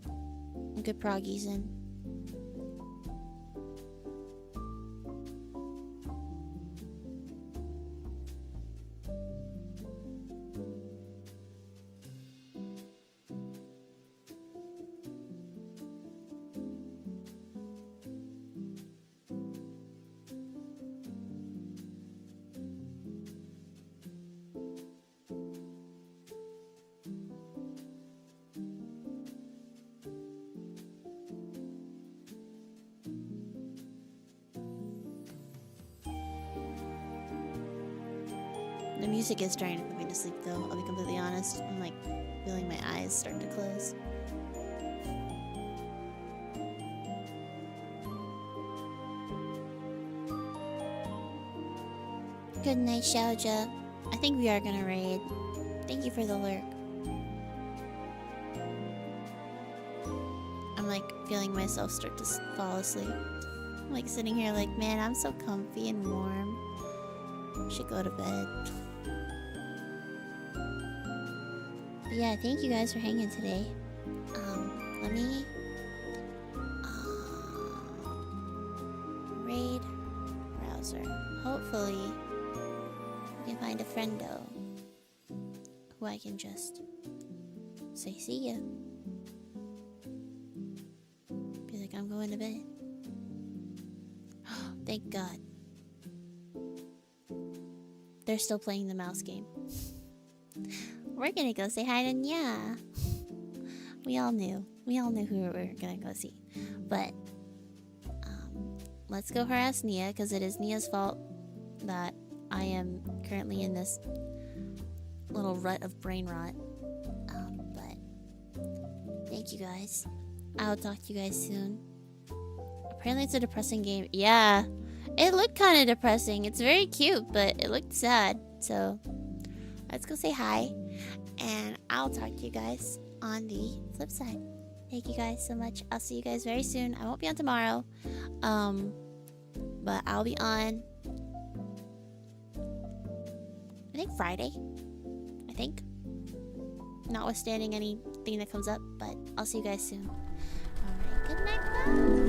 good proggies in. The music is trying to put me to sleep though, I'll be completely honest. I'm like feeling my eyes start to close. Good night, Xiaojia. I think we are gonna raid. Thank you for the lurk. I'm like feeling myself start to fall asleep. I'm like sitting here like, man, I'm so comfy and warm. Should go to bed. But yeah, thank you guys for hanging today. Let me raid browser. Hopefully I can find a friendo who I can just say see ya. Be like, I'm going to bed. Thank God. They're still playing the mouse game. We're gonna go say hi to Nya. We all knew. We all knew who we were gonna go see. But let's go harass Nia, because it is Nia's fault that I am currently in this little rut of brain rot. But thank you guys. I'll talk to you guys soon. Apparently it's a depressing game. Yeah. It looked kind of depressing. It's very cute, but it looked sad. So let's go say hi. And I'll talk to you guys on the flip side. Thank you guys so much. I'll see you guys very soon. I won't be on tomorrow. But I'll be on, I think Friday. I think. Notwithstanding anything that comes up. But I'll see you guys soon. Alright, good night, bye.